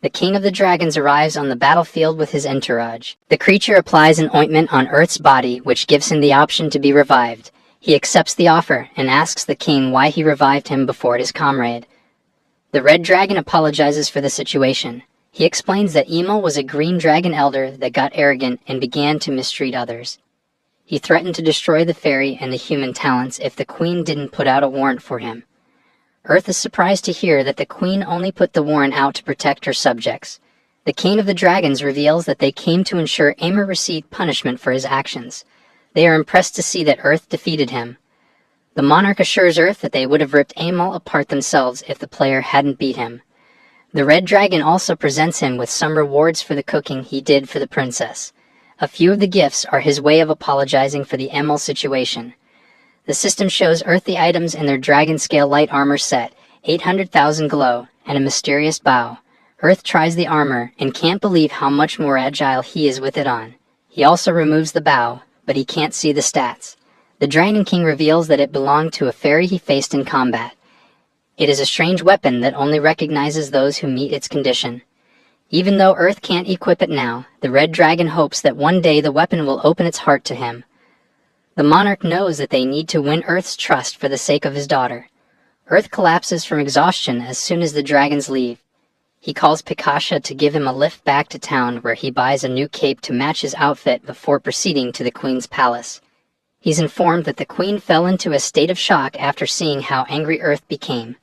The king of the dragons arrives on the battlefield with his entourage. The creature applies an ointment on Earth's body, which gives him the option to be revived. He accepts the offer and asks the king why he revived him before his comrade. The red dragon apologizes for the situation. He explains that Emil was a green dragon elder that got arrogant and began to mistreat others. He threatened to destroy the fairy and the human talents if the queen didn't put out a warrant for him. Earth is surprised to hear that the queen only put the warrant out to protect her subjects. The king of the dragons reveals that they came to ensure Amor received punishment for his actions. They are impressed to see that Earth defeated him. The monarch assures Earth that they would have ripped Amor apart themselves if the player hadn't beat him. The red dragon also presents him with some rewards for the cooking he did for the princess. A few of the gifts are his way of apologizing for the Emil situation. The system shows Earth the items in their dragon scale light armor set, 800,000 glow, and a mysterious bow. Earth tries the armor and can't believe how much more agile he is with it on. He also removes the bow, but he can't see the stats. The Dragon King reveals that it belonged to a fairy he faced in combat. It is a strange weapon that only recognizes those who meet its condition. Even though Earth can't equip it now, the red dragon hopes that one day the weapon will open its heart to him. The monarch knows that they need to win Earth's trust for the sake of his daughter. Earth collapses from exhaustion as soon as the dragons leave. He calls Pikasha to give him a lift back to town where he buys a new cape to match his outfit before proceeding to the queen's palace. He's informed that the queen fell into a state of shock after seeing how angry Earth became.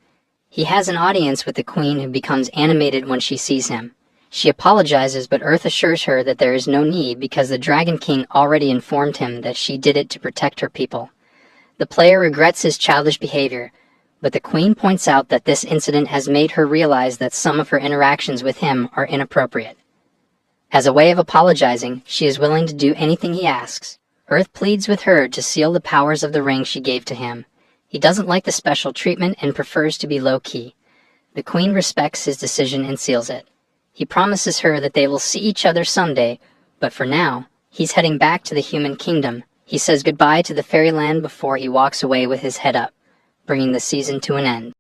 He has an audience with the queen who becomes animated when she sees him. She apologizes, but Earth assures her that there is no need because the Dragon King already informed him that she did it to protect her people. The player regrets his childish behavior, but the queen points out that this incident has made her realize that some of her interactions with him are inappropriate. As a way of apologizing, she is willing to do anything he asks. Earth pleads with her to seal the powers of the ring she gave to him. He doesn't like the special treatment and prefers to be low-key. The queen respects his decision and seals it. He promises her that they will see each other someday, but for now, he's heading back to the human kingdom. He says goodbye to the fairyland before he walks away with his head up, bringing the season to an end.